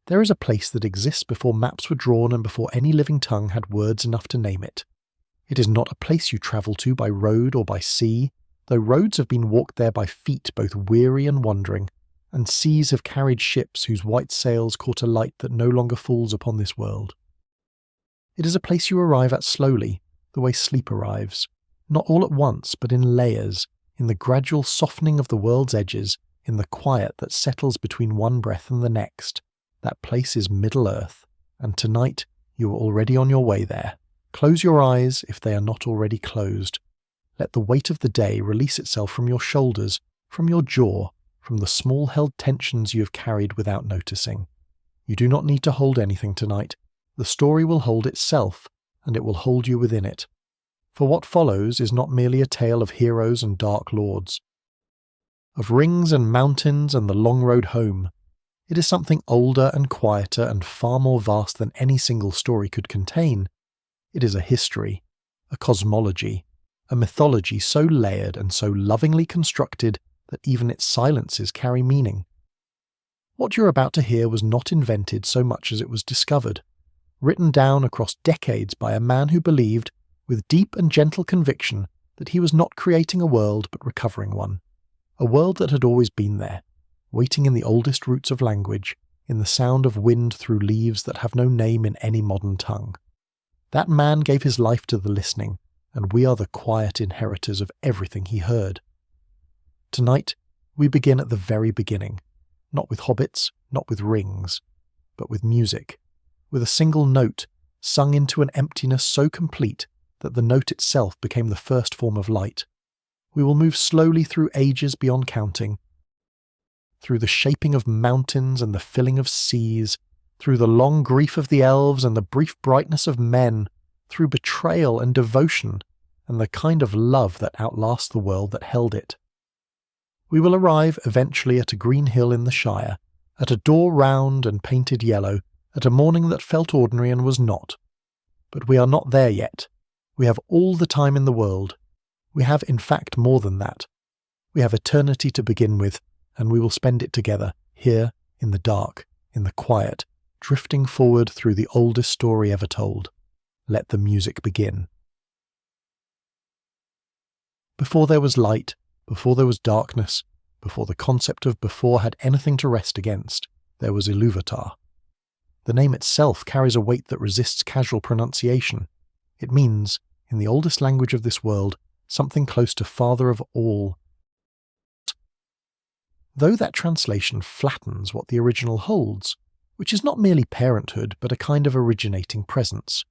There is a place that exists before maps were drawn and before any living tongue had words enough to name it. It is not a place you travel to by road or by sea, though roads have been walked there by feet both weary and wandering, and seas have carried ships whose white sails caught a light that no longer falls upon this world. It is a place you arrive at slowly, the way sleep arrives, not all at once but in layers, in the gradual softening of the world's edges, in the quiet that settles between one breath and the next. That place is Middle-earth, and tonight you are already on your way there. Close your eyes if they are not already closed. Let the weight of the day release itself from your shoulders, from your jaw, from the small-held tensions you have carried without noticing. You do not need to hold anything tonight. The story will hold itself, and it will hold you within it. For what follows is not merely a tale of heroes and dark lords, of rings and mountains and the long road home. It is something older and quieter and far more vast than any single story could contain. It is a history, a cosmology, a mythology so layered and so lovingly constructed that even its silences carry meaning. What you're about to hear was not invented so much as it was discovered, written down across decades by a man who believed, with deep and gentle conviction, that he was not creating a world but recovering one, a world that had always been there, waiting in the oldest roots of language, in the sound of wind through leaves that have no name in any modern tongue. That man gave his life to the listening, and we are the quiet inheritors of everything he heard. Tonight, we begin at the very beginning, not with hobbits, not with rings, but with music, with a single note sung into an emptiness so complete that the note itself became the first form of light. We will move slowly through ages beyond counting, through the shaping of mountains and the filling of seas, through the long grief of the elves and the brief brightness of men, through betrayal and devotion, and the kind of love that outlasts the world that held it. We will arrive eventually at a green hill in the Shire, at a door round and painted yellow, at a morning that felt ordinary and was not. But we are not there yet. We have all the time in the world. We have in fact more than that. We have eternity to begin with, and we will spend it together, here, in the dark, in the quiet, drifting forward through the oldest story ever told. Let the music begin. Before there was light, before there was darkness, before the concept of before had anything to rest against, there was Ilúvatar. The name itself carries a weight that resists casual pronunciation. It means, in the oldest language of this world, something close to Father of all. Though that translation flattens what the original holds, which is not merely parenthood but a kind of originating presence,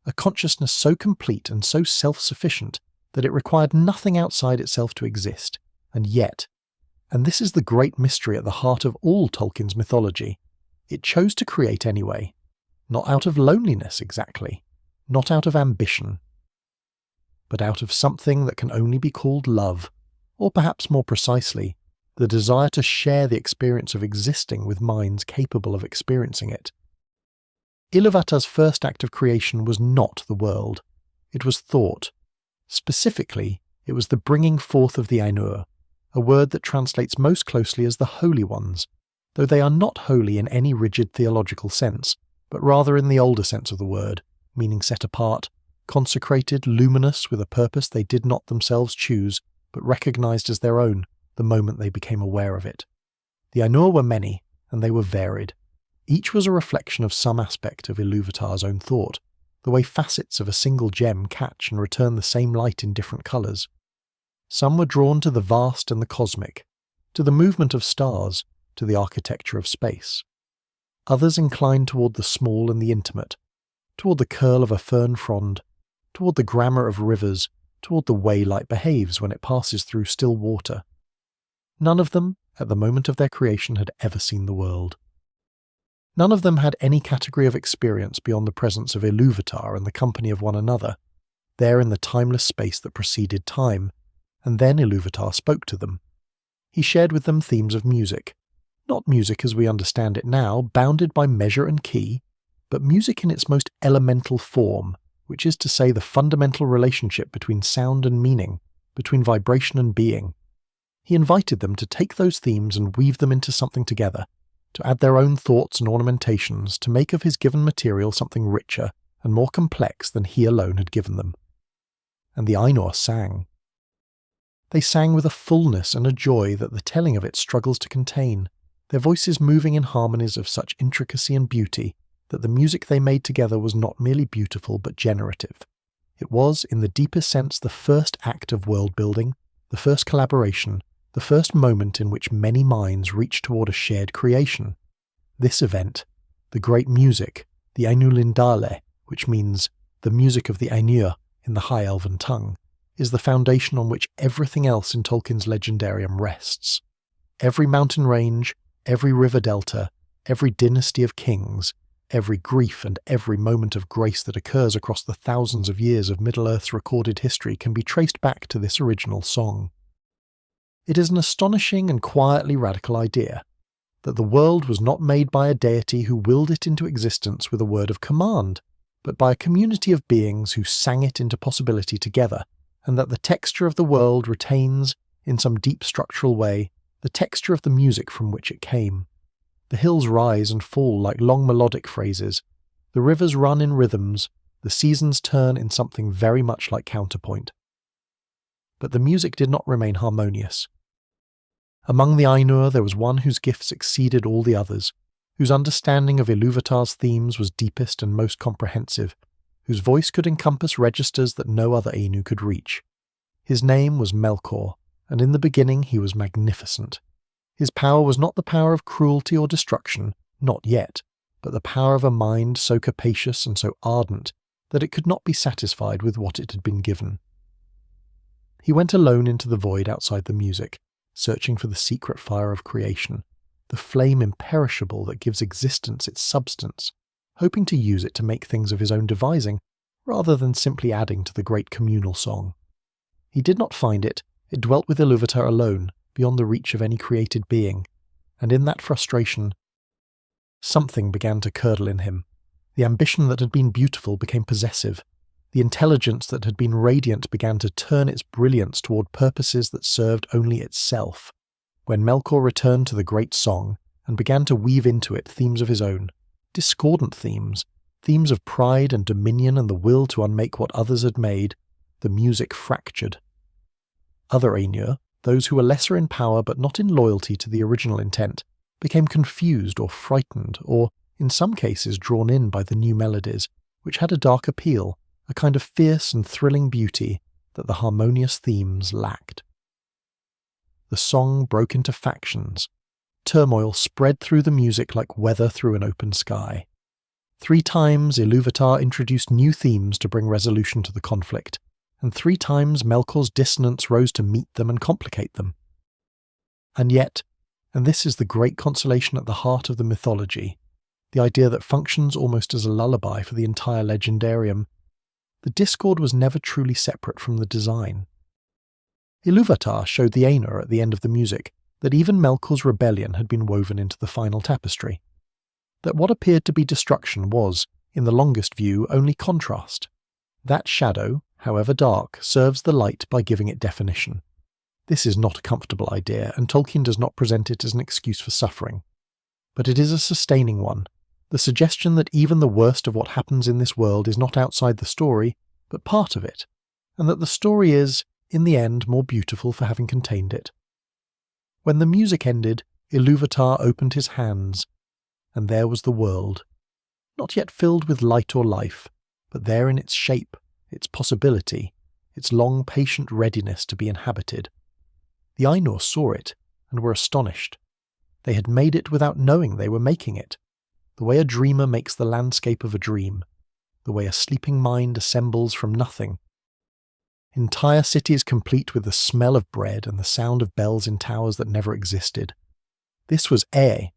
a consciousness so complete and so self-sufficient that it required nothing outside itself to exist, and yet, and this is the great mystery at the heart of all Tolkien's mythology, it chose to create anyway, not out of loneliness exactly, not out of ambition, but out of something that can only be called love, or perhaps more precisely, the desire to share the experience of existing with minds capable of experiencing it. Ilúvatar's first act of creation was not the world, it was thought. Specifically, it was the bringing forth of the Ainur, a word that translates most closely as the Holy Ones, though they are not holy in any rigid theological sense, but rather in the older sense of the word, meaning set apart, consecrated, luminous with a purpose they did not themselves choose, but recognized as their own the moment they became aware of it. The Ainur were many, and they were varied. Each was a reflection of some aspect of Ilúvatar's own thought, the way facets of a single gem catch and return the same light in different colours. Some were drawn to the vast and the cosmic, to the movement of stars, to the architecture of space. Others inclined toward the small and the intimate, toward the curl of a fern frond, toward the grammar of rivers, toward the way light behaves when it passes through still water. None of them, at the moment of their creation, had ever seen the world. None of them had any category of experience beyond the presence of Ilúvatar and the company of one another, there in the timeless space that preceded time, and then Ilúvatar spoke to them. He shared with them themes of music, not music as we understand it now, bounded by measure and key, but music in its most elemental form, which is to say the fundamental relationship between sound and meaning, between vibration and being. He invited them to take those themes and weave them into something together, to add their own thoughts and ornamentations to make of his given material something richer and more complex than he alone had given them. And the Ainur sang. They sang with a fullness and a joy that the telling of it struggles to contain, their voices moving in harmonies of such intricacy and beauty that the music they made together was not merely beautiful but generative. It was, in the deepest sense, the first act of world-building, the first collaboration, the first moment in which many minds reached toward a shared creation. This event, the great music, the Ainulindale, which means the music of the Ainur in the High Elven tongue, is the foundation on which everything else in Tolkien's legendarium rests. Every mountain range, every river delta, every dynasty of kings, every grief and every moment of grace that occurs across the thousands of years of Middle-earth's recorded history can be traced back to this original song. It is an astonishing and quietly radical idea, that the world was not made by a deity who willed it into existence with a word of command, but by a community of beings who sang it into possibility together, and that the texture of the world retains, in some deep structural way, the texture of the music from which it came. The hills rise and fall like long melodic phrases, the rivers run in rhythms, the seasons turn in something very much like counterpoint. But the music did not remain harmonious. Among the Ainur there was one whose gifts exceeded all the others, whose understanding of Ilúvatar's themes was deepest and most comprehensive, whose voice could encompass registers that no other Ainur could reach. His name was Melkor, and in the beginning he was magnificent. His power was not the power of cruelty or destruction, not yet, but the power of a mind so capacious and so ardent that it could not be satisfied with what it had been given. He went alone into the void outside the music, searching for the secret fire of creation, the flame imperishable that gives existence its substance, hoping to use it to make things of his own devising, rather than simply adding to the great communal song. He did not find it, it dwelt with Ilúvatar alone, beyond the reach of any created being, and in that frustration, something began to curdle in him. The ambition that had been beautiful became possessive. The intelligence that had been radiant began to turn its brilliance toward purposes that served only itself. When Melkor returned to the great song, and began to weave into it themes of his own, discordant themes, themes of pride and dominion and the will to unmake what others had made, the music fractured. Other Ainur, those who were lesser in power but not in loyalty to the original intent, became confused or frightened or, in some cases, drawn in by the new melodies, which had a dark appeal, a kind of fierce and thrilling beauty that the harmonious themes lacked. The song broke into factions. Turmoil spread through the music like weather through an open sky. 3 times Ilúvatar introduced new themes to bring resolution to the conflict, and 3 times Melkor's dissonance rose to meet them and complicate them. And yet, and this is the great consolation at the heart of the mythology, the idea that functions almost as a lullaby for the entire legendarium, the discord was never truly separate from the design. Ilúvatar showed the Ainur at the end of the music that even Melkor's rebellion had been woven into the final tapestry, that what appeared to be destruction was, in the longest view, only contrast. That shadow, however dark, serves the light by giving it definition. This is not a comfortable idea, and Tolkien does not present it as an excuse for suffering. But it is a sustaining one, the suggestion that even the worst of what happens in this world is not outside the story, but part of it, and that the story is, in the end, more beautiful for having contained it. When the music ended, Ilúvatar opened his hands, and there was the world, not yet filled with light or life, but there in its shape, its possibility, its long patient readiness to be inhabited. The Ainur saw it, and were astonished. They had made it without knowing they were making it, the way a dreamer makes the landscape of a dream, the way a sleeping mind assembles from nothing. Entire cities complete with the smell of bread and the sound of bells in towers that never existed. This was the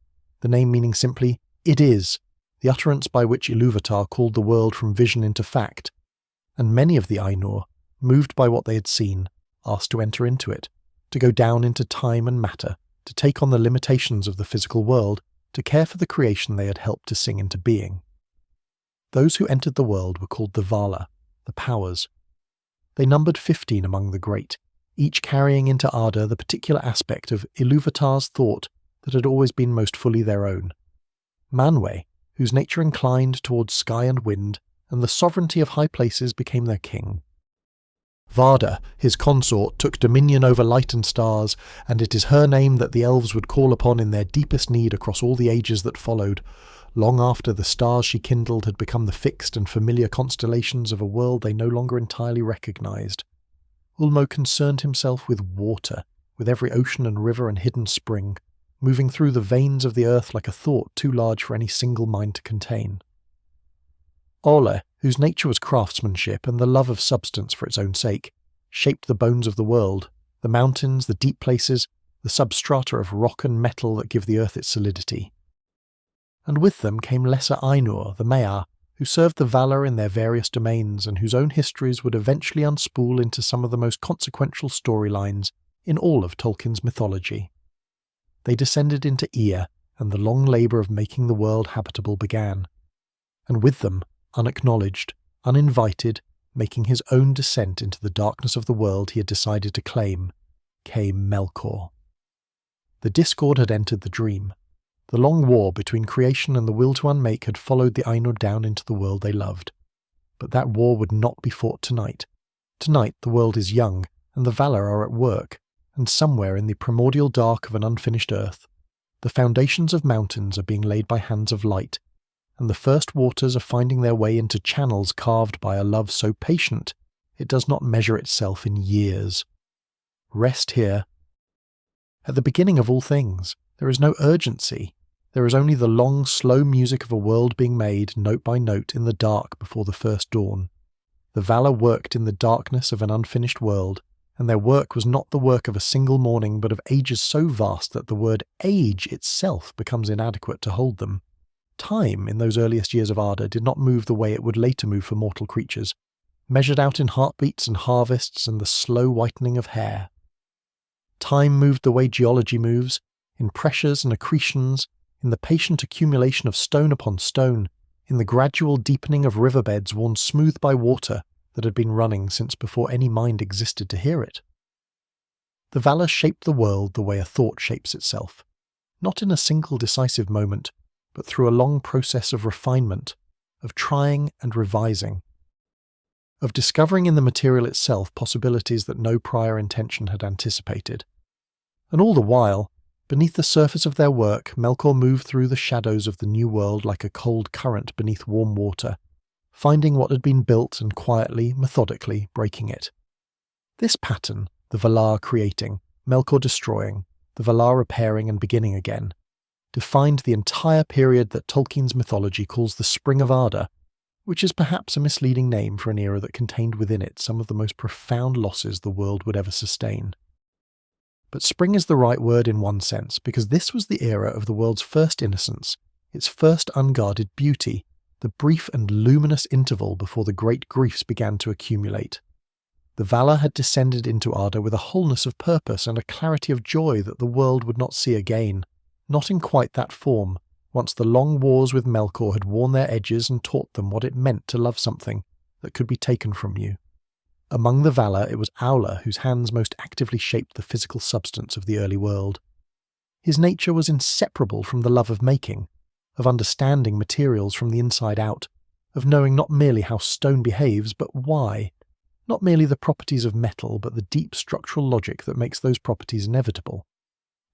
name meaning simply, it is, the utterance by which Ilúvatar called the world from vision into fact, and many of the Ainur, moved by what they had seen, asked to enter into it, to go down into time and matter, to take on the limitations of the physical world, to care for the creation they had helped to sing into being. Those who entered the world were called the Vala, the Powers. They numbered 15 among the great, each carrying into Arda the particular aspect of Ilúvatar's thought that had always been most fully their own. Manwë, whose nature inclined towards sky and wind, and the sovereignty of high places became their king. Varda, his consort, took dominion over light and stars, and it is her name that the elves would call upon in their deepest need across all the ages that followed, long after the stars she kindled had become the fixed and familiar constellations of a world they no longer entirely recognised. Ulmo concerned himself with water, with every ocean and river and hidden spring, moving through the veins of the earth like a thought too large for any single mind to contain. Ole, whose nature was craftsmanship and the love of substance for its own sake, shaped the bones of the world, the mountains, the deep places, the substrata of rock and metal that give the earth its solidity. And with them came lesser Ainur, the Mea, who served the Valar in their various domains and whose own histories would eventually unspool into some of the most consequential storylines in all of Tolkien's mythology. They descended into Ea, and the long labour of making the world habitable began. And with them, unacknowledged, uninvited, making his own descent into the darkness of the world he had decided to claim, came Melkor. The discord had entered the dream. The long war between creation and the will to unmake had followed the Ainur down into the world they loved. But that war would not be fought tonight. Tonight the world is young, and the Valar are at work, and somewhere in the primordial dark of an unfinished earth, the foundations of mountains are being laid by hands of light, and the first waters are finding their way into channels carved by a love so patient it does not measure itself in years. Rest here. At the beginning of all things, there is no urgency. There is only the long, slow music of a world being made, note by note, in the dark before the first dawn. The Valar worked in the darkness of an unfinished world, and their work was not the work of a single morning, but of ages so vast that the word age itself becomes inadequate to hold them. Time, in those earliest years of Arda, did not move the way it would later move for mortal creatures, measured out in heartbeats and harvests and the slow whitening of hair. Time moved the way geology moves, in pressures and accretions, in the patient accumulation of stone upon stone, in the gradual deepening of riverbeds worn smooth by water that had been running since before any mind existed to hear it. The Valar shaped the world the way a thought shapes itself, not in a single decisive moment, but through a long process of refinement, of trying and revising, of discovering in the material itself possibilities that no prior intention had anticipated. And all the while, beneath the surface of their work, Melkor moved through the shadows of the new world like a cold current beneath warm water, finding what had been built and quietly, methodically breaking it. This pattern, the Valar creating, Melkor destroying, the Valar repairing and beginning again, defined the entire period that Tolkien's mythology calls the Spring of Arda, which is perhaps a misleading name for an era that contained within it some of the most profound losses the world would ever sustain. But spring is the right word in one sense, because this was the era of the world's first innocence, its first unguarded beauty, the brief and luminous interval before the great griefs began to accumulate. The Valar had descended into Arda with a wholeness of purpose and a clarity of joy that the world would not see again, not in quite that form, once the long wars with Melkor had worn their edges and taught them what it meant to love something that could be taken from you. Among the Valar it was Aula whose hands most actively shaped the physical substance of the early world. His nature was inseparable from the love of making, of understanding materials from the inside out, of knowing not merely how stone behaves, but why, not merely the properties of metal, but the deep structural logic that makes those properties inevitable.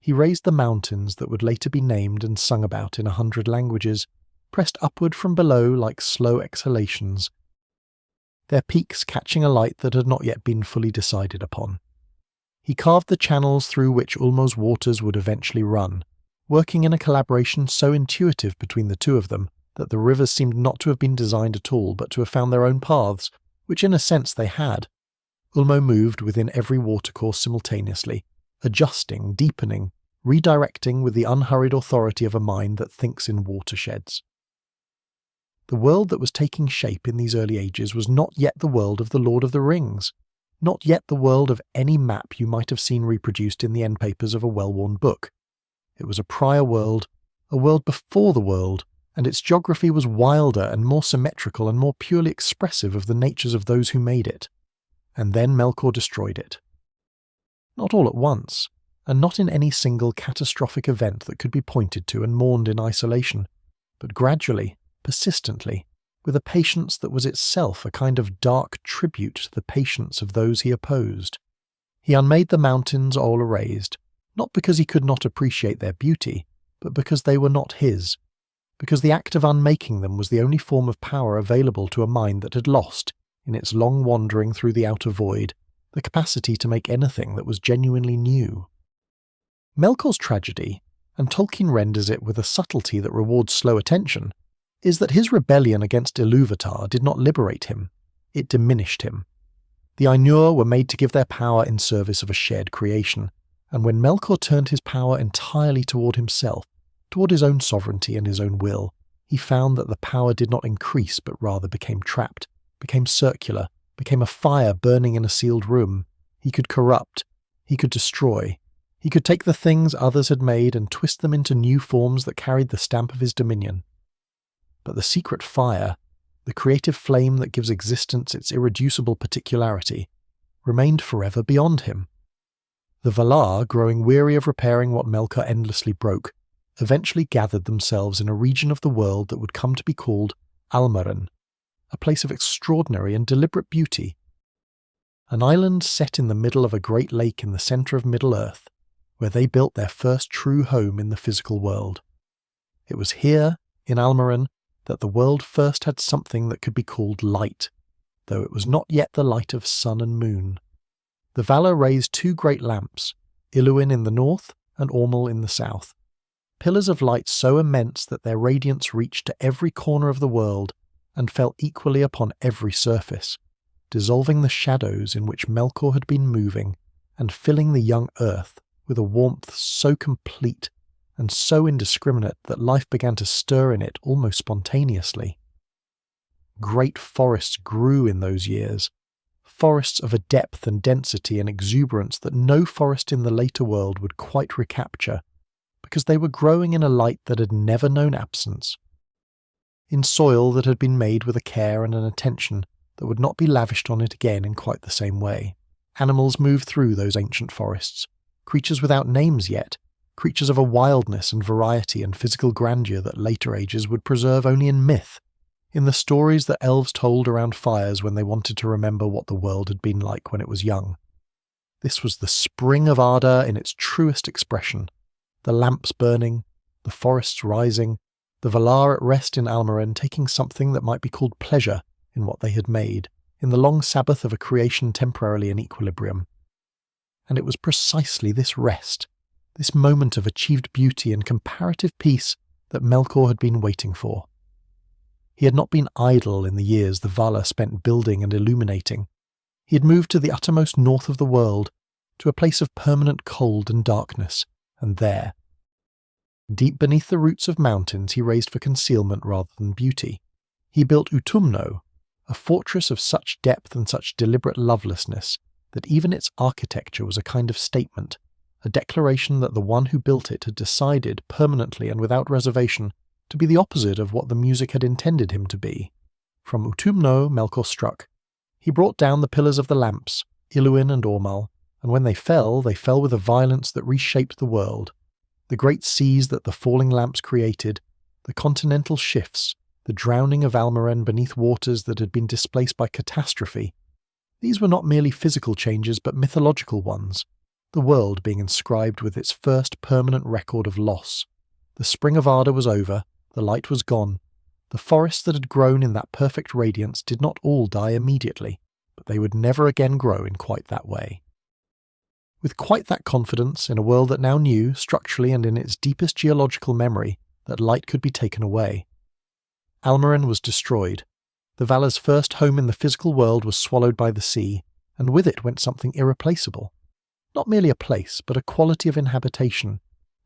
He raised the mountains that would later be named and sung about in 100 languages, pressed upward from below like slow exhalations, their peaks catching a light that had not yet been fully decided upon. He carved the channels through which Ulmo's waters would eventually run, working in a collaboration so intuitive between the two of them that the rivers seemed not to have been designed at all but to have found their own paths, which in a sense they had. Ulmo moved within every watercourse simultaneously, adjusting, deepening, redirecting with the unhurried authority of a mind that thinks in watersheds. The world that was taking shape in these early ages was not yet the world of the Lord of the Rings, not yet the world of any map you might have seen reproduced in the end papers of a well-worn book. It was a prior world, a world before the world, and its geography was wilder and more symmetrical and more purely expressive of the natures of those who made it. And then Melkor destroyed it. Not all at once. and not in any single catastrophic event that could be pointed to and mourned in isolation, but gradually, persistently, with a patience that was itself a kind of dark tribute to the patience of those he opposed. He unmade the mountains all erased, not because he could not appreciate their beauty, but because they were not his, because the act of unmaking them was the only form of power available to a mind that had lost, in its long wandering through the outer void, the capacity to make anything that was genuinely new. Melkor's tragedy, and Tolkien renders it with a subtlety that rewards slow attention, is that his rebellion against Ilúvatar did not liberate him, it diminished him. The Ainur were made to give their power in service of a shared creation, and when Melkor turned his power entirely toward himself, toward his own sovereignty and his own will, he found that the power did not increase but rather became trapped, became circular, became a fire burning in a sealed room. He could corrupt, he could destroy, he could take the things others had made and twist them into new forms that carried the stamp of his dominion. But the secret fire, the creative flame that gives existence its irreducible particularity, remained forever beyond him. The Valar, growing weary of repairing what Melkor endlessly broke, eventually gathered themselves in a region of the world that would come to be called Almarin, a place of extraordinary and deliberate beauty. An island set in the middle of a great lake in the centre of Middle-earth, where they built their first true home in the physical world. It was here, in Almarin, that the world first had something that could be called light, though it was not yet the light of sun and moon. The Valar raised two great lamps, Iluin in the north and Ormel in the south, pillars of light so immense that their radiance reached to every corner of the world and fell equally upon every surface, dissolving the shadows in which Melkor had been moving and filling the young earth with a warmth so complete and so indiscriminate that life began to stir in it almost spontaneously. Great forests grew in those years, forests of a depth and density and exuberance that no forest in the later world would quite recapture, because they were growing in a light that had never known absence, in soil that had been made with a care and an attention that would not be lavished on it again in quite the same way. Animals moved through those ancient forests, creatures without names yet, creatures of a wildness and variety and physical grandeur that later ages would preserve only in myth, in the stories that elves told around fires when they wanted to remember what the world had been like when it was young. This was the spring of Arda in its truest expression, the lamps burning, the forests rising, the Valar at rest in Almarin taking something that might be called pleasure in what they had made, in the long Sabbath of a creation temporarily in equilibrium. And it was precisely this rest, this moment of achieved beauty and comparative peace that Melkor had been waiting for. He had not been idle in the years the Valar spent building and illuminating. He had moved to the uttermost north of the world, to a place of permanent cold and darkness, and there, deep beneath the roots of mountains, he raised for concealment rather than beauty. He built Utumno, a fortress of such depth and such deliberate lovelessness that even its architecture was a kind of statement, a declaration that the one who built it had decided, permanently and without reservation, to be the opposite of what the music had intended him to be. From Utumno, Melkor struck. He brought down the pillars of the lamps, Iluin and Ormal, and when they fell with a violence that reshaped the world. The great seas that the falling lamps created, the continental shifts, the drowning of Almarin beneath waters that had been displaced by catastrophe. These were not merely physical changes but mythological ones, the world being inscribed with its first permanent record of loss. The spring of Arda was over, the light was gone. The forests that had grown in that perfect radiance did not all die immediately, but they would never again grow in quite that way. With quite that confidence, in a world that now knew, structurally and in its deepest geological memory, that light could be taken away. Almarin was destroyed. The Valar's first home in the physical world was swallowed by the sea, and with it went something irreplaceable. Not merely a place, but a quality of inhabitation,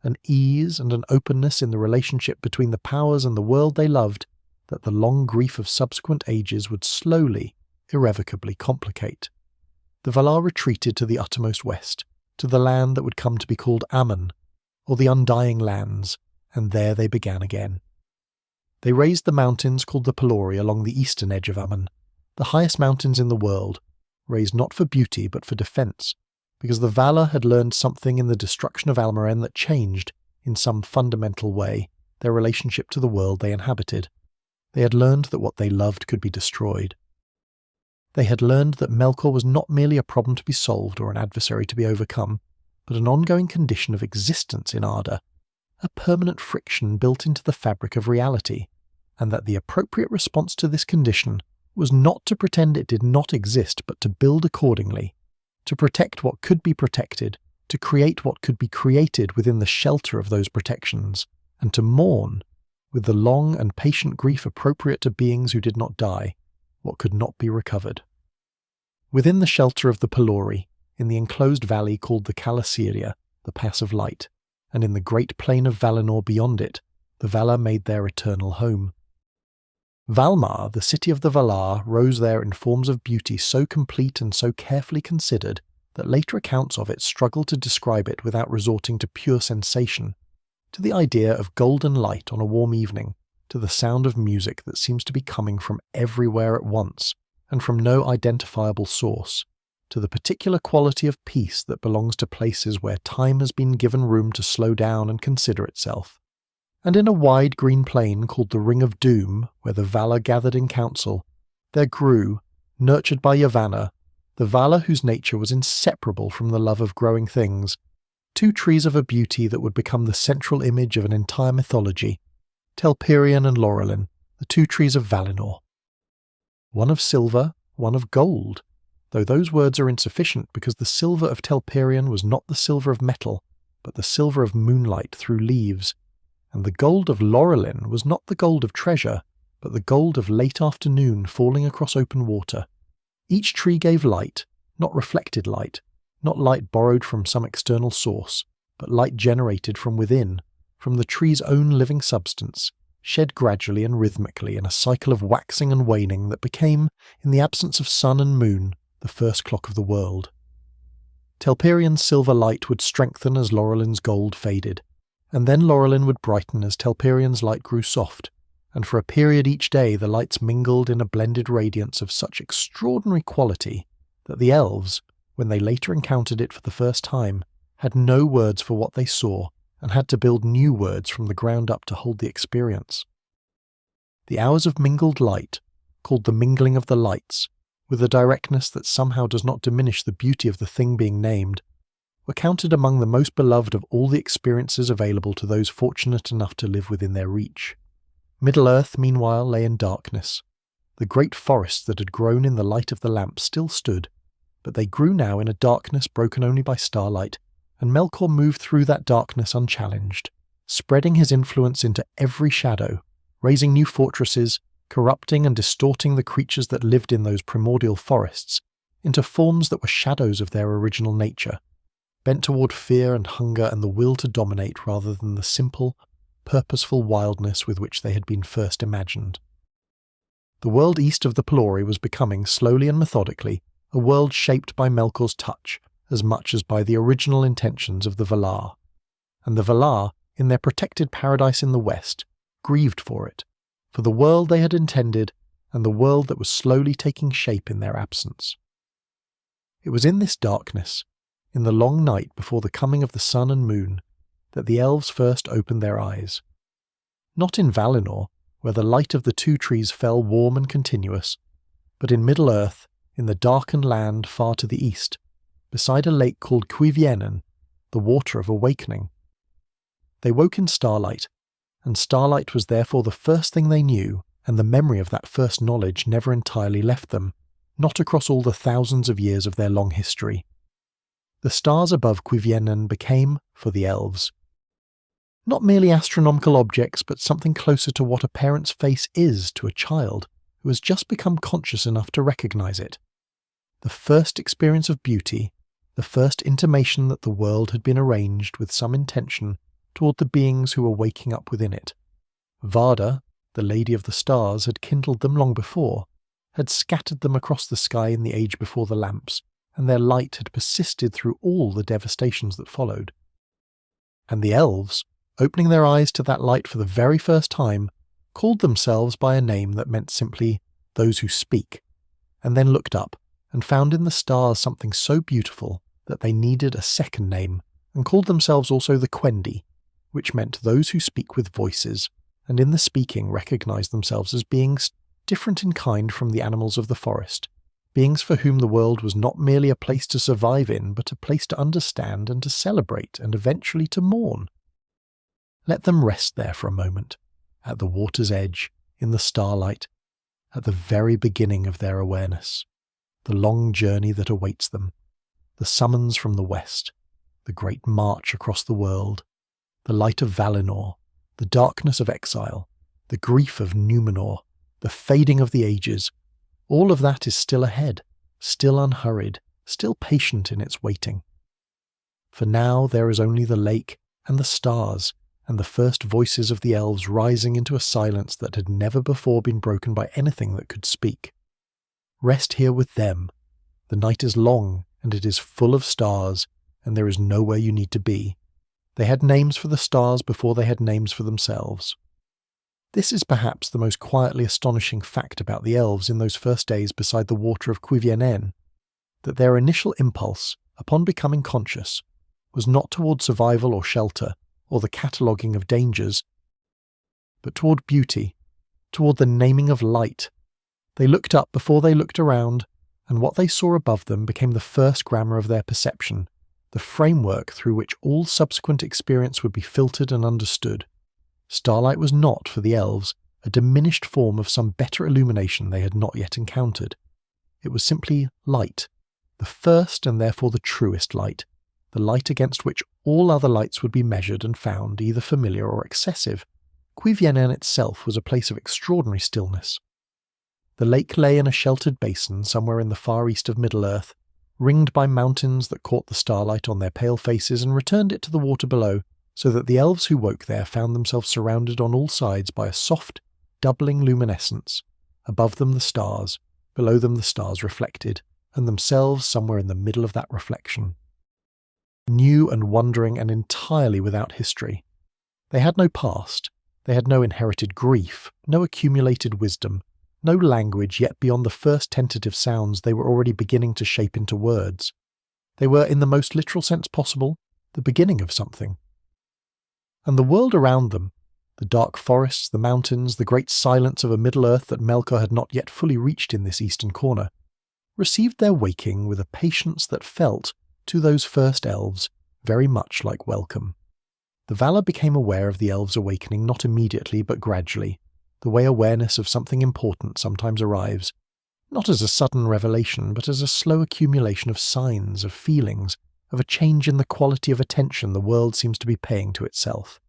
an ease and an openness in the relationship between the powers and the world they loved that the long grief of subsequent ages would slowly, irrevocably complicate. The Valar retreated to the uttermost west, to the land that would come to be called Aman, or the Undying Lands, and there they began again. They raised the mountains called the Pelori along the eastern edge of Aman, the highest mountains in the world, raised not for beauty but for defence, because the Valar had learned something in the destruction of Almaren that changed, in some fundamental way, their relationship to the world they inhabited. They had learned that what they loved could be destroyed. They had learned that Melkor was not merely a problem to be solved or an adversary to be overcome, but an ongoing condition of existence in Arda, a permanent friction built into the fabric of reality, and that the appropriate response to this condition was not to pretend it did not exist, but to build accordingly, to protect what could be protected, to create what could be created within the shelter of those protections, and to mourn, with the long and patient grief appropriate to beings who did not die, what could not be recovered. Within the shelter of the Pelori, in the enclosed valley called the Calaseria, the Pass of Light, and in the great plain of Valinor beyond it, the Valar made their eternal home. Valmar, the city of the Valar, rose there in forms of beauty so complete and so carefully considered that later accounts of it struggle to describe it without resorting to pure sensation, to the idea of golden light on a warm evening, to the sound of music that seems to be coming from everywhere at once, and from no identifiable source, to the particular quality of peace that belongs to places where time has been given room to slow down and consider itself. And in a wide green plain called the Ring of Doom, where the Valar gathered in council, there grew, nurtured by Yavanna, the Valar whose nature was inseparable from the love of growing things, two trees of a beauty that would become the central image of an entire mythology, Telperion and Laurelin, the two trees of Valinor. One of silver, one of gold, though those words are insufficient because the silver of Telperion was not the silver of metal, but the silver of moonlight through leaves, and the gold of Laurelin was not the gold of treasure, but the gold of late afternoon falling across open water. Each tree gave light, not reflected light, not light borrowed from some external source, but light generated from within, from the tree's own living substance, shed gradually and rhythmically in a cycle of waxing and waning that became, in the absence of sun and moon, the first clock of the world. Telperion's silver light would strengthen as Laurelin's gold faded, and then Laurelin would brighten as Telperion's light grew soft, and for a period each day the lights mingled in a blended radiance of such extraordinary quality that the elves, when they later encountered it for the first time, had no words for what they saw and had to build new words from the ground up to hold the experience. The hours of mingled light, called the mingling of the lights, with a directness that somehow does not diminish the beauty of the thing being named, were counted among the most beloved of all the experiences available to those fortunate enough to live within their reach. Middle-earth, meanwhile, lay in darkness. The great forests that had grown in the light of the lamp still stood, but they grew now in a darkness broken only by starlight, and Melkor moved through that darkness unchallenged, spreading his influence into every shadow, raising new fortresses, corrupting and distorting the creatures that lived in those primordial forests into forms that were shadows of their original nature, bent toward fear and hunger and the will to dominate rather than the simple, purposeful wildness with which they had been first imagined. The world east of the Pelori was becoming, slowly and methodically, a world shaped by Melkor's touch as much as by the original intentions of the Valar, and the Valar, in their protected paradise in the west, grieved for it, for the world they had intended and the world that was slowly taking shape in their absence. It was in this darkness, in the long night before the coming of the sun and moon, that the elves first opened their eyes. Not in Valinor, where the light of the two trees fell warm and continuous, but in Middle-earth, in the darkened land far to the east, beside a lake called Cuiviénen, the water of awakening. They woke in starlight, and starlight was therefore the first thing they knew, and the memory of that first knowledge never entirely left them, not across all the thousands of years of their long history. The stars above Cuiviénen became, for the elves, not merely astronomical objects, but something closer to what a parent's face is to a child who has just become conscious enough to recognize it. The first experience of beauty, the first intimation that the world had been arranged with some intention toward the beings who were waking up within it. Varda, the Lady of the Stars, had kindled them long before, had scattered them across the sky in the age before the lamps, and their light had persisted through all the devastations that followed. And the elves, opening their eyes to that light for the very first time, called themselves by a name that meant simply those who speak, and then looked up and found in the stars something so beautiful that they needed a second name, and called themselves also the Quendi, which meant those who speak with voices, and in the speaking recognise themselves as beings different in kind from the animals of the forest, beings for whom the world was not merely a place to survive in, but a place to understand and to celebrate and eventually to mourn. Let them rest there for a moment, at the water's edge, in the starlight, at the very beginning of their awareness, the long journey that awaits them, the summons from the west, the great march across the world, the light of Valinor, the darkness of exile, the grief of Numenor, the fading of the ages. All of that is still ahead, still unhurried, still patient in its waiting. For now there is only the lake and the stars, and the first voices of the elves rising into a silence that had never before been broken by anything that could speak. Rest here with them. The night is long, and it is full of stars, and there is nowhere you need to be. They had names for the stars before they had names for themselves. This is perhaps the most quietly astonishing fact about the elves in those first days beside the water of Cuiviénen, that their initial impulse, upon becoming conscious, was not toward survival or shelter, or the cataloguing of dangers, but toward beauty, toward the naming of light. They looked up before they looked around, and what they saw above them became the first grammar of their perception, the framework through which all subsequent experience would be filtered and understood. Starlight was not, for the elves, a diminished form of some better illumination they had not yet encountered. It was simply light, the first and therefore the truest light, the light against which all other lights would be measured and found either familiar or excessive. Cuiviénen itself was a place of extraordinary stillness. The lake lay in a sheltered basin somewhere in the far east of Middle-earth, ringed by mountains that caught the starlight on their pale faces and returned it to the water below, so that the elves who woke there found themselves surrounded on all sides by a soft, doubling luminescence, above them the stars, below them the stars reflected, and themselves somewhere in the middle of that reflection. New and wondering and entirely without history. They had no past, they had no inherited grief, no accumulated wisdom, no language yet beyond the first tentative sounds they were already beginning to shape into words. They were, in the most literal sense possible, the beginning of something. And the world around them, the dark forests, the mountains, the great silence of a Middle-earth that Melkor had not yet fully reached in this eastern corner, received their waking with a patience that felt, to those first elves, very much like welcome. The Valar became aware of the elves' awakening not immediately but gradually, the way awareness of something important sometimes arrives, not as a sudden revelation but as a slow accumulation of signs, of feelings, of a change in the quality of attention the world seems to be paying to itself.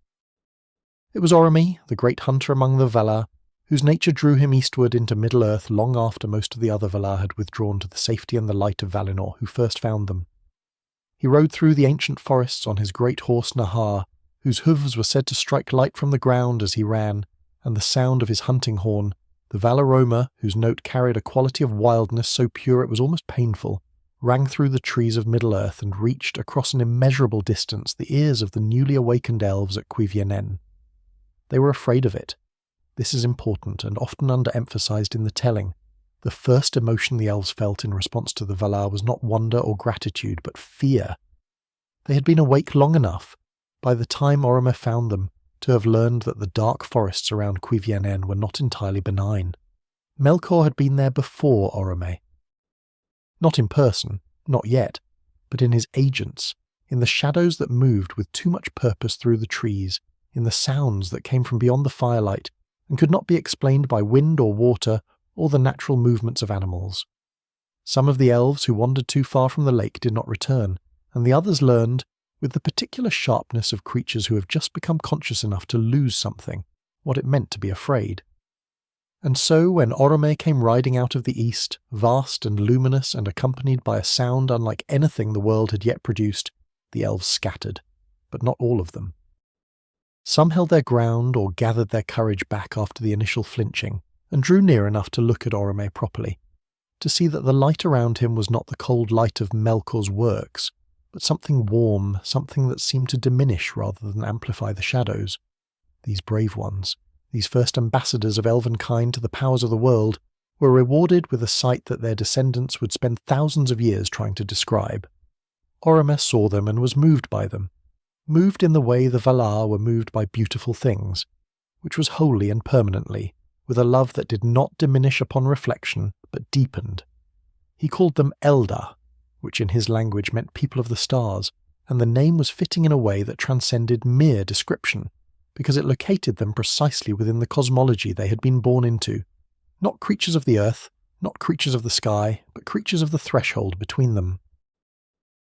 It was Orome, the great hunter among the Valar, whose nature drew him eastward into Middle-earth long after most of the other Valar had withdrawn to the safety and the light of Valinor, who first found them. He rode through the ancient forests on his great horse Nahar, whose hooves were said to strike light from the ground as he ran, and the sound of his hunting horn, the Valaroma, whose note carried a quality of wildness so pure it was almost painful, rang through the trees of Middle-earth and reached across an immeasurable distance the ears of the newly awakened elves at Cuiviénen. They were afraid of it. This is important and often underemphasized in the telling. The first emotion the elves felt in response to the Valar was not wonder or gratitude, but fear. They had been awake long enough, by the time Orome found them, to have learned that the dark forests around Cuiviénen were not entirely benign. Melkor had been there before Orome. Not in person, not yet, but in his agents, in the shadows that moved with too much purpose through the trees, in the sounds that came from beyond the firelight and could not be explained by wind or water or the natural movements of animals. Some of the elves who wandered too far from the lake did not return, and the others learned, with the particular sharpness of creatures who have just become conscious enough to lose something, what it meant to be afraid. And so when Orome came riding out of the east, vast and luminous and accompanied by a sound unlike anything the world had yet produced, the elves scattered, but not all of them. Some held their ground or gathered their courage back after the initial flinching, and drew near enough to look at Orome properly, to see that the light around him was not the cold light of Melkor's works, but something warm, something that seemed to diminish rather than amplify the shadows. These brave ones, these first ambassadors of elvenkind to the powers of the world, were rewarded with a sight that their descendants would spend thousands of years trying to describe. Orome saw them and was moved by them, moved in the way the Valar were moved by beautiful things, which was wholly and permanently, with a love that did not diminish upon reflection, but deepened. He called them Eldar, which in his language meant people of the stars, and the name was fitting in a way that transcended mere description, because it located them precisely within the cosmology they had been born into, not creatures of the earth, not creatures of the sky, but creatures of the threshold between them.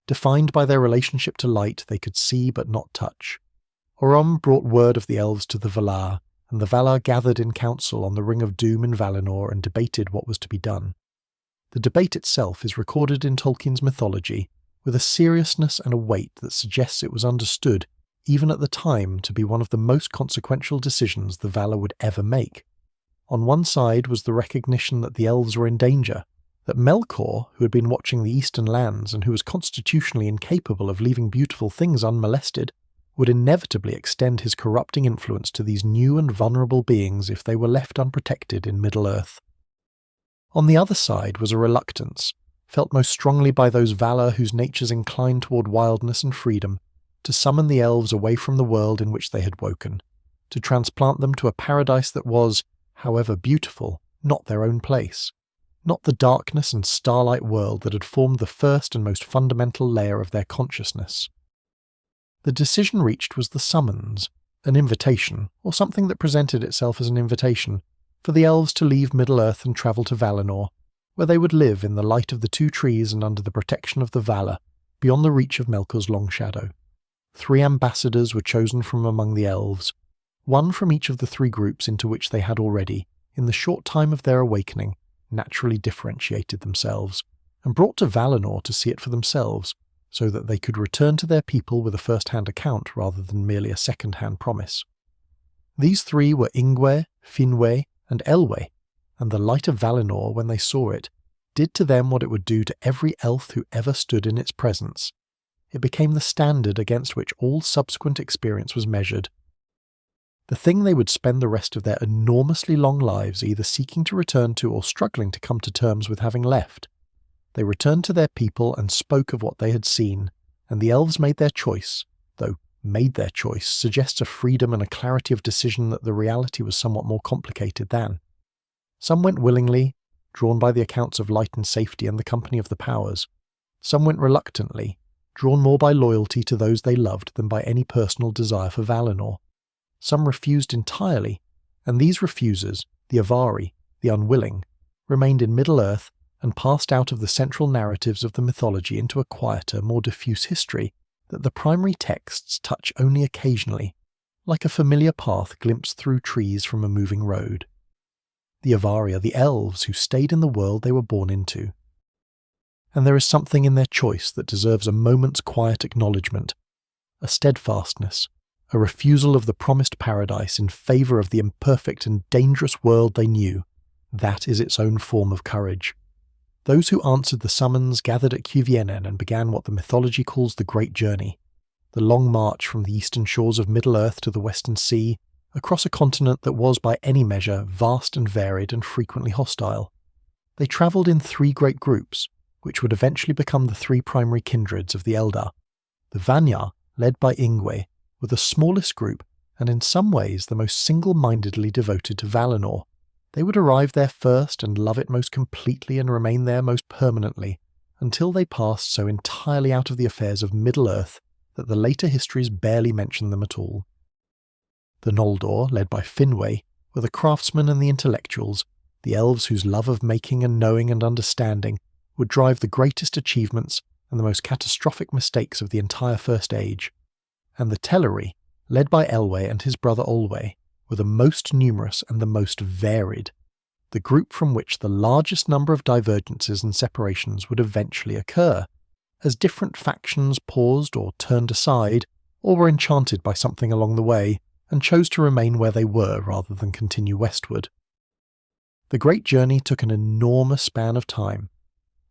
Defined by their relationship to light they could see but not touch. Orome brought word of the elves to the Valar, and the Valar gathered in council on the Ring of Doom in Valinor and debated what was to be done. The debate itself is recorded in Tolkien's mythology with a seriousness and a weight that suggests it was understood, even at the time, to be one of the most consequential decisions the Valar would ever make. On one side was the recognition that the elves were in danger, that Melkor, who had been watching the eastern lands and who was constitutionally incapable of leaving beautiful things unmolested, would inevitably extend his corrupting influence to these new and vulnerable beings if they were left unprotected in Middle-earth. On the other side was a reluctance, felt most strongly by those Valar whose natures inclined toward wildness and freedom, to summon the elves away from the world in which they had woken, to transplant them to a paradise that was, however beautiful, not their own place, not the darkness and starlight world that had formed the first and most fundamental layer of their consciousness. The decision reached was the summons, an invitation, or something that presented itself as an invitation, for the elves to leave Middle-earth and travel to Valinor, where they would live in the light of the two trees and under the protection of the Valar, beyond the reach of Melkor's long shadow. 3 ambassadors were chosen from among the elves, one from each of the 3 groups into which they had already, in the short time of their awakening, naturally differentiated themselves, and brought to Valinor to see it for themselves, so that they could return to their people with a first-hand account rather than merely a second-hand promise. These 3 were Ingwe, Finwë, and Elwë, and the light of Valinor, when they saw it, did to them what it would do to every elf who ever stood in its presence. It became the standard against which all subsequent experience was measured. The thing they would spend the rest of their enormously long lives either seeking to return to or struggling to come to terms with having left. They returned to their people and spoke of what they had seen, and the elves made their choice, though made their choice suggests a freedom and a clarity of decision that the reality was somewhat more complicated than. Some went willingly, drawn by the accounts of light and safety and the company of the powers. Some went reluctantly, drawn more by loyalty to those they loved than by any personal desire for Valinor. Some refused entirely, and these refusers, the Avari, the unwilling, remained in Middle-earth and passed out of the central narratives of the mythology into a quieter, more diffuse history that the primary texts touch only occasionally, like a familiar path glimpsed through trees from a moving road. The Avari are the elves who stayed in the world they were born into. And there is something in their choice that deserves a moment's quiet acknowledgement, a steadfastness, a refusal of the promised paradise in favour of the imperfect and dangerous world they knew. That is its own form of courage. Those who answered the summons gathered at Cuiviénen and began what the mythology calls the Great Journey, the long march from the eastern shores of Middle-earth to the Western Sea, across a continent that was by any measure vast and varied and frequently hostile. They travelled in 3 great groups, which would eventually become the 3 primary kindreds of the Eldar. The Vanya, led by Ingwe, were the smallest group and in some ways the most single-mindedly devoted to Valinor. They would arrive there first and love it most completely and remain there most permanently, until they passed so entirely out of the affairs of Middle-earth that the later histories barely mention them at all. The Noldor, led by Finwë, were the craftsmen and the intellectuals, the elves whose love of making and knowing and understanding would drive the greatest achievements and the most catastrophic mistakes of the entire First Age. And the Teleri, led by Elwë and his brother Olwë, were the most numerous and the most varied, the group from which the largest number of divergences and separations would eventually occur, as different factions paused or turned aside, or were enchanted by something along the way, and chose to remain where they were rather than continue westward. The Great Journey took an enormous span of time.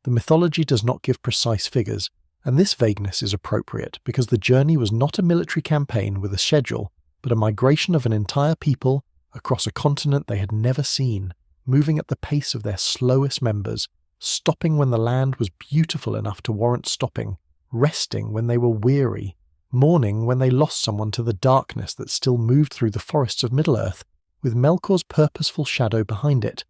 The mythology does not give precise figures, and this vagueness is appropriate because the journey was not a military campaign with a schedule, but a migration of an entire people across a continent they had never seen, moving at the pace of their slowest members, stopping when the land was beautiful enough to warrant stopping, resting when they were weary, mourning when they lost someone to the darkness that still moved through the forests of Middle-earth, with Melkor's purposeful shadow behind it.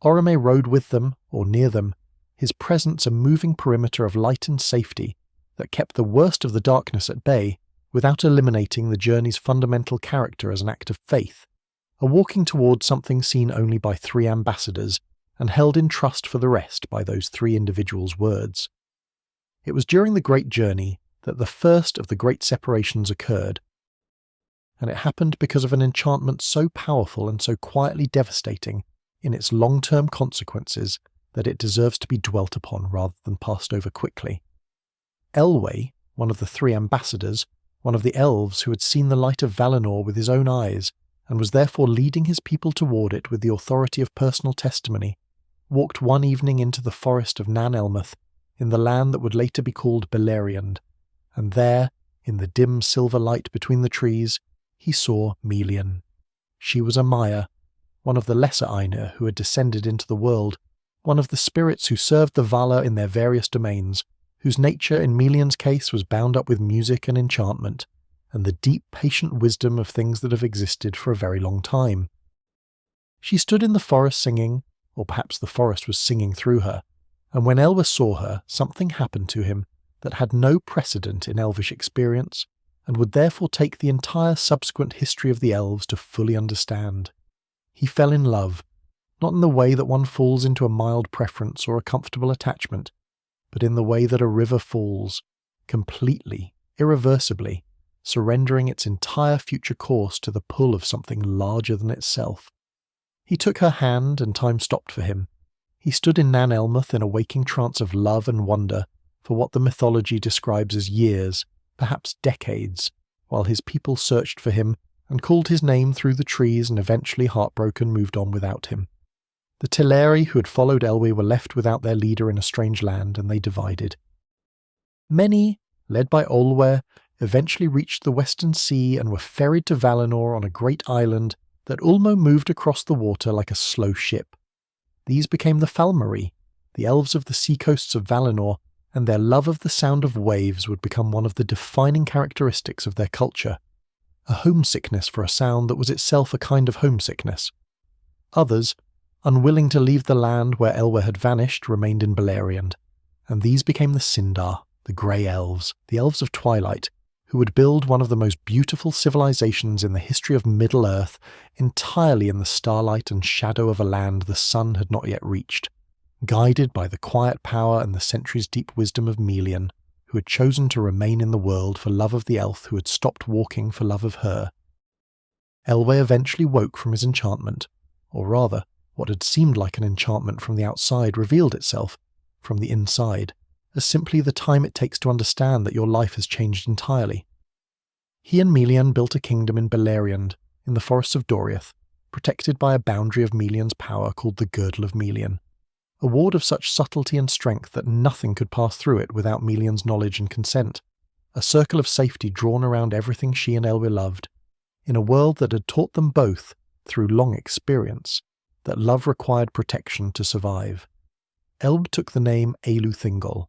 Orome rode with them, or near them, his presence a moving perimeter of light and safety that kept the worst of the darkness at bay without eliminating the journey's fundamental character as an act of faith, a walking towards something seen only by 3 ambassadors and held in trust for the rest by those 3 individuals' words. It was during the Great Journey that the first of the great separations occurred, and it happened because of an enchantment so powerful and so quietly devastating in its long-term consequences that it deserves to be dwelt upon rather than passed over quickly. Elwë, one of the 3 ambassadors, one of the elves who had seen the light of Valinor with his own eyes, and was therefore leading his people toward it with the authority of personal testimony, walked one evening into the forest of Nan Elmeth, in the land that would later be called Beleriand, and there, in the dim silver light between the trees, he saw Melian. She was a Maya, one of the lesser Ainur who had descended into the world, one of the spirits who served the Valar in their various domains, whose nature in Melian's case was bound up with music and enchantment, and the deep, patient wisdom of things that have existed for a very long time. She stood in the forest singing, or perhaps the forest was singing through her, and when Elwë saw her, something happened to him that had no precedent in elvish experience, and would therefore take the entire subsequent history of the elves to fully understand. He fell in love, not in the way that one falls into a mild preference or a comfortable attachment, but in the way that a river falls, completely, irreversibly, surrendering its entire future course to the pull of something larger than itself. He took her hand, and time stopped for him. He stood in Nan Elmeth in a waking trance of love and wonder for what the mythology describes as years, perhaps decades, while his people searched for him and called his name through the trees and eventually, heartbroken, moved on without him. The Teleri who had followed Elwë were left without their leader in a strange land, and they divided. Many, led by Olwe, eventually reached the Western Sea and were ferried to Valinor on a great island that Ulmo moved across the water like a slow ship. These became the Falmari, the elves of the seacoasts of Valinor, and their love of the sound of waves would become one of the defining characteristics of their culture, a homesickness for a sound that was itself a kind of homesickness. Others, unwilling to leave the land where Elwë had vanished, remained in Beleriand, and these became the Sindar, the Grey Elves, the Elves of Twilight, who would build one of the most beautiful civilizations in the history of Middle-earth entirely in the starlight and shadow of a land the sun had not yet reached, guided by the quiet power and the centuries-deep wisdom of Melian, who had chosen to remain in the world for love of the elf who had stopped walking for love of her. Elwë eventually woke from his enchantment, or rather, what had seemed like an enchantment from the outside revealed itself, from the inside, as simply the time it takes to understand that your life has changed entirely. He and Melian built a kingdom in Beleriand, in the forests of Doriath, protected by a boundary of Melian's power called the Girdle of Melian, a ward of such subtlety and strength that nothing could pass through it without Melian's knowledge and consent, a circle of safety drawn around everything she and Elwë loved, in a world that had taught them both, through long experience, that love required protection to survive. Elwë took the name Elu Thingol,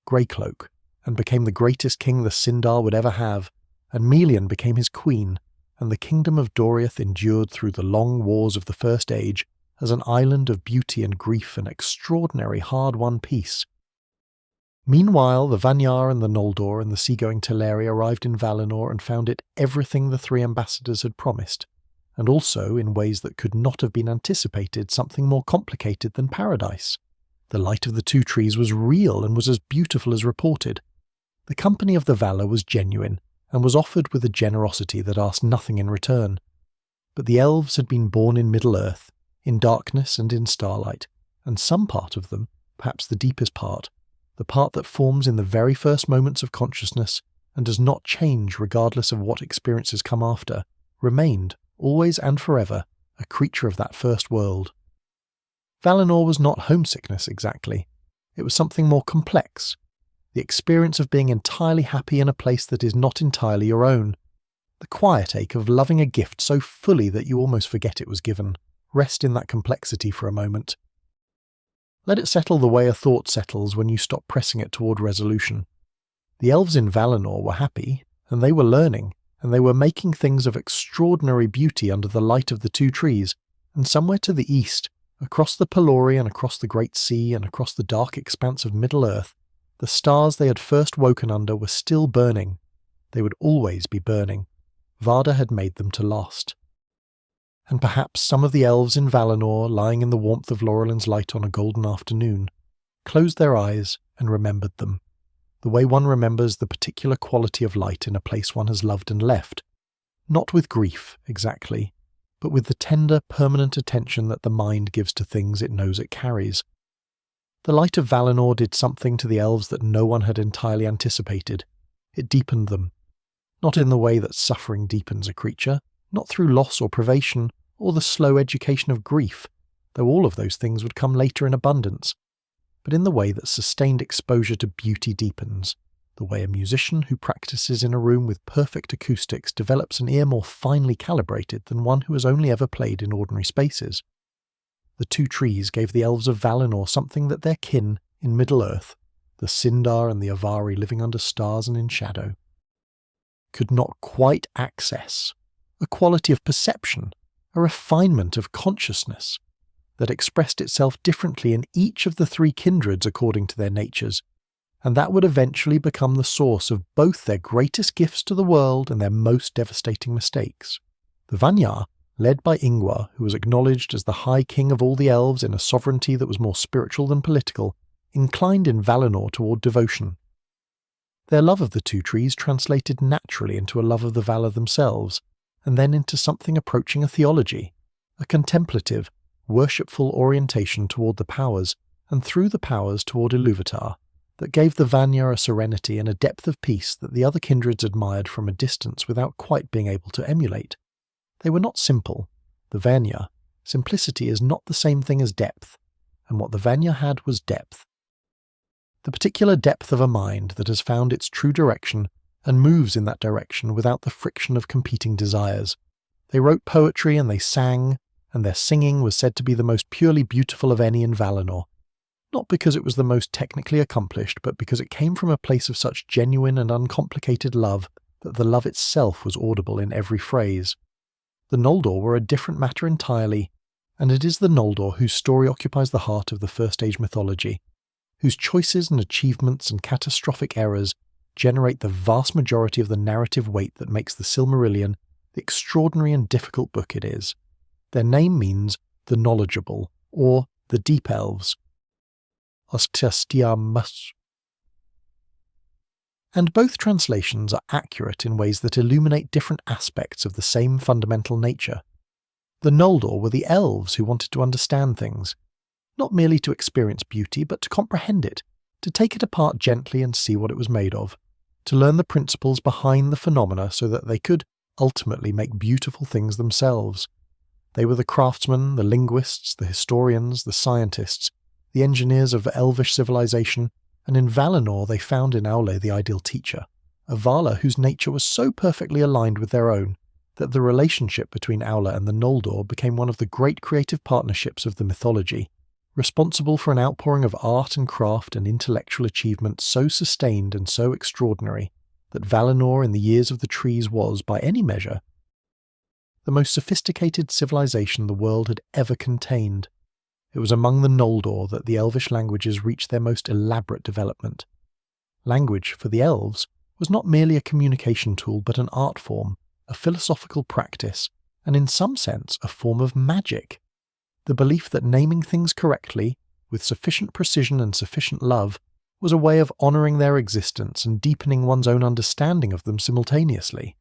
Greycloak, and became the greatest king the Sindar would ever have, and Melian became his queen, and the kingdom of Doriath endured through the long wars of the First Age as an island of beauty and grief and extraordinary hard-won peace. Meanwhile, the Vanyar and the Noldor and the seagoing Teleri arrived in Valinor and found it everything the 3 ambassadors had promised, and also, in ways that could not have been anticipated, something more complicated than paradise. The light of the 2 trees was real and was as beautiful as reported. The company of the Valar was genuine, and was offered with a generosity that asked nothing in return. But the elves had been born in Middle-earth, in darkness and in starlight, and some part of them, perhaps the deepest part, the part that forms in the very first moments of consciousness and does not change regardless of what experiences come after, remained, always and forever, a creature of that first world. Valinor was not homesickness exactly. It was something more complex, the experience of being entirely happy in a place that is not entirely your own, the quiet ache of loving a gift so fully that you almost forget it was given. Rest in that complexity for a moment. Let it settle the way a thought settles when you stop pressing it toward resolution. The elves in Valinor were happy, and they were learning, and they were making things of extraordinary beauty under the light of the two trees, and somewhere to the east, across the Pelori and across the Great Sea and across the dark expanse of Middle-earth, the stars they had first woken under were still burning. They would always be burning. Varda had made them to last. And perhaps some of the elves in Valinor, lying in the warmth of Laurelin's light on a golden afternoon, closed their eyes and remembered them, the way one remembers the particular quality of light in a place one has loved and left, not with grief, exactly, but with the tender, permanent attention that the mind gives to things it knows it carries. The light of Valinor did something to the elves that no one had entirely anticipated. It deepened them. Not in the way that suffering deepens a creature, not through loss or privation, or the slow education of grief, though all of those things would come later in abundance, but in the way that sustained exposure to beauty deepens, the way a musician who practices in a room with perfect acoustics develops an ear more finely calibrated than one who has only ever played in ordinary spaces. The two trees gave the elves of Valinor something that their kin in Middle-earth, the Sindar and the Avari living under stars and in shadow, could not quite access, a quality of perception, a refinement of consciousness, that expressed itself differently in each of the three kindreds according to their natures, and that would eventually become the source of both their greatest gifts to the world and their most devastating mistakes. The Vanyar, led by Ingvar, who was acknowledged as the High King of all the elves in a sovereignty that was more spiritual than political, inclined in Valinor toward devotion. Their love of the two trees translated naturally into a love of the Valar themselves, and then into something approaching a theology, a contemplative, worshipful orientation toward the powers, and through the powers toward Ilúvatar, that gave the Vanyar a serenity and a depth of peace that the other kindreds admired from a distance without quite being able to emulate. They were not simple. The Vanyar, simplicity is not the same thing as depth, and what the Vanyar had was depth. The particular depth of a mind that has found its true direction and moves in that direction without the friction of competing desires. They wrote poetry and they sang, and their singing was said to be the most purely beautiful of any in Valinor, not because it was the most technically accomplished, but because it came from a place of such genuine and uncomplicated love that the love itself was audible in every phrase. The Noldor were a different matter entirely, and it is the Noldor whose story occupies the heart of the First Age mythology, whose choices and achievements and catastrophic errors generate the vast majority of the narrative weight that makes the Silmarillion the extraordinary and difficult book it is. Their name means the knowledgeable, or the deep elves. And both translations are accurate in ways that illuminate different aspects of the same fundamental nature. The Noldor were the elves who wanted to understand things, not merely to experience beauty, but to comprehend it, to take it apart gently and see what it was made of, to learn the principles behind the phenomena so that they could ultimately make beautiful things themselves. They were the craftsmen, the linguists, the historians, the scientists, the engineers of elvish civilization, and in Valinor they found in Aule the ideal teacher, a Vala whose nature was so perfectly aligned with their own that the relationship between Aule and the Noldor became one of the great creative partnerships of the mythology, responsible for an outpouring of art and craft and intellectual achievement so sustained and so extraordinary that Valinor in the years of the trees was, by any measure, the most sophisticated civilization the world had ever contained. It was among the Noldor that the elvish languages reached their most elaborate development. Language, for the elves, was not merely a communication tool but an art form, a philosophical practice, and in some sense a form of magic. The belief that naming things correctly, with sufficient precision and sufficient love, was a way of honouring their existence and deepening one's own understanding of them simultaneously.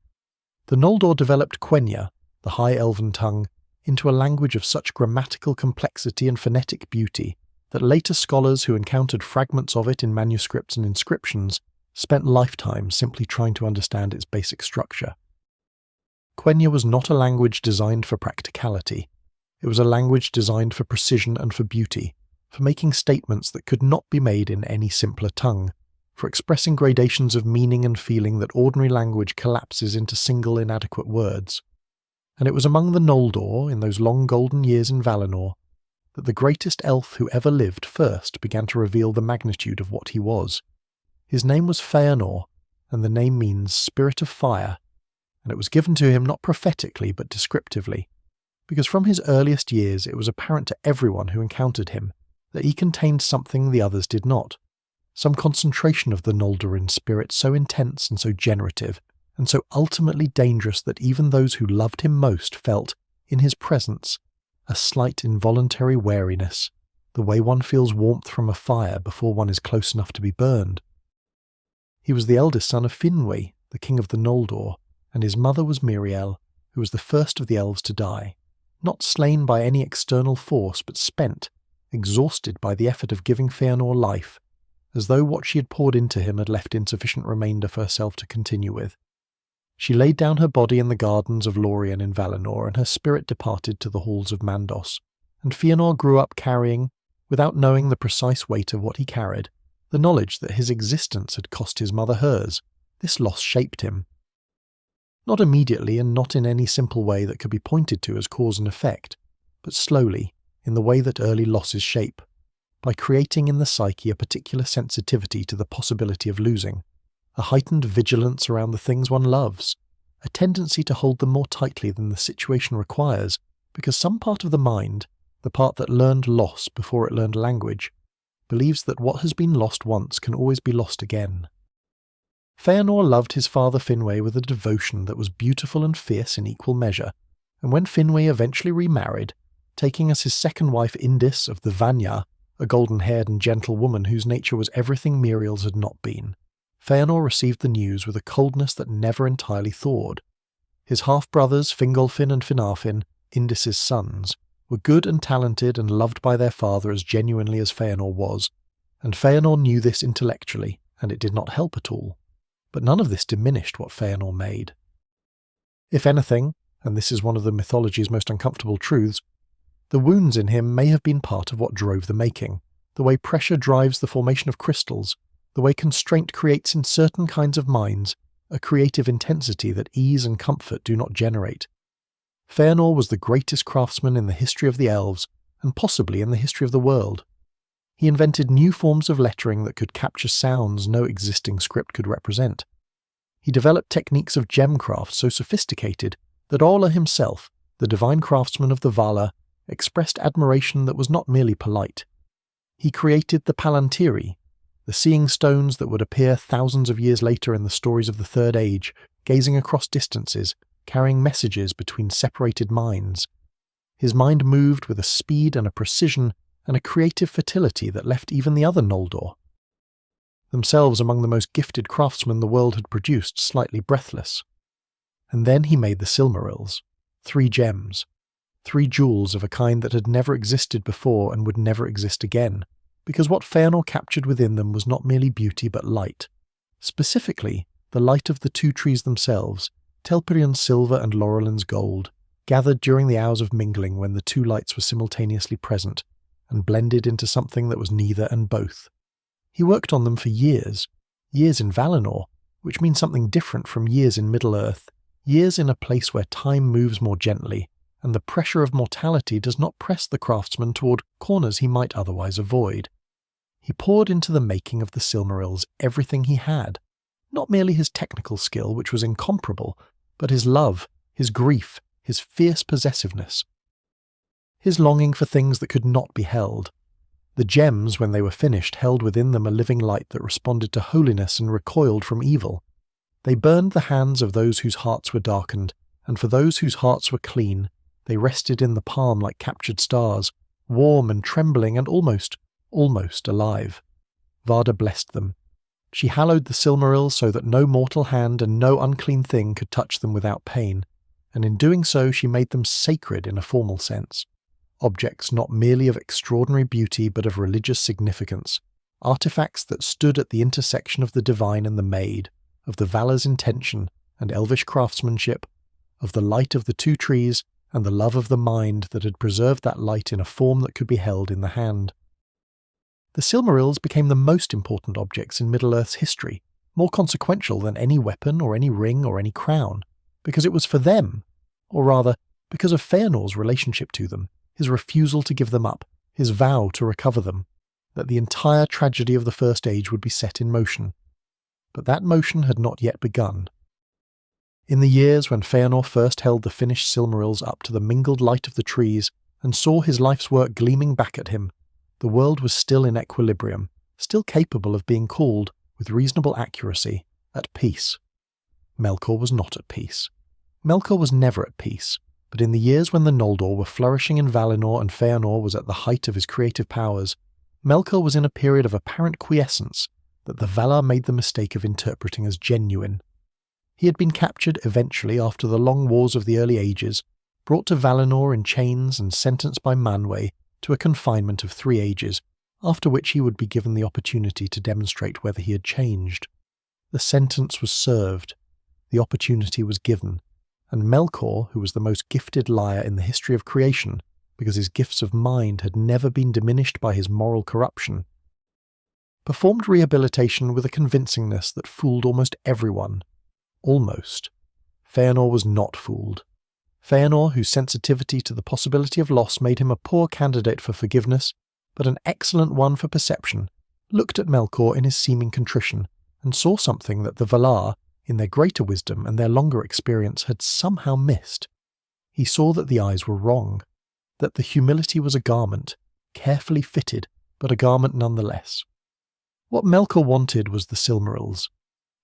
The Noldor developed Quenya, the High Elven tongue, into a language of such grammatical complexity and phonetic beauty that later scholars who encountered fragments of it in manuscripts and inscriptions spent lifetimes simply trying to understand its basic structure. Quenya was not a language designed for practicality. It was a language designed for precision and for beauty, for making statements that could not be made in any simpler tongue, for expressing gradations of meaning and feeling that ordinary language collapses into single inadequate words. And it was among the Noldor, in those long golden years in Valinor, that the greatest elf who ever lived first began to reveal the magnitude of what he was. His name was Feanor, and the name means Spirit of Fire, and it was given to him not prophetically but descriptively, because from his earliest years it was apparent to everyone who encountered him that he contained something the others did not, some concentration of the Noldorin spirit so intense and so generative, and so ultimately dangerous that even those who loved him most felt, in his presence, a slight involuntary wariness, the way one feels warmth from a fire before one is close enough to be burned. He was the eldest son of Finwë, the king of the Noldor, and his mother was Míriel, who was the first of the elves to die, not slain by any external force but spent, exhausted by the effort of giving Fëanor life, as though what she had poured into him had left insufficient remainder for herself to continue with. She laid down her body in the gardens of Lórien in Valinor, and her spirit departed to the halls of Mandos, and Fëanor grew up carrying, without knowing the precise weight of what he carried, the knowledge that his existence had cost his mother hers. This loss shaped him. Not immediately and not in any simple way that could be pointed to as cause and effect, but slowly, in the way that early losses shape, by creating in the psyche a particular sensitivity to the possibility of losing, a heightened vigilance around the things one loves, a tendency to hold them more tightly than the situation requires, because some part of the mind, the part that learned loss before it learned language, believes that what has been lost once can always be lost again. Fëanor loved his father Finwë with a devotion that was beautiful and fierce in equal measure, and when Finwë eventually remarried, taking as his second wife Indis of the Vanya, a golden-haired and gentle woman whose nature was everything Míriel's had not been, Fëanor received the news with a coldness that never entirely thawed. His half-brothers Fingolfin and Finarfin, Indis's sons, were good and talented and loved by their father as genuinely as Fëanor was, and Fëanor knew this intellectually, and it did not help at all. But none of this diminished what Fëanor made. If anything, and this is one of the mythology's most uncomfortable truths, the wounds in him may have been part of what drove the making, the way pressure drives the formation of crystals, the way constraint creates in certain kinds of minds a creative intensity that ease and comfort do not generate. Fëanor was the greatest craftsman in the history of the elves, and possibly in the history of the world. He invented new forms of lettering that could capture sounds no existing script could represent. He developed techniques of gemcraft so sophisticated that Ola himself, the divine craftsman of the Valar, expressed admiration that was not merely polite. He created the Palantiri, the seeing stones that would appear thousands of years later in the stories of the Third Age, gazing across distances, carrying messages between separated minds. His mind moved with a speed and a precision and a creative fertility that left even the other Noldor, themselves among the most gifted craftsmen the world had produced, slightly breathless. And then he made the Silmarils, 3 gems, 3 jewels of a kind that had never existed before and would never exist again, because what Fëanor captured within them was not merely beauty but light, specifically the light of the 2 trees themselves, Telperion's silver and Laurelin's gold, gathered during the hours of mingling when the 2 lights were simultaneously present, and blended into something that was neither and both. He worked on them for years in Valinor, which means something different from years in Middle-earth, years in a place where time moves more gently, and the pressure of mortality does not press the craftsman toward corners he might otherwise avoid. He poured into the making of the Silmarils everything he had, not merely his technical skill, which was incomparable, but his love, his grief, his fierce possessiveness, his longing for things that could not be held. The gems, when they were finished, held within them a living light that responded to holiness and recoiled from evil. They burned the hands of those whose hearts were darkened, and for those whose hearts were clean, they rested in the palm like captured stars, warm and trembling and almost alive. Varda blessed them. She hallowed the Silmarils so that no mortal hand and no unclean thing could touch them without pain, and in doing so she made them sacred in a formal sense. Objects not merely of extraordinary beauty but of religious significance, artifacts that stood at the intersection of the divine and the made, of the Valar's intention and elvish craftsmanship, of the light of the 2 trees and the love of the mind that had preserved that light in a form that could be held in the hand. The Silmarils became the most important objects in Middle-earth's history, more consequential than any weapon or any ring or any crown, because it was for them, or rather, because of Fëanor's relationship to them, his refusal to give them up, his vow to recover them, that the entire tragedy of the First Age would be set in motion. but that motion had not yet begun. In the years when Feanor first held the finished Silmarils up to the mingled light of the trees and saw his life's work gleaming back at him, the world was still in equilibrium, still capable of being called, with reasonable accuracy, at peace. Melkor was not at peace. Melkor was never at peace, but in the years when the Noldor were flourishing in Valinor and Feanor was at the height of his creative powers, Melkor was in a period of apparent quiescence that the Valar made the mistake of interpreting as genuine. He had been captured eventually after the long wars of the early ages, brought to Valinor in chains and sentenced by Manwë to a confinement of 3 ages, after which he would be given the opportunity to demonstrate whether he had changed. The sentence was served, the opportunity was given, and Melkor, who was the most gifted liar in the history of creation, because his gifts of mind had never been diminished by his moral corruption, performed rehabilitation with a convincingness that fooled almost everyone. Almost. Feanor was not fooled. Feanor, whose sensitivity to the possibility of loss made him a poor candidate for forgiveness, but an excellent one for perception, looked at Melkor in his seeming contrition, and saw something that the Valar, in their greater wisdom and their longer experience, had somehow missed. He saw that the eyes were wrong, that the humility was a garment, carefully fitted, but a garment nonetheless. What Melkor wanted was the Silmarils.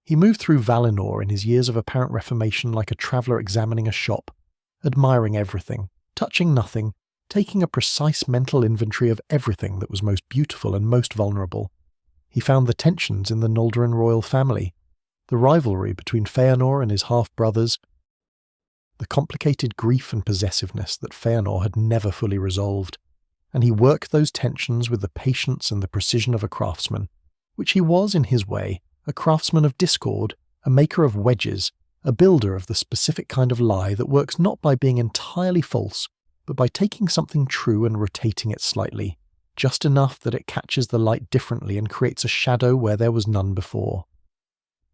He moved through Valinor in his years of apparent reformation like a traveller examining a shop, admiring everything, touching nothing, taking a precise mental inventory of everything that was most beautiful and most vulnerable. He found the tensions in the Noldoran royal family, the rivalry between Feanor and his half-brothers, the complicated grief and possessiveness that Feanor had never fully resolved, and he worked those tensions with the patience and the precision of a craftsman, which he was in his way, a craftsman of discord, a maker of wedges, a builder of the specific kind of lie that works not by being entirely false, but by taking something true and rotating it slightly, just enough that it catches the light differently and creates a shadow where there was none before.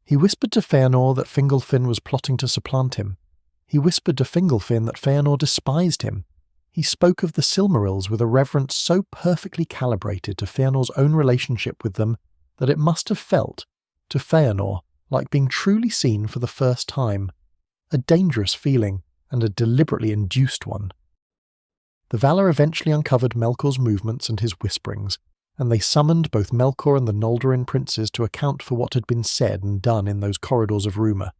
He whispered to Feanor that Fingolfin was plotting to supplant him. He whispered to Fingolfin that Feanor despised him. He spoke of the Silmarils with a reverence so perfectly calibrated to Feanor's own relationship with them that it must have felt, to Feanor, like being truly seen for the first time, a dangerous feeling and a deliberately induced one. The Valar eventually uncovered Melkor's movements and his whisperings, and they summoned both Melkor and the Noldorin princes to account for what had been said and done in those corridors of rumour.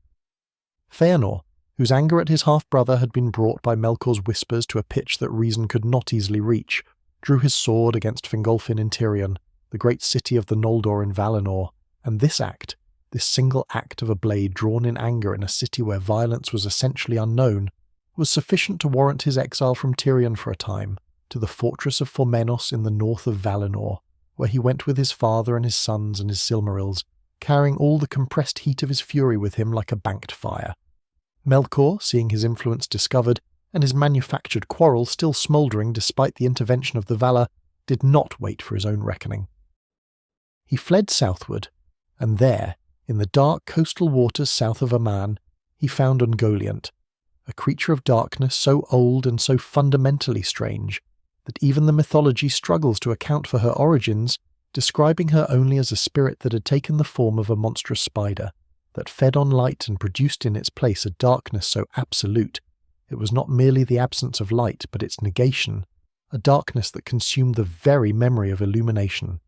Feanor, whose anger at his half-brother had been brought by Melkor's whispers to a pitch that reason could not easily reach, drew his sword against Fingolfin in Tirion, the great city of the Noldor in Valinor, and this act, this single act of a blade drawn in anger in a city where violence was essentially unknown, was sufficient to warrant his exile from Tirion for a time, to the fortress of Formenos in the north of Valinor, where he went with his father and his sons and his Silmarils, carrying all the compressed heat of his fury with him like a banked fire. Melkor, seeing his influence discovered, and his manufactured quarrel still smouldering despite the intervention of the Valar, did not wait for his own reckoning. He fled southward, and there, in the dark coastal waters south of Aman, he found Ungoliant, a creature of darkness so old and so fundamentally strange that even the mythology struggles to account for her origins, describing her only as a spirit that had taken the form of a monstrous spider, that fed on light and produced in its place a darkness so absolute, it was not merely the absence of light but its negation, a darkness that consumed the very memory of illumination.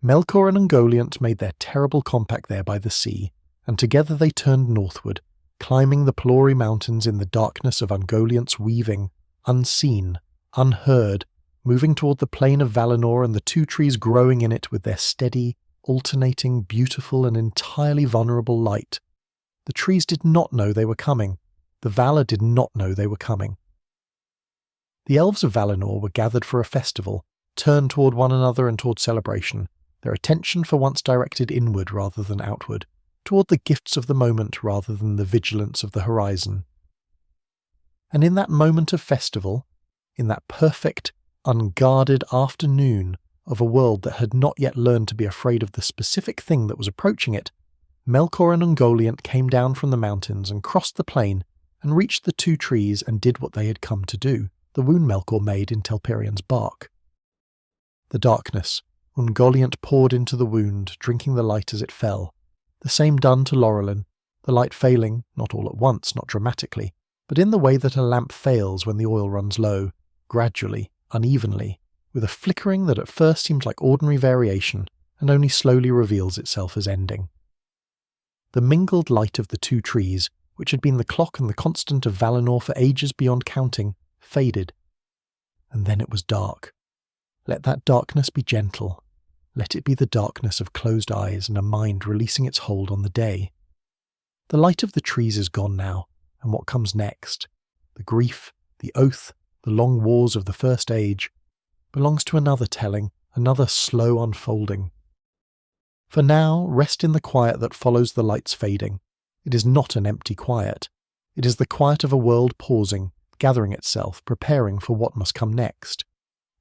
Melkor and Ungoliant made their terrible compact there by the sea, and together they turned northward, climbing the Pelori Mountains in the darkness of Ungoliant's weaving, unseen, unheard, moving toward the plain of Valinor and the 2 trees growing in it with their steady, alternating, beautiful and entirely vulnerable light. The trees did not know they were coming. The Valar did not know they were coming. The elves of Valinor were gathered for a festival, turned toward one another and toward celebration, their attention for once directed inward rather than outward, toward the gifts of the moment rather than the vigilance of the horizon. And in that moment of festival, in that perfect, unguarded afternoon of a world that had not yet learned to be afraid of the specific thing that was approaching it, Melkor and Ungoliant came down from the mountains and crossed the plain and reached the 2 trees and did what they had come to do, the wound Melkor made in Telperion's bark. The darkness, Ungoliant poured into the wound, drinking the light as it fell. The same done to Laurelin, the light failing, not all at once, not dramatically, but in the way that a lamp fails when the oil runs low, gradually, unevenly, with a flickering that at first seems like ordinary variation and only slowly reveals itself as ending. The mingled light of the two trees, which had been the clock and the constant of Valinor for ages beyond counting, faded. And then it was dark. Let that darkness be gentle. Let it be the darkness of closed eyes and a mind releasing its hold on the day. The light of the trees is gone now, and what comes next, the grief, the oath, the long wars of the First Age, belongs to another telling, another slow unfolding. For now, rest in the quiet that follows the light's fading. It is not an empty quiet. It is the quiet of a world pausing, gathering itself, preparing for what must come next.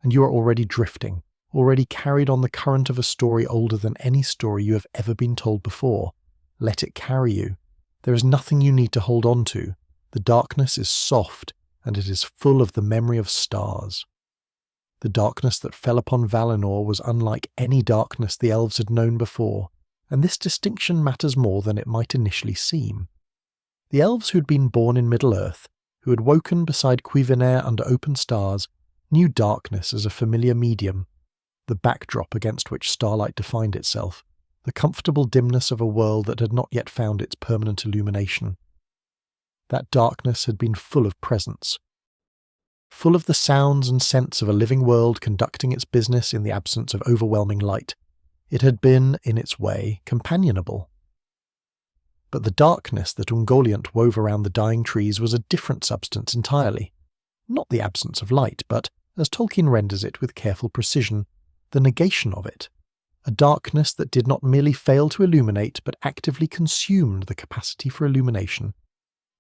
And you are already drifting, already carried on the current of a story older than any story you have ever been told before. Let it carry you. There is nothing you need to hold on to. The darkness is soft, and it is full of the memory of stars. The darkness that fell upon Valinor was unlike any darkness the elves had known before, and this distinction matters more than it might initially seem. The elves who had been born in Middle-earth, who had woken beside Cuivenair under open stars, knew darkness as a familiar medium, the backdrop against which starlight defined itself, the comfortable dimness of a world that had not yet found its permanent illumination. That darkness had been full of presence, full of the sounds and scents of a living world conducting its business in the absence of overwhelming light. It had been, in its way, companionable. But the darkness that Ungoliant wove around the dying trees was a different substance entirely. Not the absence of light, but, as Tolkien renders it with careful precision, the negation of it. A darkness that did not merely fail to illuminate, but actively consumed the capacity for illumination,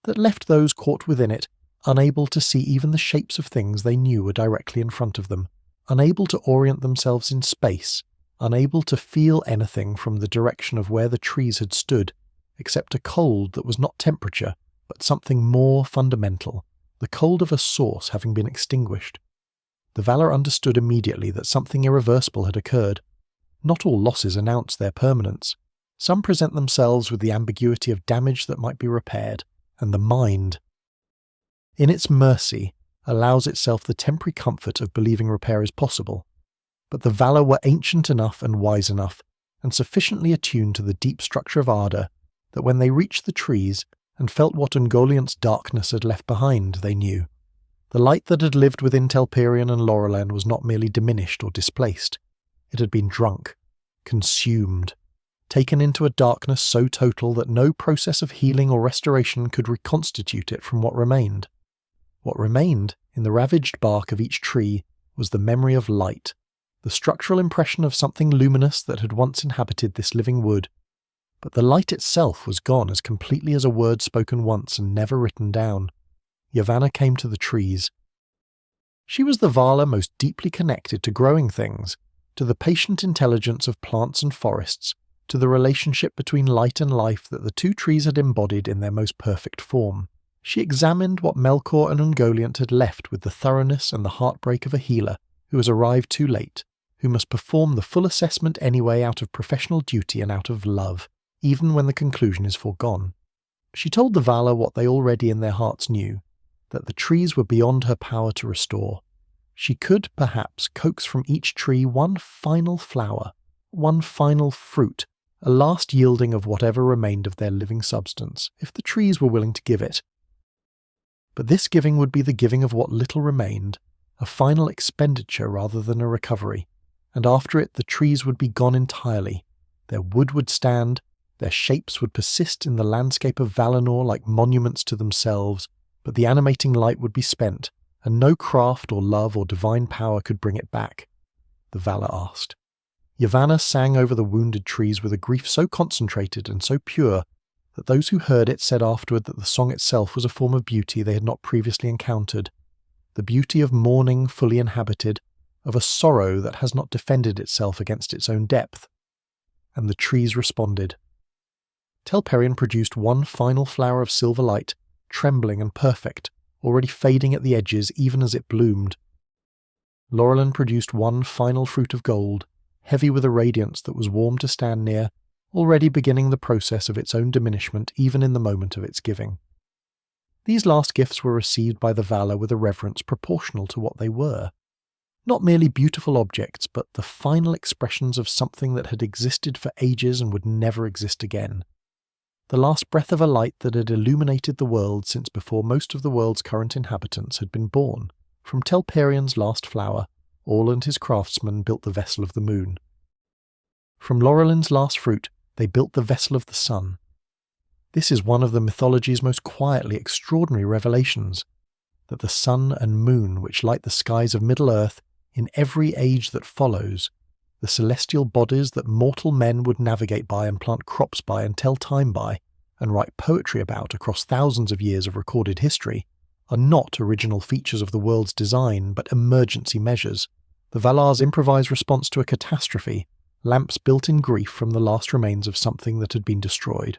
that left those caught within it unable to see even the shapes of things they knew were directly in front of them, unable to orient themselves in space, unable to feel anything from the direction of where the trees had stood, except a cold that was not temperature, but something more fundamental, the cold of a source having been extinguished. The Valar understood immediately that something irreversible had occurred. Not all losses announce their permanence. Some present themselves with the ambiguity of damage that might be repaired, and the mind, in its mercy, allows itself the temporary comfort of believing repair is possible. But the Valar were ancient enough and wise enough, and sufficiently attuned to the deep structure of Arda, that when they reached the trees and felt what Ungoliant's darkness had left behind, they knew. The light that had lived within Telperion and Laurelin was not merely diminished or displaced. It had been drunk, consumed, taken into a darkness so total that no process of healing or restoration could reconstitute it from what remained. What remained, in the ravaged bark of each tree, was the memory of light, the structural impression of something luminous that had once inhabited this living wood. But the light itself was gone as completely as a word spoken once and never written down. Yavanna came to the trees. She was the Vala most deeply connected to growing things, to the patient intelligence of plants and forests, to the relationship between light and life that the two trees had embodied in their most perfect form. She examined what Melkor and Ungoliant had left with the thoroughness and the heartbreak of a healer who has arrived too late, who must perform the full assessment anyway out of professional duty and out of love, even when the conclusion is foregone. She told the Valar what they already in their hearts knew, that the trees were beyond her power to restore. She could, perhaps, coax from each tree one final flower, one final fruit, a last yielding of whatever remained of their living substance, if the trees were willing to give it. But this giving would be the giving of what little remained, a final expenditure rather than a recovery, and after it the trees would be gone entirely. Their wood would stand, their shapes would persist in the landscape of Valinor like monuments to themselves, but the animating light would be spent, and no craft or love or divine power could bring it back. The Valar asked. Yavanna sang over the wounded trees with a grief so concentrated and so pure that those who heard it said afterward that the song itself was a form of beauty they had not previously encountered, the beauty of mourning fully inhabited, of a sorrow that has not defended itself against its own depth. And the trees responded. Telperion produced one final flower of silver light, trembling and perfect, already fading at the edges even as it bloomed. Laurelin produced one final fruit of gold, heavy with a radiance that was warm to stand near, already beginning the process of its own diminishment even in the moment of its giving. These last gifts were received by the Valar with a reverence proportional to what they were. Not merely beautiful objects, but the final expressions of something that had existed for ages and would never exist again. The last breath of a light that had illuminated the world since before most of the world's current inhabitants had been born. From Telperion's last flower, Orl and his craftsmen built the vessel of the moon. From Laurelin's last fruit, they built the vessel of the sun. This is one of the mythology's most quietly extraordinary revelations, that the sun and moon which light the skies of Middle-earth in every age that follows, the celestial bodies that mortal men would navigate by and plant crops by and tell time by, and write poetry about across thousands of years of recorded history, are not original features of the world's design, but emergency measures, the Valar's improvised response to a catastrophe, lamps built in grief from the last remains of something that had been destroyed.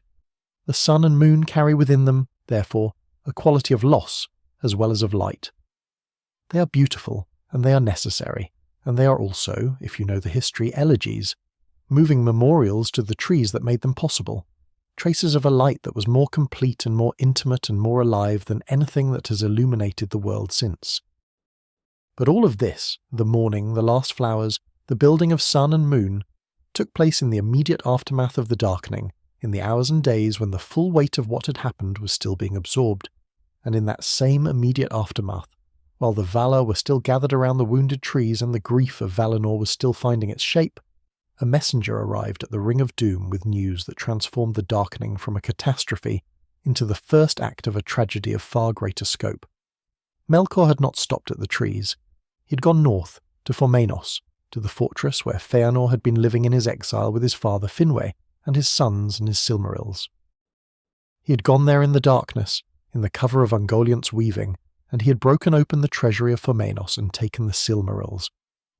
The sun and moon carry within them, therefore, a quality of loss as well as of light. They are beautiful, and they are necessary, and they are also, if you know the history, elegies, moving memorials to the trees that made them possible, traces of a light that was more complete and more intimate and more alive than anything that has illuminated the world since. But all of this, the morning, the last flowers, the building of sun and moon, took place in the immediate aftermath of the darkening, in the hours and days when the full weight of what had happened was still being absorbed, and in that same immediate aftermath, while the Valar were still gathered around the wounded trees and the grief of Valinor was still finding its shape, a messenger arrived at the Ring of Doom with news that transformed the darkening from a catastrophe into the first act of a tragedy of far greater scope. Melkor had not stopped at the trees. He had gone north, to Formenos, to the fortress where Feanor had been living in his exile with his father Finwë and his sons and his Silmarils. He had gone there in the darkness, in the cover of Ungoliant's weaving, and he had broken open the treasury of Formenos and taken the Silmarils,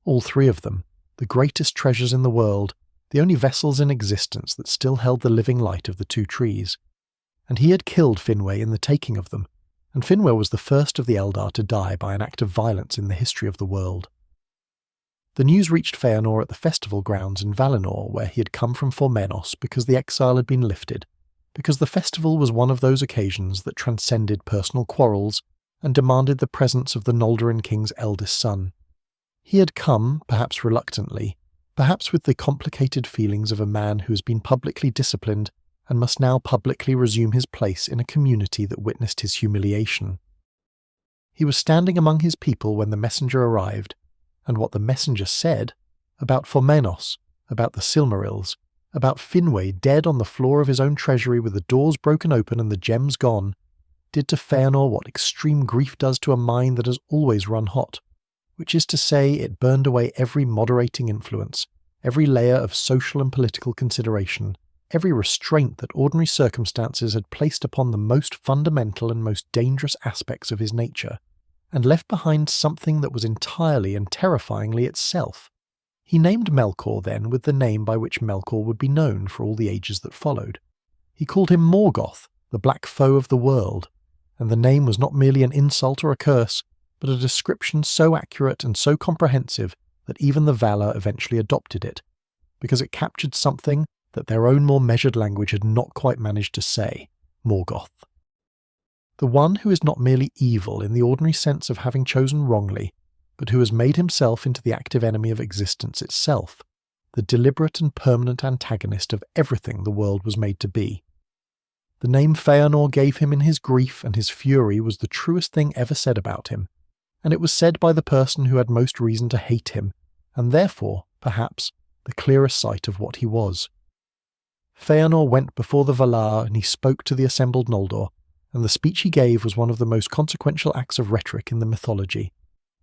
all three of them, the greatest treasures in the world, the only vessels in existence that still held the living light of the two trees. And he had killed Finwë in the taking of them, and Finwë was the first of the Eldar to die by an act of violence in the history of the world. The news reached Feanor at the festival grounds in Valinor, where he had come from Formenos because the exile had been lifted, because the festival was one of those occasions that transcended personal quarrels and demanded the presence of the Noldorin king's eldest son. He had come, perhaps reluctantly, perhaps with the complicated feelings of a man who has been publicly disciplined and must now publicly resume his place in a community that witnessed his humiliation. He was standing among his people when the messenger arrived, and what the messenger said about Formenos, about the Silmarils, about Finwë dead on the floor of his own treasury with the doors broken open and the gems gone, did to Feanor what extreme grief does to a mind that has always run hot, which is to say it burned away every moderating influence, every layer of social and political consideration, every restraint that ordinary circumstances had placed upon the most fundamental and most dangerous aspects of his nature, and left behind something that was entirely and terrifyingly itself. He named Melkor then with the name by which Melkor would be known for all the ages that followed. He called him Morgoth, the black foe of the world, and the name was not merely an insult or a curse, but a description so accurate and so comprehensive that even the Valar eventually adopted it, because it captured something that their own more measured language had not quite managed to say: Morgoth. The one who is not merely evil in the ordinary sense of having chosen wrongly, but who has made himself into the active enemy of existence itself, the deliberate and permanent antagonist of everything the world was made to be. The name Feanor gave him in his grief and his fury was the truest thing ever said about him, and it was said by the person who had most reason to hate him, and therefore, perhaps, the clearest sight of what he was. Feanor went before the Valar and he spoke to the assembled Noldor, and the speech he gave was one of the most consequential acts of rhetoric in the mythology,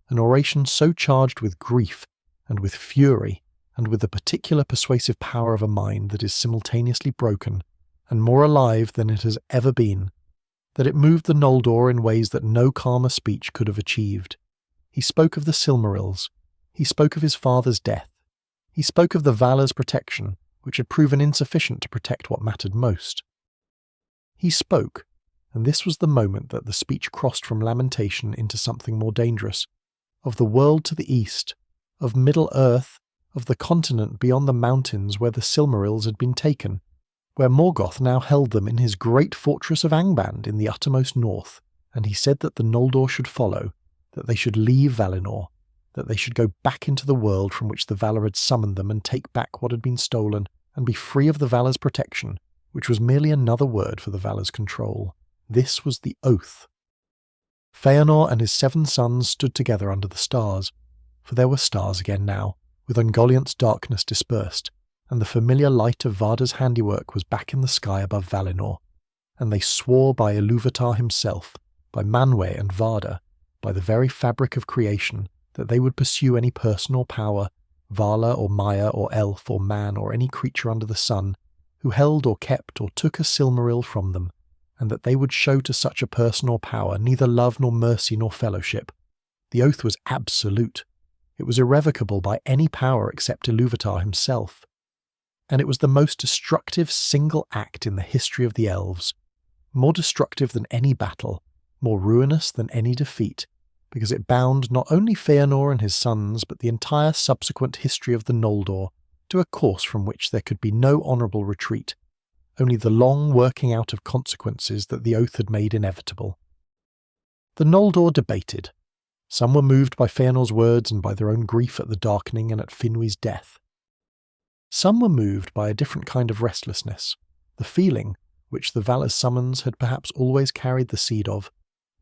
an oration so charged with grief and with fury and with the particular persuasive power of a mind that is simultaneously broken and more alive than it has ever been, that it moved the Noldor in ways that no calmer speech could have achieved. He spoke of the Silmarils, he spoke of his father's death, he spoke of the Valar's protection, which had proven insufficient to protect what mattered most. He spoke, and this was the moment that the speech crossed from lamentation into something more dangerous, of the world to the east, of Middle-earth, of the continent beyond the mountains where the Silmarils had been taken, where Morgoth now held them in his great fortress of Angband in the uttermost north, and he said that the Noldor should follow, that they should leave Valinor, that they should go back into the world from which the Valar had summoned them and take back what had been stolen, and be free of the Valar's protection, which was merely another word for the Valar's control. This was the oath. Feanor and his 7 sons stood together under the stars, for there were stars again now, with Ungoliant's darkness dispersed, and the familiar light of Varda's handiwork was back in the sky above Valinor, and they swore by Ilúvatar himself, by Manwë and Varda, by the very fabric of creation, that they would pursue any person or power, Vala or Maya or elf or man or any creature under the sun, who held or kept or took a Silmaril from them, and that they would show to such a person or power neither love nor mercy nor fellowship. The oath was absolute. It was irrevocable by any power except Ilúvatar himself. And it was the most destructive single act in the history of the elves, more destructive than any battle, more ruinous than any defeat, because it bound not only Feanor and his sons, but the entire subsequent history of the Noldor to a course from which there could be no honourable retreat, only the long working out of consequences that the oath had made inevitable. The Noldor debated. Some were moved by Feanor's words and by their own grief at the darkening and at Finwë's death. Some were moved by a different kind of restlessness, the feeling, which the Valar's summons had perhaps always carried the seed of,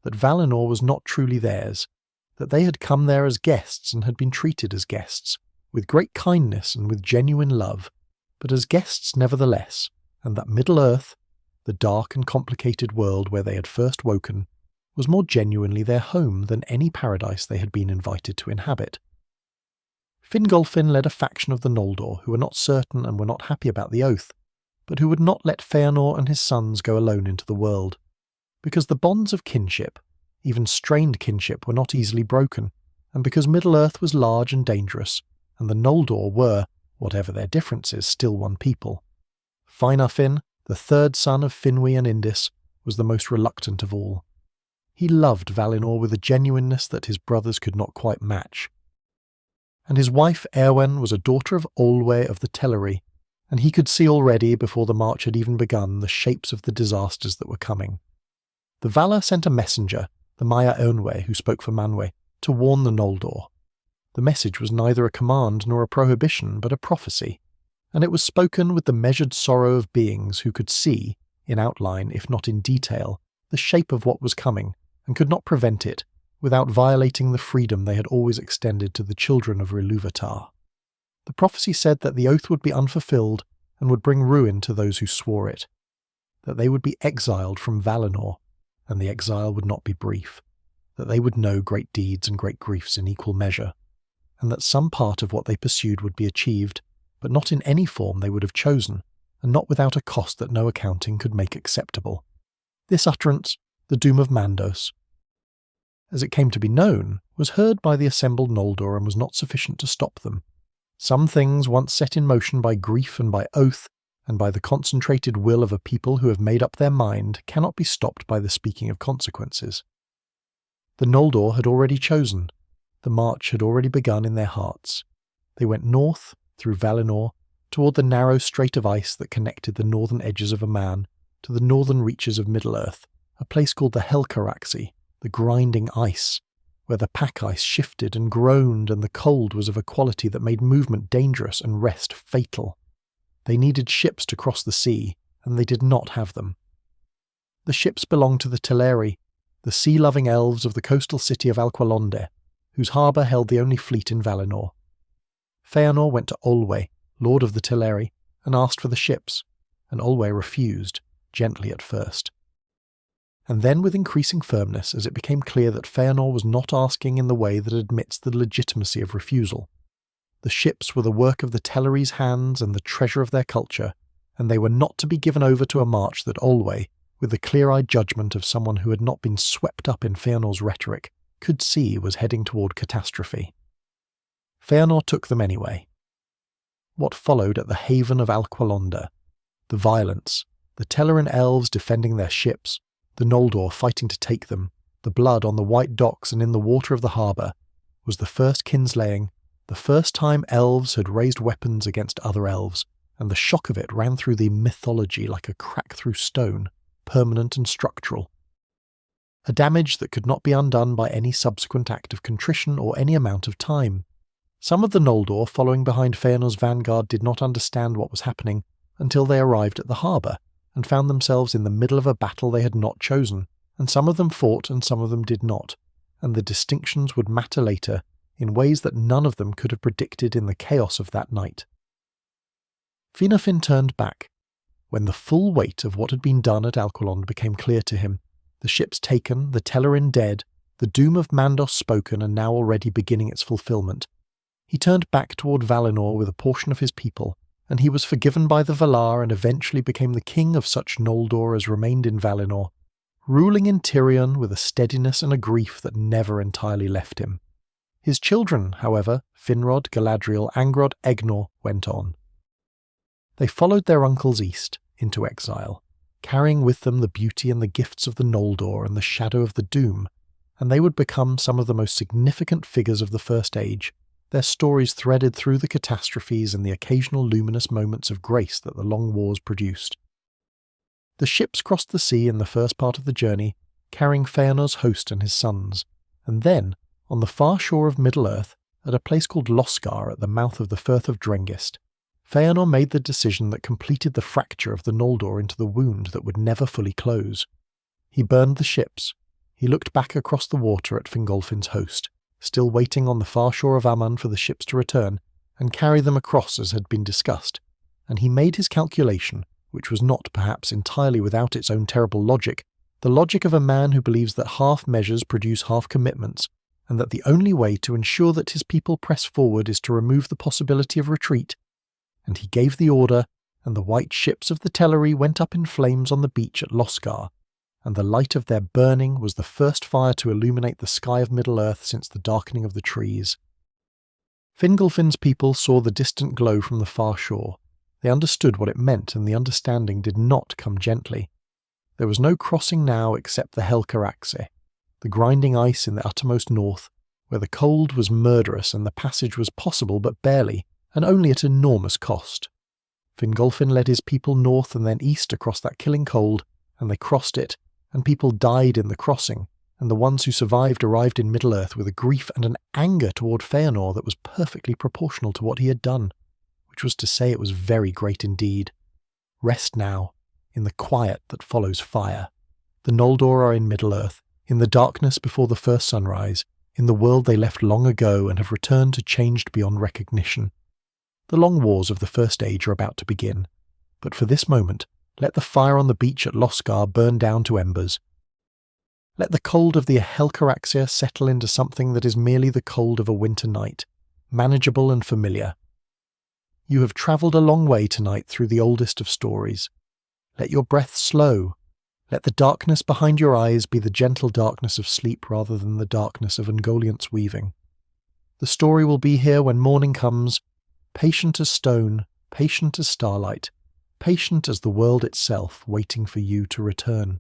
that Valinor was not truly theirs, that they had come there as guests and had been treated as guests, with great kindness and with genuine love, but as guests nevertheless, and that Middle-earth, the dark and complicated world where they had first woken, was more genuinely their home than any paradise they had been invited to inhabit. Fingolfin led a faction of the Noldor who were not certain and were not happy about the oath, but who would not let Feanor and his sons go alone into the world, because the bonds of kinship, even strained kinship, were not easily broken, and because Middle-earth was large and dangerous, and the Noldor were, whatever their differences, still one people. Finarfin, the 3rd son of Finwë and Indis, was the most reluctant of all. He loved Valinor with a genuineness that his brothers could not quite match. And his wife Eowyn was a daughter of Olwë of the Teleri, and he could see already, before the march had even begun, the shapes of the disasters that were coming. The Valar sent a messenger, the Maya Eowyn, who spoke for Manwë, to warn the Noldor. The message was neither a command nor a prohibition, but a prophecy, and it was spoken with the measured sorrow of beings who could see, in outline if not in detail, the shape of what was coming, and could not prevent it, without violating the freedom they had always extended to the children of Ilúvatar. The prophecy said that the oath would be unfulfilled and would bring ruin to those who swore it, that they would be exiled from Valinor, and the exile would not be brief, that they would know great deeds and great griefs in equal measure, and that some part of what they pursued would be achieved, but not in any form they would have chosen, and not without a cost that no accounting could make acceptable. This utterance, the doom of Mandos, as it came to be known, was heard by the assembled Noldor and was not sufficient to stop them. Some things once set in motion by grief and by oath, and by the concentrated will of a people who have made up their mind, cannot be stopped by the speaking of consequences. The Noldor had already chosen. The march had already begun in their hearts. They went north, through Valinor, toward the narrow strait of ice that connected the northern edges of Aman to the northern reaches of Middle-earth, a place called the Helcaraxi, the grinding ice, where the pack ice shifted and groaned and the cold was of a quality that made movement dangerous and rest fatal. They needed ships to cross the sea, and they did not have them. The ships belonged to the Teleri, the sea-loving elves of the coastal city of Alqualondë, whose harbour held the only fleet in Valinor. Feanor went to Olwë, lord of the Teleri, and asked for the ships, and Olwë refused, gently at first. And then with increasing firmness, as it became clear that Feanor was not asking in the way that admits the legitimacy of refusal. The ships were the work of the Teleri's hands and the treasure of their culture, and they were not to be given over to a march that Olwë, with the clear-eyed judgment of someone who had not been swept up in Feanor's rhetoric, could see was heading toward catastrophe. Feanor took them anyway. What followed at the haven of Alqualondë, the violence, the Telerin elves defending their ships, the Noldor fighting to take them, the blood on the white docks and in the water of the harbour, was the first kinslaying, the first time elves had raised weapons against other elves, and the shock of it ran through the mythology like a crack through stone, permanent and structural. A damage that could not be undone by any subsequent act of contrition or any amount of time. Some of the Noldor following behind Feanor's vanguard did not understand what was happening until they arrived at the harbour, and found themselves in the middle of a battle they had not chosen, and some of them fought and some of them did not, and the distinctions would matter later in ways that none of them could have predicted in the chaos of that night. Finarfin turned back. When the full weight of what had been done at Alqualond became clear to him, the ships taken, the Tellerin dead, the doom of Mandos spoken and now already beginning its fulfilment, he turned back toward Valinor with a portion of his people, and he was forgiven by the Valar and eventually became the king of such Noldor as remained in Valinor, ruling in Tirion with a steadiness and a grief that never entirely left him. His children, however, Finrod, Galadriel, Angrod, Egnor, went on. They followed their uncles east, into exile, carrying with them the beauty and the gifts of the Noldor and the shadow of the doom, and they would become some of the most significant figures of the First Age, their stories threaded through the catastrophes and the occasional luminous moments of grace that the long wars produced. The ships crossed the sea in the first part of the journey, carrying Feanor's host and his sons, and then, on the far shore of Middle-earth, at a place called Loscar at the mouth of the Firth of Drengist, Feanor made the decision that completed the fracture of the Noldor into the wound that would never fully close. He burned the ships. He looked back across the water at Fingolfin's host, still waiting on the far shore of Aman for the ships to return and carry them across as had been discussed, and he made his calculation, which was not perhaps entirely without its own terrible logic, the logic of a man who believes that half measures produce half commitments, and that the only way to ensure that his people press forward is to remove the possibility of retreat. And he gave the order, and the white ships of the Teleri went up in flames on the beach at Loscar, and the light of their burning was the first fire to illuminate the sky of Middle-earth since the darkening of the trees. Fingolfin's people saw the distant glow from the far shore. They understood what it meant, and the understanding did not come gently. There was no crossing now except the Helcaraxe, the grinding ice in the uttermost north, where the cold was murderous and the passage was possible but barely, and only at enormous cost. Fingolfin led his people north and then east across that killing cold, and they crossed it, and people died in the crossing, and the ones who survived arrived in Middle-earth with a grief and an anger toward Feanor that was perfectly proportional to what he had done, which was to say it was very great indeed. Rest now, in the quiet that follows fire. The Noldor are in Middle-earth, in the darkness before the first sunrise, in the world they left long ago and have returned to changed beyond recognition. The long wars of the First Age are about to begin, but for this moment, let the fire on the beach at Loscar burn down to embers. Let the cold of the Helcaraxia settle into something that is merely the cold of a winter night, manageable and familiar. You have travelled a long way tonight through the oldest of stories. Let your breath slow. Let the darkness behind your eyes be the gentle darkness of sleep rather than the darkness of Ungoliant's weaving. The story will be here when morning comes, patient as stone, patient as starlight, patient as the world itself waiting for you to return.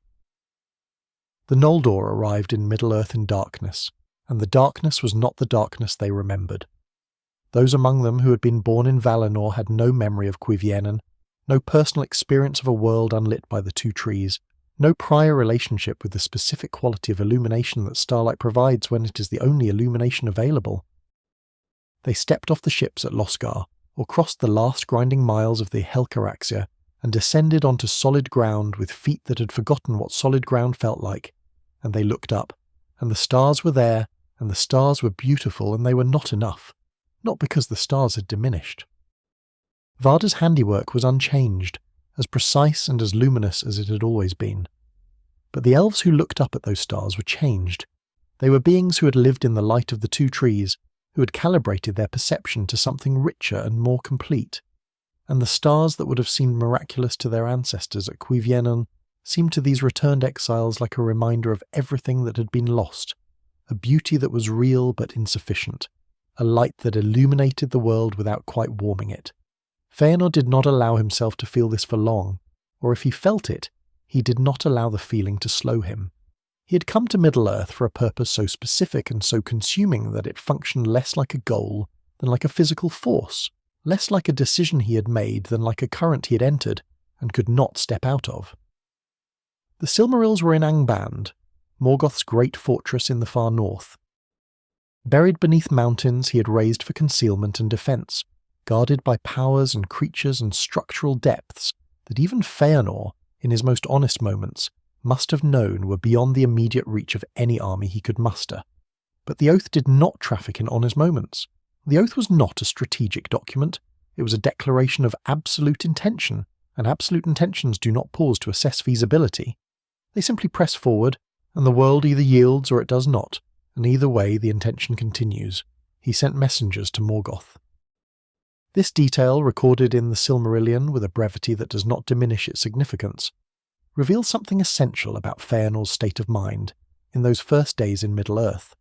The Noldor arrived in Middle-earth in darkness, and the darkness was not the darkness they remembered. Those among them who had been born in Valinor had no memory of Cuiviénen, no personal experience of a world unlit by the two trees, no prior relationship with the specific quality of illumination that starlight provides when it is the only illumination available. They stepped off the ships at Loscar, or crossed the last grinding miles of the Helcaraxia, and descended onto solid ground with feet that had forgotten what solid ground felt like, and they looked up, and the stars were there, and the stars were beautiful, and they were not enough, not because the stars had diminished. Varda's handiwork was unchanged, as precise and as luminous as it had always been. But the elves who looked up at those stars were changed. They were beings who had lived in the light of the two trees, who had calibrated their perception to something richer and more complete, and the stars that would have seemed miraculous to their ancestors at Cuiviénen seemed to these returned exiles like a reminder of everything that had been lost, a beauty that was real but insufficient, a light that illuminated the world without quite warming it. Feanor did not allow himself to feel this for long, or if he felt it, he did not allow the feeling to slow him. He had come to Middle-earth for a purpose so specific and so consuming that it functioned less like a goal than like a physical force, less like a decision he had made than like a current he had entered and could not step out of. The Silmarils were in Angband, Morgoth's great fortress in the far north. Buried beneath mountains he had raised for concealment and defence, guarded by powers and creatures and structural depths that even Feanor, in his most honest moments, must have known were beyond the immediate reach of any army he could muster. But the Oath did not traffic in honest moments. The Oath was not a strategic document. It was a declaration of absolute intention, and absolute intentions do not pause to assess feasibility. They simply press forward, and the world either yields or it does not, and either way the intention continues. He sent messengers to Morgoth. This detail, recorded in the Silmarillion with a brevity that does not diminish its significance, reveals something essential about Feanor's state of mind in those first days in Middle-earth,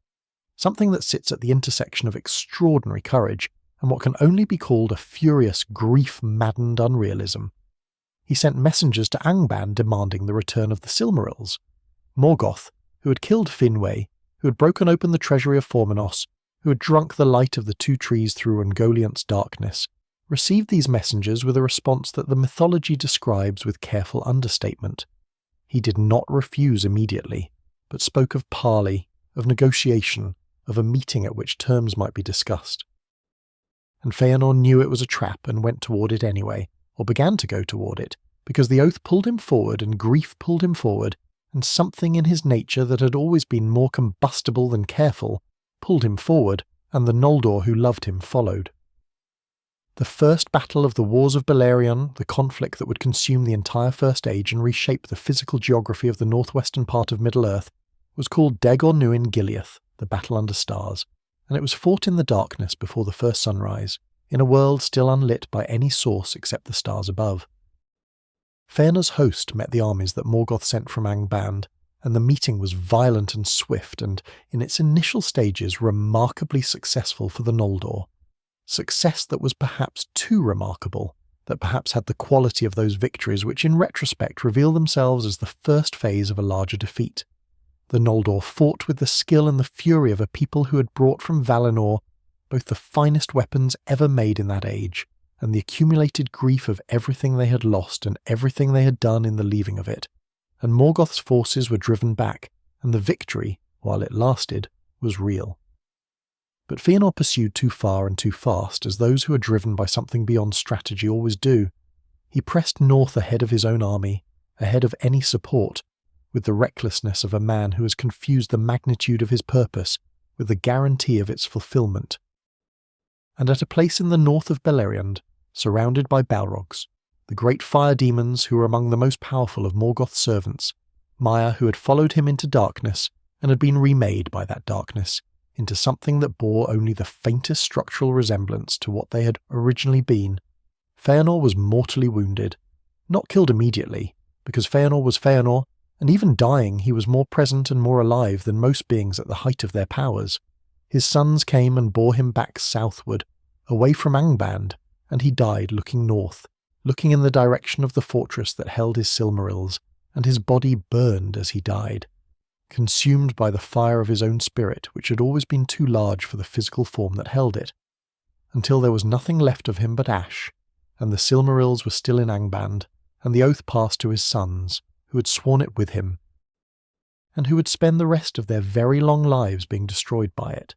something that sits at the intersection of extraordinary courage and what can only be called a furious, grief-maddened unrealism. He sent messengers to Angband demanding the return of the Silmarils. Morgoth, who had killed Finwë, who had broken open the treasury of Formenos, who had drunk the light of the two trees through Ungoliant's darkness, received these messengers with a response that the mythology describes with careful understatement. He did not refuse immediately, but spoke of parley, of negotiation, of a meeting at which terms might be discussed. And Feanor knew it was a trap and went toward it anyway, or began to go toward it, because the Oath pulled him forward and grief pulled him forward, and something in his nature that had always been more combustible than careful pulled him forward, and the Noldor who loved him followed. The first battle of the Wars of Beleriand, the conflict that would consume the entire First Age and reshape the physical geography of the northwestern part of Middle-earth, was called Dagor Nuin Gileath, the Battle Under Stars, and it was fought in the darkness before the first sunrise, in a world still unlit by any source except the stars above. Feanor's host met the armies that Morgoth sent from Angband, and the meeting was violent and swift and, in its initial stages, remarkably successful for the Noldor. Success that was perhaps too remarkable, that perhaps had the quality of those victories which in retrospect reveal themselves as the first phase of a larger defeat. The Noldor fought with the skill and the fury of a people who had brought from Valinor both the finest weapons ever made in that age, and the accumulated grief of everything they had lost and everything they had done in the leaving of it, and Morgoth's forces were driven back, and the victory, while it lasted, was real. But Feanor pursued too far and too fast, as those who are driven by something beyond strategy always do. He pressed north ahead of his own army, ahead of any support, with the recklessness of a man who has confused the magnitude of his purpose with the guarantee of its fulfillment. And at a place in the north of Beleriand, surrounded by Balrogs, the great fire demons who were among the most powerful of Morgoth's servants, Maya, who had followed him into darkness and had been remade by that darkness into something that bore only the faintest structural resemblance to what they had originally been, Feanor was mortally wounded, not killed immediately, because Feanor was Feanor, and even dying he was more present and more alive than most beings at the height of their powers. His sons came and bore him back southward, away from Angband, and he died looking north, looking in the direction of the fortress that held his Silmarils, and his body burned as he died, consumed by the fire of his own spirit, which had always been too large for the physical form that held it, until there was nothing left of him but ash, and the Silmarils were still in Angband, and the oath passed to his sons, who had sworn it with him, and who would spend the rest of their very long lives being destroyed by it.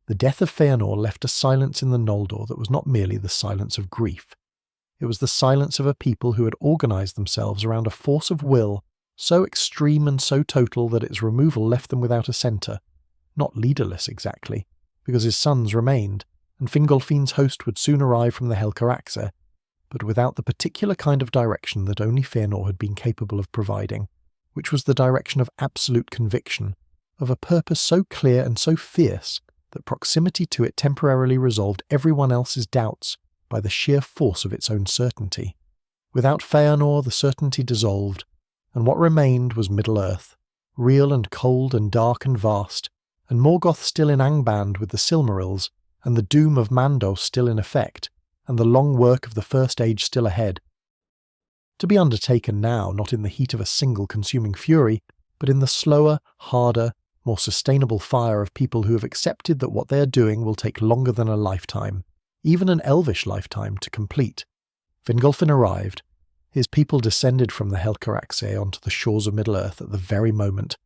The death of Feanor left a silence in the Noldor that was not merely the silence of grief. It was the silence of a people who had organized themselves around a force of will so extreme and so total that its removal left them without a centre, not leaderless exactly, because his sons remained, and Fingolfin's host would soon arrive from the Helcaraxe, but without the particular kind of direction that only Feanor had been capable of providing, which was the direction of absolute conviction, of a purpose so clear and so fierce that proximity to it temporarily resolved everyone else's doubts by the sheer force of its own certainty. Without Feanor the certainty dissolved, and what remained was Middle-earth, real and cold and dark and vast, and Morgoth still in Angband with the Silmarils, and the doom of Mandos still in effect, and the long work of the First Age still ahead. To be undertaken now not in the heat of a single consuming fury, but in the slower, harder, more sustainable fire of people who have accepted that what they are doing will take longer than a lifetime, even an elvish lifetime, to complete. Fingolfin arrived. His people descended from the Helcaraxae onto the shores of Middle-earth at the very moment,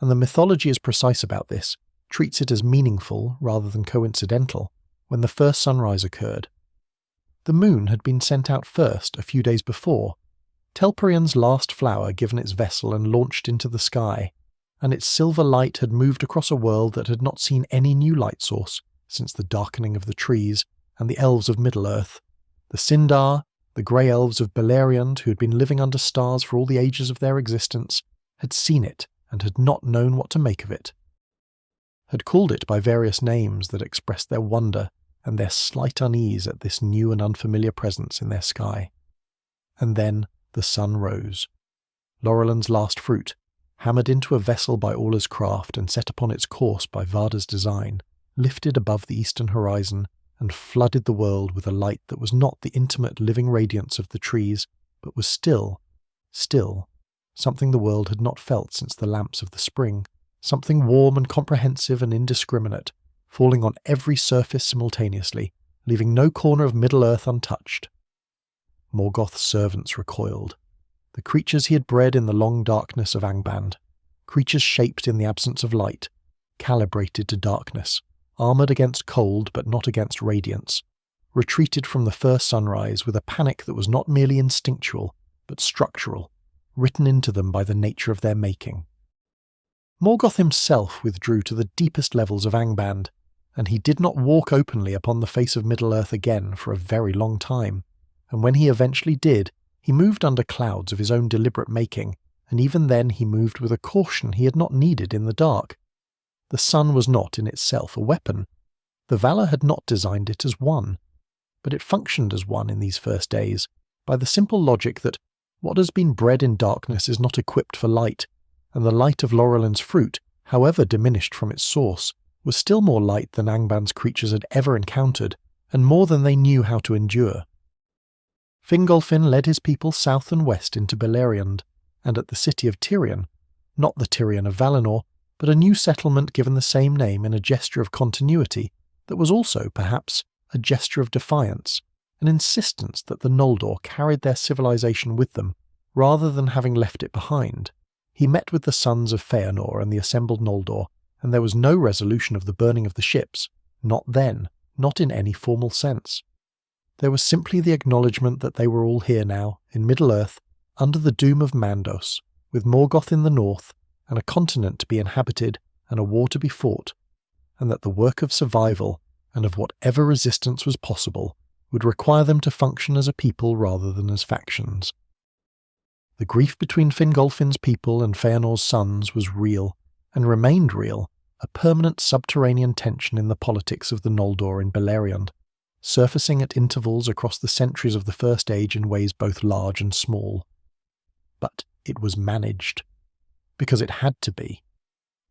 and the mythology is precise about this, treats it as meaningful rather than coincidental, when the first sunrise occurred. The moon had been sent out first a few days before, Telperion's last flower given its vessel and launched into the sky, and its silver light had moved across a world that had not seen any new light source since the darkening of the trees and the elves of Middle-earth, the Sindar, the grey elves of Beleriand, who had been living under stars for all the ages of their existence, had seen it and had not known what to make of it, had called it by various names that expressed their wonder and their slight unease at this new and unfamiliar presence in their sky. And then the sun rose. Laurelin's last fruit, hammered into a vessel by Orla's craft and set upon its course by Varda's design, lifted above the eastern horizon and flooded the world with a light that was not the intimate living radiance of the trees, but was still, something the world had not felt since the lamps of the spring, something warm and comprehensive and indiscriminate, falling on every surface simultaneously, leaving no corner of Middle-earth untouched. Morgoth's servants recoiled. The creatures he had bred in the long darkness of Angband, creatures shaped in the absence of light, calibrated to darkness, armoured against cold but not against radiance, retreated from the first sunrise with a panic that was not merely instinctual, but structural, written into them by the nature of their making. Morgoth himself withdrew to the deepest levels of Angband, and he did not walk openly upon the face of Middle-earth again for a very long time, and when he eventually did, he moved under clouds of his own deliberate making, and even then he moved with a caution he had not needed in the dark. The sun was not in itself a weapon. The Valar had not designed it as one, but it functioned as one in these first days, by the simple logic that what has been bred in darkness is not equipped for light, and the light of Laurelin's fruit, however diminished from its source, was still more light than Angband's creatures had ever encountered, and more than they knew how to endure. Fingolfin led his people south and west into Beleriand, and at the city of Tirion, not the Tirion of Valinor, but a new settlement given the same name in a gesture of continuity that was also, perhaps, a gesture of defiance, an insistence that the Noldor carried their civilization with them, rather than having left it behind. He met with the sons of Feanor and the assembled Noldor, and there was no resolution of the burning of the ships, not then, not in any formal sense. There was simply the acknowledgement that they were all here now, in Middle-earth, under the doom of Mandos, with Morgoth in the north, and a continent to be inhabited, and a war to be fought, and that the work of survival, and of whatever resistance was possible, would require them to function as a people rather than as factions. The grief between Fingolfin's people and Feanor's sons was real, and remained real, a permanent subterranean tension in the politics of the Noldor in Beleriand, surfacing at intervals across the centuries of the First Age in ways both large and small. But it was managed, because it had to be.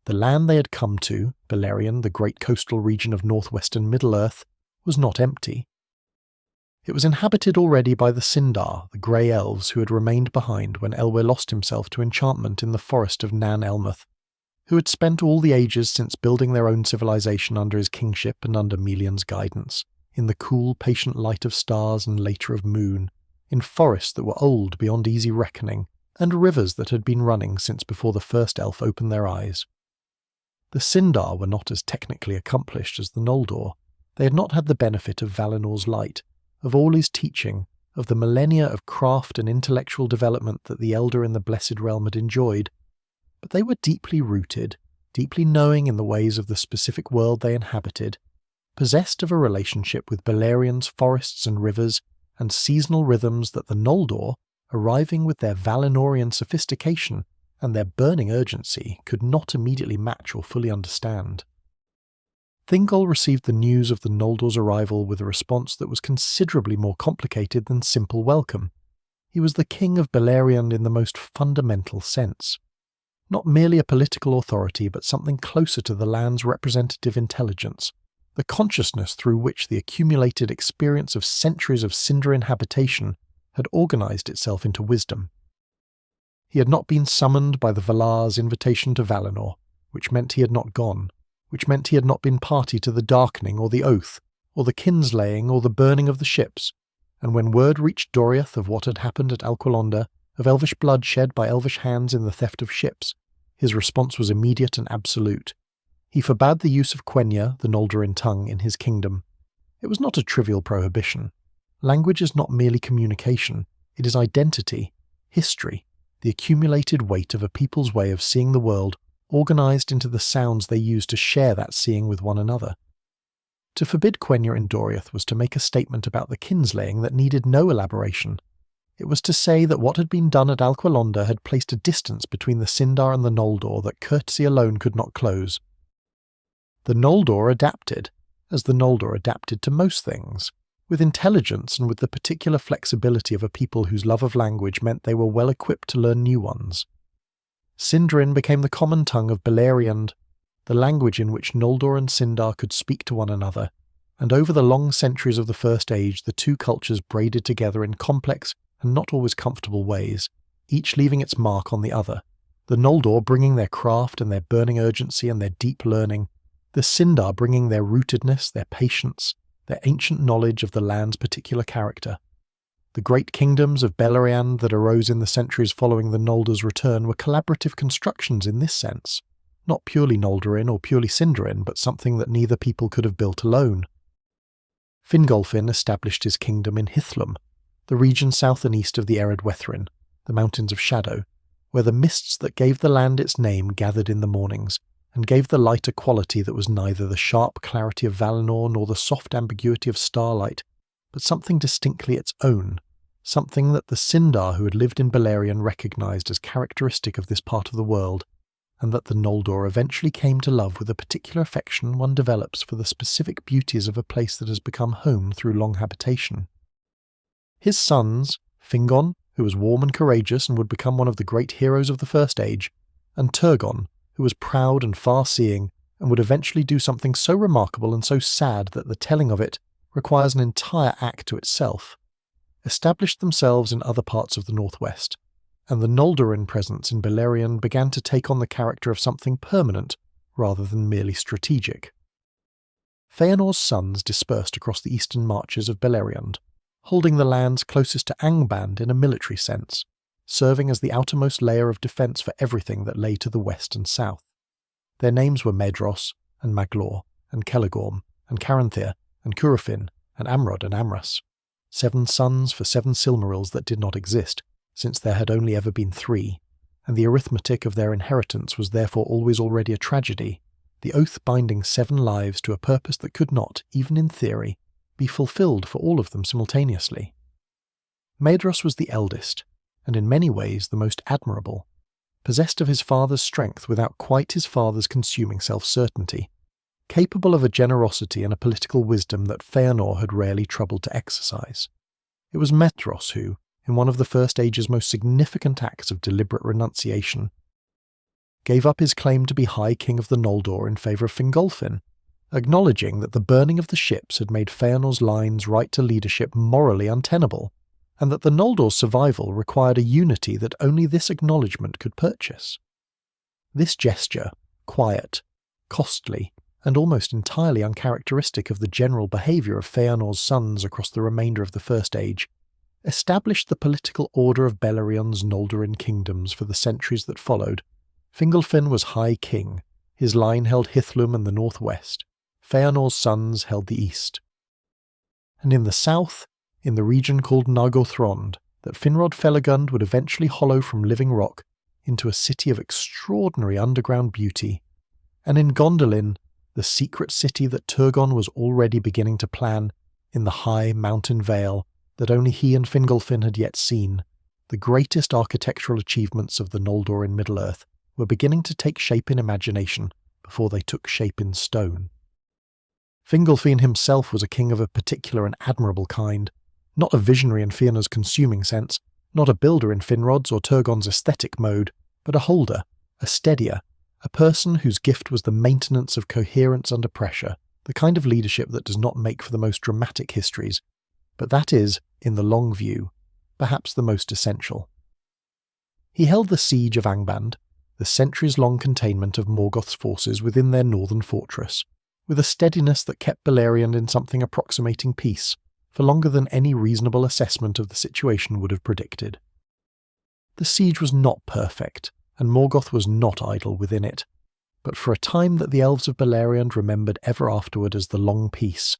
The land they had come to, Beleriand, the great coastal region of northwestern Middle-earth, was not empty. It was inhabited already by the Sindar, the grey elves who had remained behind when Elwë lost himself to enchantment in the forest of Nan Elmoth, who had spent all the ages since building their own civilization under his kingship and under Melion's guidance, in the cool, patient light of stars and later of moon, in forests that were old beyond easy reckoning, and rivers that had been running since before the first elf opened their eyes. The Sindar were not as technically accomplished as the Noldor. They had not had the benefit of Valinor's light, of all his teaching, of the millennia of craft and intellectual development that the Elder in the Blessed Realm had enjoyed, but they were deeply rooted, deeply knowing in the ways of the specific world they inhabited, possessed of a relationship with Beleriand's forests and rivers and seasonal rhythms that the Noldor, arriving with their Valinorian sophistication and their burning urgency, could not immediately match or fully understand. Thingol received the news of the Noldor's arrival with a response that was considerably more complicated than simple welcome. He was the king of Beleriand in the most fundamental sense. Not merely a political authority, but something closer to the land's representative intelligence, the consciousness through which the accumulated experience of centuries of Sindarin habitation had organized itself into wisdom. He had not been summoned by the Valar's invitation to Valinor, which meant he had not gone, which meant he had not been party to the darkening or the oath, or the kinslaying or the burning of the ships, and when word reached Doriath of what had happened at Alqualonda, of elvish blood shed by elvish hands in the theft of ships, his response was immediate and absolute. He forbade the use of Quenya, the Noldorin tongue, in his kingdom. It was not a trivial prohibition. Language is not merely communication, it is identity, history, the accumulated weight of a people's way of seeing the world, organised into the sounds they use to share that seeing with one another. To forbid Quenya in Doriath was to make a statement about the kinslaying that needed no elaboration. It was to say that what had been done at Alqualonda had placed a distance between the Sindar and the Noldor that courtesy alone could not close. The Noldor adapted, as the Noldor adapted to most things, with intelligence and with the particular flexibility of a people whose love of language meant they were well equipped to learn new ones. Sindarin became the common tongue of Beleriand, the language in which Noldor and Sindar could speak to one another, and over the long centuries of the First Age the two cultures braided together in complex and not always comfortable ways, each leaving its mark on the other, the Noldor bringing their craft and their burning urgency and their deep learning, the Sindar bringing their rootedness, their patience, their ancient knowledge of the land's particular character. The great kingdoms of Beleriand that arose in the centuries following the Noldor's return were collaborative constructions in this sense, not purely Noldorin or purely Sindarin, but something that neither people could have built alone. Fingolfin established his kingdom in Hithlum, the region south and east of the Ered Wethrin, the Mountains of Shadow, where the mists that gave the land its name gathered in the mornings, and gave the light a quality that was neither the sharp clarity of Valinor nor the soft ambiguity of starlight, but something distinctly its own, something that the Sindar who had lived in Beleriand recognised as characteristic of this part of the world, and that the Noldor eventually came to love with a particular affection one develops for the specific beauties of a place that has become home through long habitation. His sons, Fingon, who was warm and courageous and would become one of the great heroes of the First Age, and Turgon, who was proud and far-seeing and would eventually do something so remarkable and so sad that the telling of it requires an entire act to itself, established themselves in other parts of the northwest, and the Noldorin presence in Beleriand began to take on the character of something permanent rather than merely strategic. Feanor's sons dispersed across the eastern marches of Beleriand, holding the lands closest to Angband in a military sense, serving as the outermost layer of defence for everything that lay to the west and south. Their names were Medros, and Maglor, and Celegorm, and Caranthir, and Curufin, and Amrod and Amras, 7 sons for 7 Silmarils that did not exist, since there had only ever been 3, and the arithmetic of their inheritance was therefore always already a tragedy, the oath binding 7 lives to a purpose that could not, even in theory, be fulfilled for all of them simultaneously. Maedros was the eldest, and in many ways the most admirable, possessed of his father's strength without quite his father's consuming self-certainty, capable of a generosity and a political wisdom that Feanor had rarely troubled to exercise. It was Metros who, in one of the First Age's most significant acts of deliberate renunciation, gave up his claim to be High King of the Noldor in favour of Fingolfin, acknowledging that the burning of the ships had made Feanor's line's right to leadership morally untenable, and that the Noldor's survival required a unity that only this acknowledgement could purchase. This gesture, quiet, costly, and almost entirely uncharacteristic of the general behaviour of Feanor's sons across the remainder of the First Age, established the political order of Beleriand's Noldorin kingdoms for the centuries that followed. Fingolfin was High King, his line held Hithlum and the northwest, Feanor's sons held the east. And in the south, in the region called Nargothrond, that Finrod Felagund would eventually hollow from living rock into a city of extraordinary underground beauty, and in Gondolin, the secret city that Turgon was already beginning to plan in the high mountain vale that only he and Fingolfin had yet seen, the greatest architectural achievements of the Noldor in Middle-earth were beginning to take shape in imagination before they took shape in stone. Fingolfin himself was a king of a particular and admirable kind, not a visionary in Fëanor's consuming sense, not a builder in Finrod's or Turgon's aesthetic mode, but a holder, a steadier, a person whose gift was the maintenance of coherence under pressure, the kind of leadership that does not make for the most dramatic histories, but that is, in the long view, perhaps the most essential. He held the siege of Angband, the centuries-long containment of Morgoth's forces within their northern fortress, with a steadiness that kept Beleriand in something approximating peace for longer than any reasonable assessment of the situation would have predicted. The siege was not perfect, and Morgoth was not idle within it, but for a time that the elves of Beleriand remembered ever afterward as the Long Peace,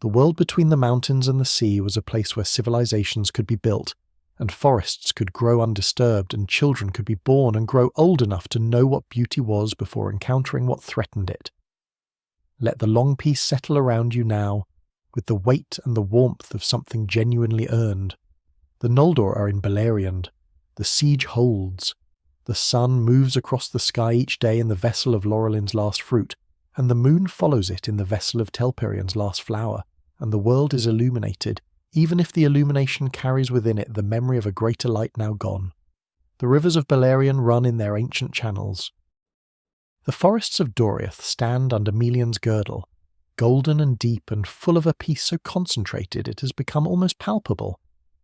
the world between the mountains and the sea was a place where civilizations could be built, and forests could grow undisturbed, and children could be born and grow old enough to know what beauty was before encountering what threatened it. Let the Long Peace settle around you now, with the weight and the warmth of something genuinely earned. The Noldor are in Beleriand. The siege holds. The sun moves across the sky each day in the vessel of Laurelin's last fruit, and the moon follows it in the vessel of Telperion's last flower, and the world is illuminated, even if the illumination carries within it the memory of a greater light now gone. The rivers of Beleriand run in their ancient channels. The forests of Doriath stand under Melion's girdle, golden and deep and full of a peace so concentrated it has become almost palpable,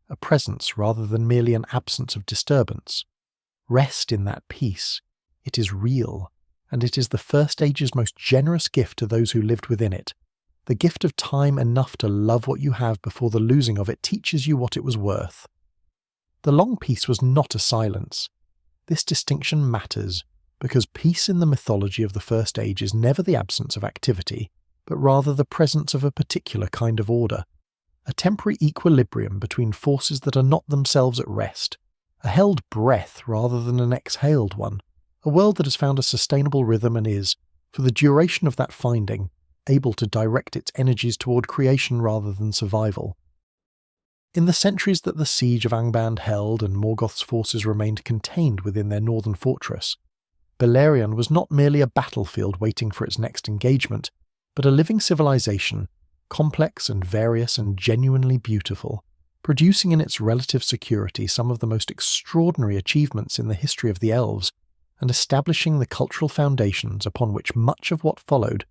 a presence rather than merely an absence of disturbance. Rest in that peace. It is real, and it is the First Age's most generous gift to those who lived within it, the gift of time enough to love what you have before the losing of it teaches you what it was worth. The Long Peace was not a silence. This distinction matters, because peace in the mythology of the First Age is never the absence of activity, but rather the presence of a particular kind of order, a temporary equilibrium between forces that are not themselves at rest, a held breath rather than an exhaled one, a world that has found a sustainable rhythm and is, for the duration of that finding, able to direct its energies toward creation rather than survival. In the centuries that the siege of Angband held and Morgoth's forces remained contained within their northern fortress, Beleriand was not merely a battlefield waiting for its next engagement, but a living civilization, complex and various and genuinely beautiful, producing in its relative security some of the most extraordinary achievements in the history of the elves, and establishing the cultural foundations upon which much of what followed,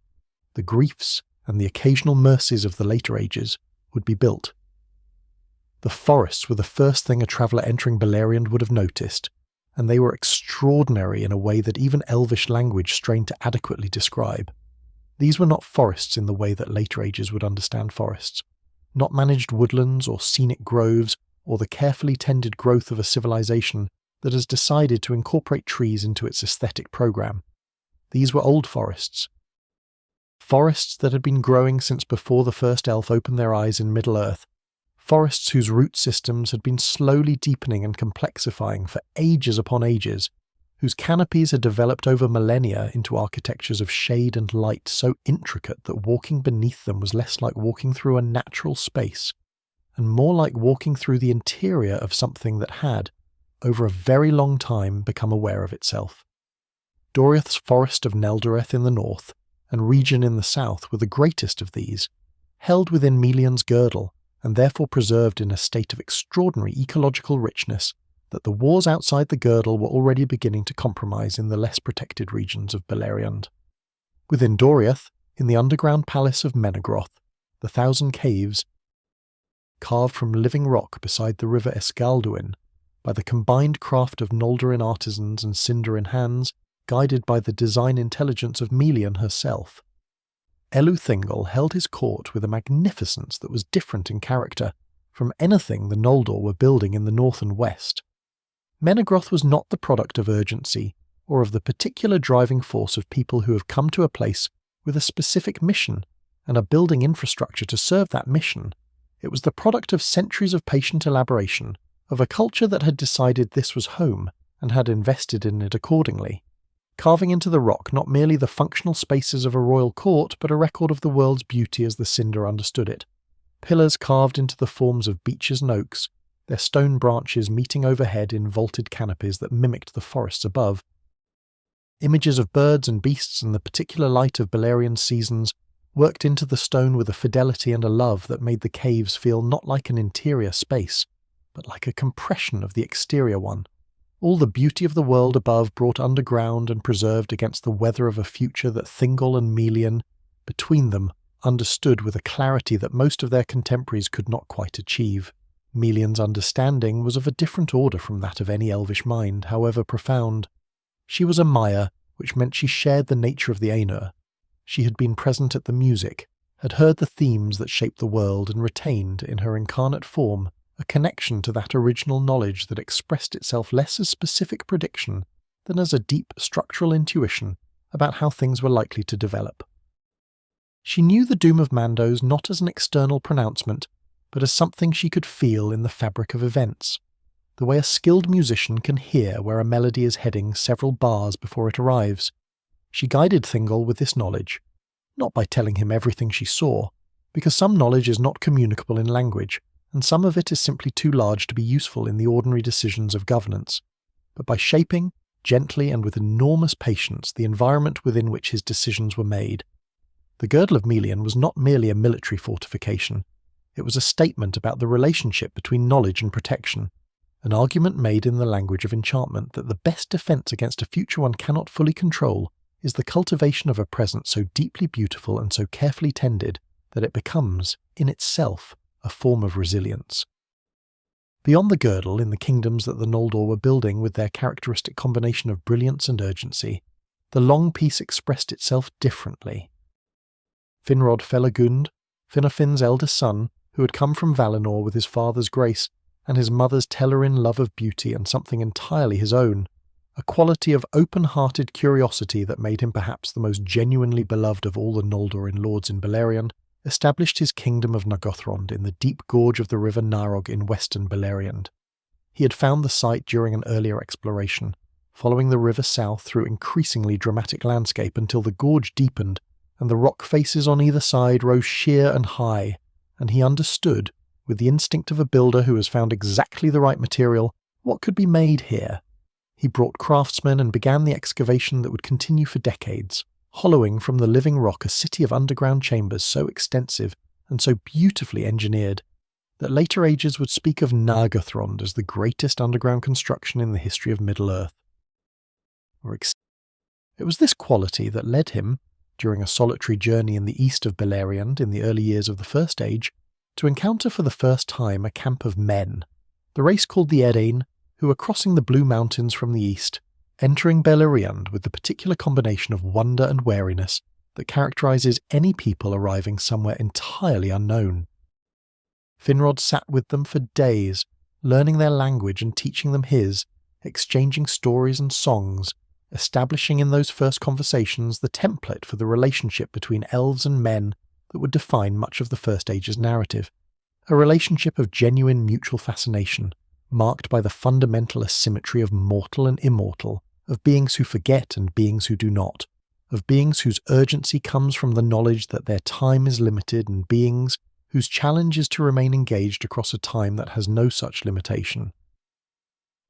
the griefs and the occasional mercies of the later ages, would be built. The forests were the first thing a traveller entering Beleriand would have noticed, and they were extraordinary in a way that even elvish language strained to adequately describe. These were not forests in the way that later ages would understand forests, not managed woodlands or scenic groves or the carefully tended growth of a civilization that has decided to incorporate trees into its aesthetic program. These were old forests. Forests that had been growing since before the first elf opened their eyes in Middle-earth, forests whose root systems had been slowly deepening and complexifying for ages upon ages, whose canopies had developed over millennia into architectures of shade and light so intricate that walking beneath them was less like walking through a natural space, and more like walking through the interior of something that had, over a very long time, become aware of itself. Doriath's forest of Neldoreth in the north, and region in the south were the greatest of these, held within Melion's girdle, and therefore preserved in a state of extraordinary ecological richness that the wars outside the girdle were already beginning to compromise in the less protected regions of Beleriand. Within Doriath, in the underground palace of Menegroth, the Thousand Caves, carved from living rock beside the river Escalduin, by the combined craft of Noldorin artisans and Sindarin hands, guided by the design intelligence of Melion herself, Elûthingol held his court with a magnificence that was different in character from anything the Noldor were building in the north and west. Menegroth was not the product of urgency, or of the particular driving force of people who have come to a place with a specific mission and are building infrastructure to serve that mission. It was the product of centuries of patient elaboration, of a culture that had decided this was home and had invested in it accordingly, carving into the rock not merely the functional spaces of a royal court, but a record of the world's beauty as the Cinder understood it. Pillars carved into the forms of beeches and oaks, their stone branches meeting overhead in vaulted canopies that mimicked the forests above. Images of birds and beasts and the particular light of Beleriand's seasons worked into the stone with a fidelity and a love that made the caves feel not like an interior space, but like a compression of the exterior one. All the beauty of the world above brought underground and preserved against the weather of a future that Thingol and Melion, between them, understood with a clarity that most of their contemporaries could not quite achieve. Melion's understanding was of a different order from that of any elvish mind, however profound. She was a Maya, which meant she shared the nature of the Ainur. She had been present at the music, had heard the themes that shaped the world, and retained, in her incarnate form, a connection to that original knowledge that expressed itself less as specific prediction than as a deep structural intuition about how things were likely to develop. She knew the doom of Mandos not as an external pronouncement, but as something she could feel in the fabric of events, the way a skilled musician can hear where a melody is heading several bars before it arrives. She guided Thingol with this knowledge, not by telling him everything she saw, because some knowledge is not communicable in language, and some of it is simply too large to be useful in the ordinary decisions of governance, but by shaping, gently and with enormous patience, the environment within which his decisions were made. The Girdle of Melian was not merely a military fortification. It was a statement about the relationship between knowledge and protection, an argument made in the language of enchantment that the best defense against a future one cannot fully control is the cultivation of a present so deeply beautiful and so carefully tended that it becomes, in itself, a form of resilience. Beyond the girdle, in the kingdoms that the Noldor were building with their characteristic combination of brilliance and urgency, the long peace expressed itself differently. Finrod Felagund, Finarfin's eldest son, who had come from Valinor with his father's grace and his mother's Tellurin love of beauty and something entirely his own, a quality of open-hearted curiosity that made him perhaps the most genuinely beloved of all the Noldorin lords in Beleriand, established his kingdom of Nargothrond in the deep gorge of the river Narog in western Beleriand. He had found the site during an earlier exploration, following the river south through increasingly dramatic landscape until the gorge deepened and the rock faces on either side rose sheer and high, and he understood, with the instinct of a builder who has found exactly the right material, what could be made here. He brought craftsmen and began the excavation that would continue for decades, hollowing from the living rock a city of underground chambers so extensive and so beautifully engineered that later ages would speak of Nargothrond as the greatest underground construction in the history of Middle-earth. It was this quality that led him, during a solitary journey in the east of Beleriand in the early years of the First Age, to encounter for the first time a camp of men, the race called the Edain, who were crossing the Blue Mountains from the east, entering Beleriand with the particular combination of wonder and wariness that characterizes any people arriving somewhere entirely unknown. Finrod sat with them for days, learning their language and teaching them his, exchanging stories and songs, establishing in those first conversations the template for the relationship between elves and men that would define much of the First Age's narrative, a relationship of genuine mutual fascination, marked by the fundamental asymmetry of mortal and immortal, of beings who forget and beings who do not, of beings whose urgency comes from the knowledge that their time is limited and beings whose challenge is to remain engaged across a time that has no such limitation.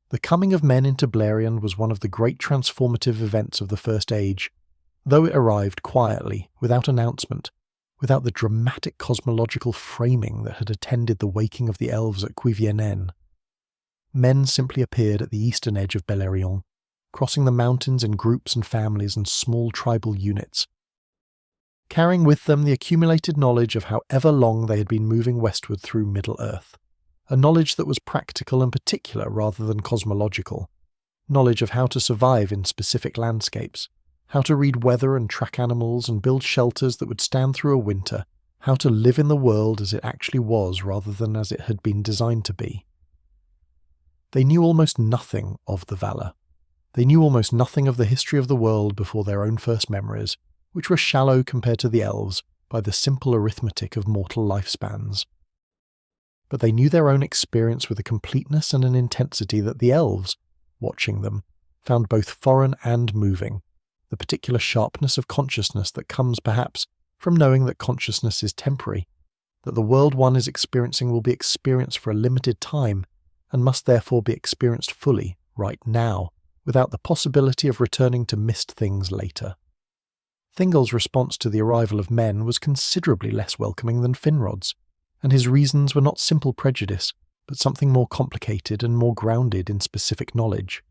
The coming of men into Beleriand was one of the great transformative events of the First Age, though it arrived quietly, without announcement, without the dramatic cosmological framing that had attended the waking of the elves at Cuiviénen. Men simply appeared at the eastern edge of Beleriand, crossing the mountains in groups and families and small tribal units, carrying with them the accumulated knowledge of how ever long they had been moving westward through Middle-earth. A knowledge that was practical and particular rather than cosmological, knowledge of how to survive in specific landscapes, how to read weather and track animals and build shelters that would stand through a winter, how to live in the world as it actually was rather than as it had been designed to be. They knew almost nothing of the Valar. They knew almost nothing of the history of the world before their own first memories, which were shallow compared to the elves by the simple arithmetic of mortal lifespans. But they knew their own experience with a completeness and an intensity that the elves, watching them, found both foreign and moving, the particular sharpness of consciousness that comes, perhaps, from knowing that consciousness is temporary, that the world one is experiencing will be experienced for a limited time, and must therefore be experienced fully, right now, without the possibility of returning to missed things later. Thingol's response to the arrival of men was considerably less welcoming than Finrod's, and his reasons were not simple prejudice, but something more complicated and more grounded in specific knowledge.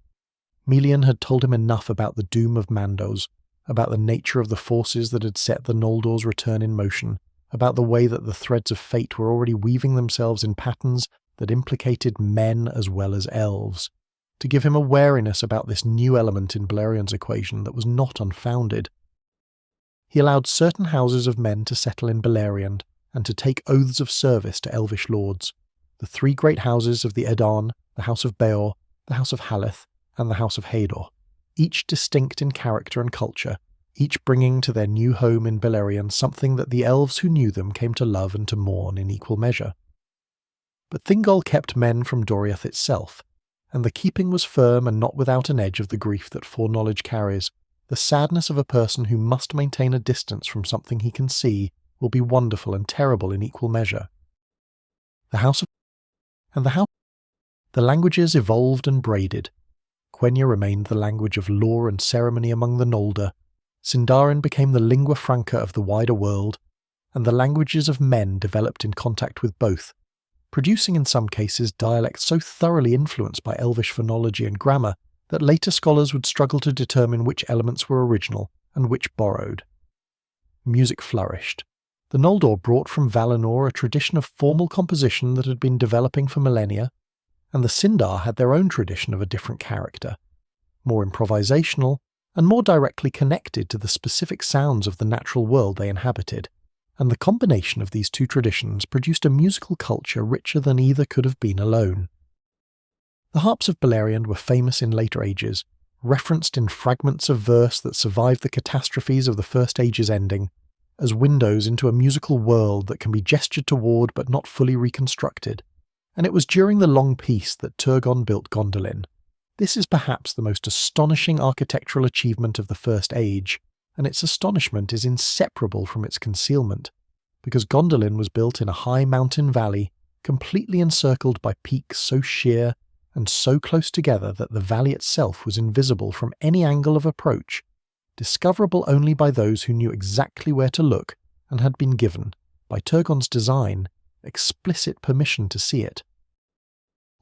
Melian had told him enough about the doom of Mandos, about the nature of the forces that had set the Noldor's return in motion, about the way that the threads of fate were already weaving themselves in patterns that implicated men as well as elves, to give him a wariness about this new element in Balerion's equation that was not unfounded. He allowed certain houses of men to settle in Beleriand and to take oaths of service to elvish lords, the three great houses of the Edarn, the House of Beor, the House of Haleth, and the House of Hador, each distinct in character and culture, each bringing to their new home in Beleriand something that the elves who knew them came to love and to mourn in equal measure. But Thingol kept men from Doriath itself, and the keeping was firm and not without an edge of the grief that foreknowledge carries. The sadness of a person who must maintain a distance from something he can see will be wonderful and terrible in equal measure. The languages evolved and braided. Quenya remained the language of law and ceremony among the Noldor. Sindarin became the lingua franca of the wider world, and the languages of men developed in contact with both, producing in some cases dialects so thoroughly influenced by elvish phonology and grammar that later scholars would struggle to determine which elements were original and which borrowed. Music flourished. The Noldor brought from Valinor a tradition of formal composition that had been developing for millennia, and the Sindar had their own tradition of a different character, more improvisational and more directly connected to the specific sounds of the natural world they inhabited, and the combination of these two traditions produced a musical culture richer than either could have been alone. The harps of Beleriand were famous in later ages, referenced in fragments of verse that survived the catastrophes of the First Age's ending, as windows into a musical world that can be gestured toward but not fully reconstructed, and it was during the Long Peace that Turgon built Gondolin. This is perhaps the most astonishing architectural achievement of the First Age, and its astonishment is inseparable from its concealment, because Gondolin was built in a high mountain valley, completely encircled by peaks so sheer and so close together that the valley itself was invisible from any angle of approach, discoverable only by those who knew exactly where to look and had been given, by Turgon's design, explicit permission to see it.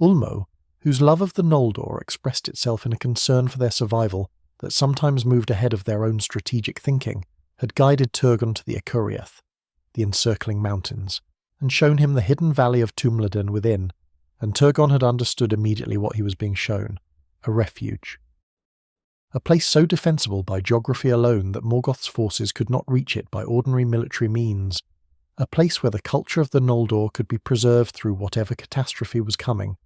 Ulmo, whose love of the Noldor expressed itself in a concern for their survival that sometimes moved ahead of their own strategic thinking, had guided Turgon to the Ecuriath, the encircling mountains, and shown him the hidden valley of Tumladen within, and Turgon had understood immediately what he was being shown: a refuge. A place so defensible by geography alone that Morgoth's forces could not reach it by ordinary military means, a place where the culture of the Noldor could be preserved through whatever catastrophe was coming,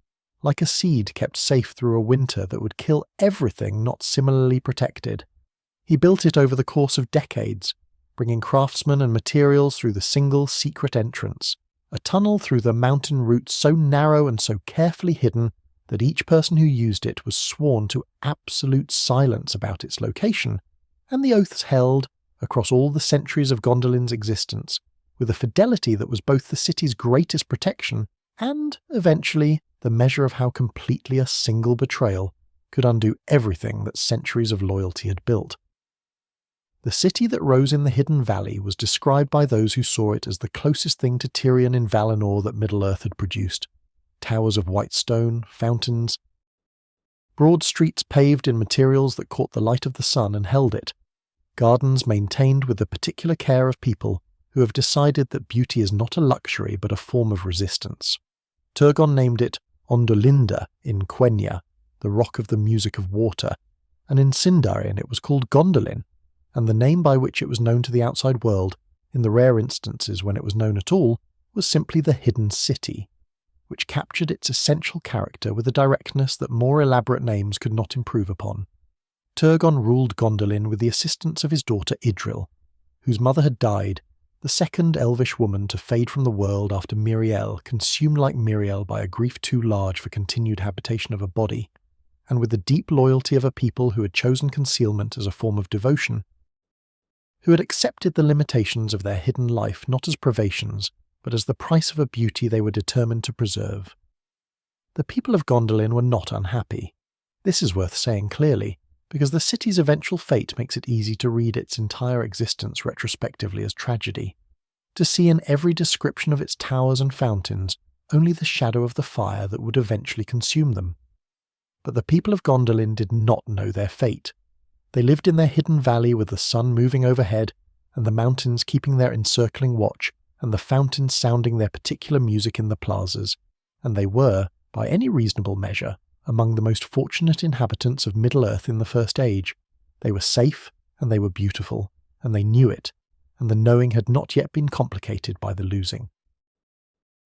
like a seed kept safe through a winter that would kill everything not similarly protected. He built it over the course of decades, bringing craftsmen and materials through the single secret entrance, a tunnel through the mountain route so narrow and so carefully hidden that each person who used it was sworn to absolute silence about its location, and the oaths held, across all the centuries of Gondolin's existence, with a fidelity that was both the city's greatest protection and, eventually, the measure of how completely a single betrayal could undo everything that centuries of loyalty had built. The city that rose in the hidden valley was described by those who saw it as the closest thing to Tirion in Valinor that Middle-earth had produced. Towers of white stone, fountains, broad streets paved in materials that caught the light of the sun and held it, gardens maintained with the particular care of people who have decided that beauty is not a luxury but a form of resistance. Turgon named it Ondolinda in Quenya, the rock of the music of water, and in Sindarin it was called Gondolin, and the name by which it was known to the outside world, in the rare instances when it was known at all, was simply the Hidden City, which captured its essential character with a directness that more elaborate names could not improve upon. Turgon ruled Gondolin with the assistance of his daughter Idril, whose mother had died, the second elvish woman to fade from the world after Miriel, consumed like Miriel by a grief too large for continued habitation of a body, and with the deep loyalty of a people who had chosen concealment as a form of devotion, who had accepted the limitations of their hidden life not as privations, but as the price of a beauty they were determined to preserve. The people of Gondolin were not unhappy. This is worth saying clearly, because the city's eventual fate makes it easy to read its entire existence retrospectively as tragedy, to see in every description of its towers and fountains only the shadow of the fire that would eventually consume them. But the people of Gondolin did not know their fate. They lived in their hidden valley with the sun moving overhead, and the mountains keeping their encircling watch, and the fountains sounding their particular music in the plazas, and they were, by any reasonable measure, among the most fortunate inhabitants of Middle-earth in the First Age. They were safe, and they were beautiful, and they knew it, and the knowing had not yet been complicated by the losing.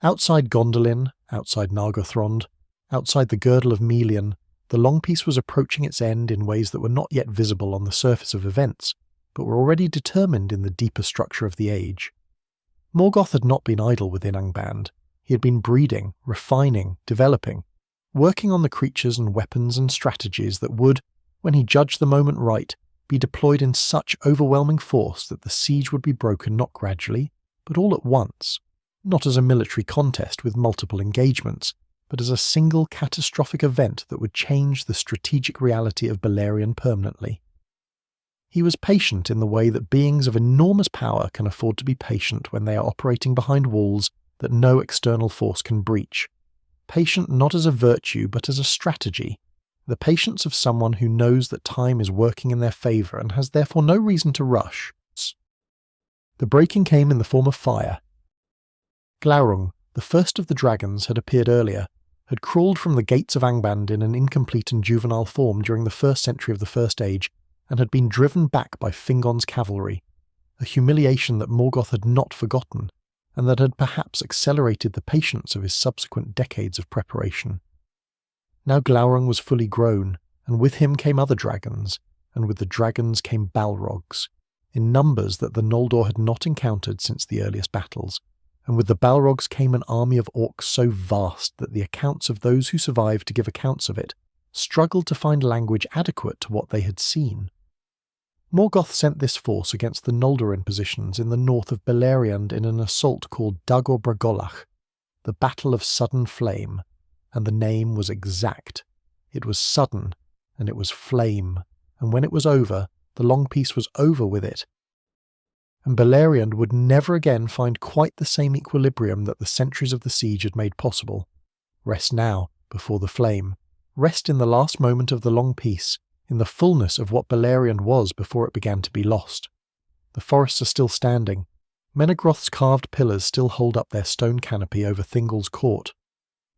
Outside Gondolin, outside Nargothrond, outside the girdle of Melian, the long peace was approaching its end in ways that were not yet visible on the surface of events, but were already determined in the deeper structure of the age. Morgoth had not been idle within Angband. He had been breeding, refining, developing, working on the creatures and weapons and strategies that would, when he judged the moment right, be deployed in such overwhelming force that the siege would be broken not gradually, but all at once, not as a military contest with multiple engagements, but as a single catastrophic event that would change the strategic reality of Beleriand permanently. He was patient in the way that beings of enormous power can afford to be patient when they are operating behind walls that no external force can breach. Patient not as a virtue but as a strategy, the patience of someone who knows that time is working in their favour and has therefore no reason to rush. The breaking came in the form of fire. Glaurung, the first of the dragons, had appeared earlier, had crawled from the gates of Angband in an incomplete and juvenile form during the first century of the First Age, and had been driven back by Fingon's cavalry, a humiliation that Morgoth had not forgotten, and that had perhaps accelerated the patience of his subsequent decades of preparation. Now Glaurung was fully grown, and with him came other dragons, and with the dragons came Balrogs, in numbers that the Noldor had not encountered since the earliest battles, and with the Balrogs came an army of orcs so vast that the accounts of those who survived to give accounts of it struggled to find language adequate to what they had seen. Morgoth sent this force against the Noldorin positions in the north of Beleriand in an assault called Dagor Bragolach, the Battle of Sudden Flame, and the name was exact. It was sudden, and it was flame, and when it was over, the long peace was over with it. And Beleriand would never again find quite the same equilibrium that the centuries of the siege had made possible. Rest now, before the flame. Rest in the last moment of the long peace, in the fullness of what Beleriand was before it began to be lost. The forests are still standing. Menegroth's carved pillars still hold up their stone canopy over Thingol's court.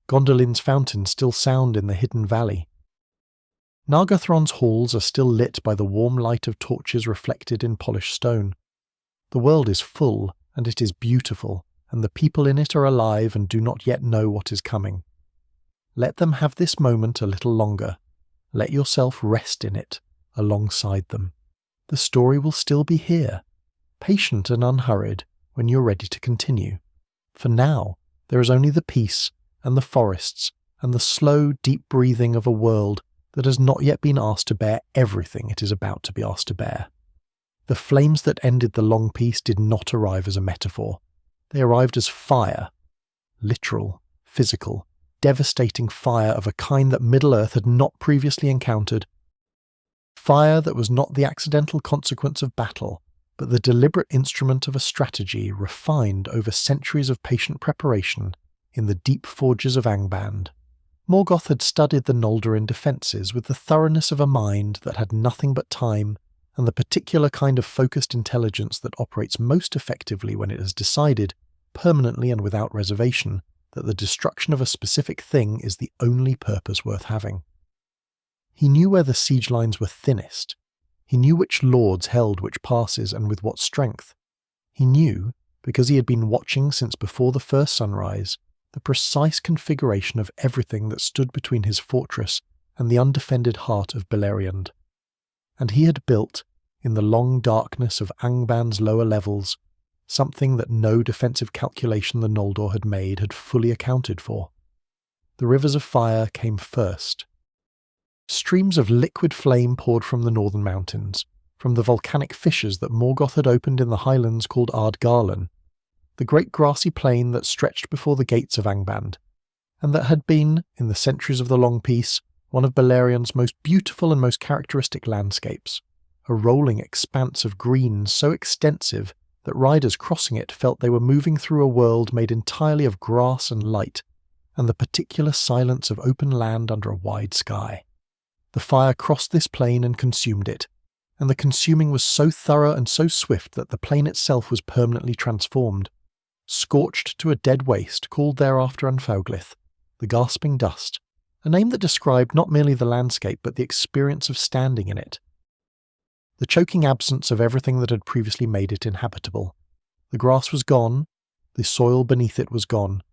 Gondolin's fountains still sound in the hidden valley. Nargothrond's halls are still lit by the warm light of torches reflected in polished stone. The world is full, and it is beautiful, and the people in it are alive and do not yet know what is coming. Let them have this moment a little longer. Let yourself rest in it, alongside them. The story will still be here, patient and unhurried, when you're ready to continue. For now, there is only the peace, and the forests, and the slow, deep breathing of a world that has not yet been asked to bear everything it is about to be asked to bear. The flames that ended the long peace did not arrive as a metaphor. They arrived as fire. Literal, physical, devastating fire of a kind that Middle-earth had not previously encountered. Fire that was not the accidental consequence of battle, but the deliberate instrument of a strategy refined over centuries of patient preparation in the deep forges of Angband. Morgoth had studied the Noldorin defences with the thoroughness of a mind that had nothing but time and the particular kind of focused intelligence that operates most effectively when it has decided, permanently and without reservation, that the destruction of a specific thing is the only purpose worth having. He knew where the siege lines were thinnest. He knew which lords held which passes and with what strength. He knew, because he had been watching since before the first sunrise, the precise configuration of everything that stood between his fortress and the undefended heart of Beleriand. And he had built, in the long darkness of Angband's lower levels, something that no defensive calculation the Noldor had made had fully accounted for. The rivers of fire came first. Streams of liquid flame poured from the northern mountains, from the volcanic fissures that Morgoth had opened in the highlands called Ardgarlan, the great grassy plain that stretched before the gates of Angband, and that had been, in the centuries of the long peace, one of Beleriand's most beautiful and most characteristic landscapes, a rolling expanse of green so extensive that riders crossing it felt they were moving through a world made entirely of grass and light, and the particular silence of open land under a wide sky. The fire crossed this plain and consumed it, and the consuming was so thorough and so swift that the plain itself was permanently transformed, scorched to a dead waste called thereafter Anfauglith, the gasping dust, a name that described not merely the landscape but the experience of standing in it. The choking absence of everything that had previously made it inhabitable. The grass was gone, the soil beneath it was gone.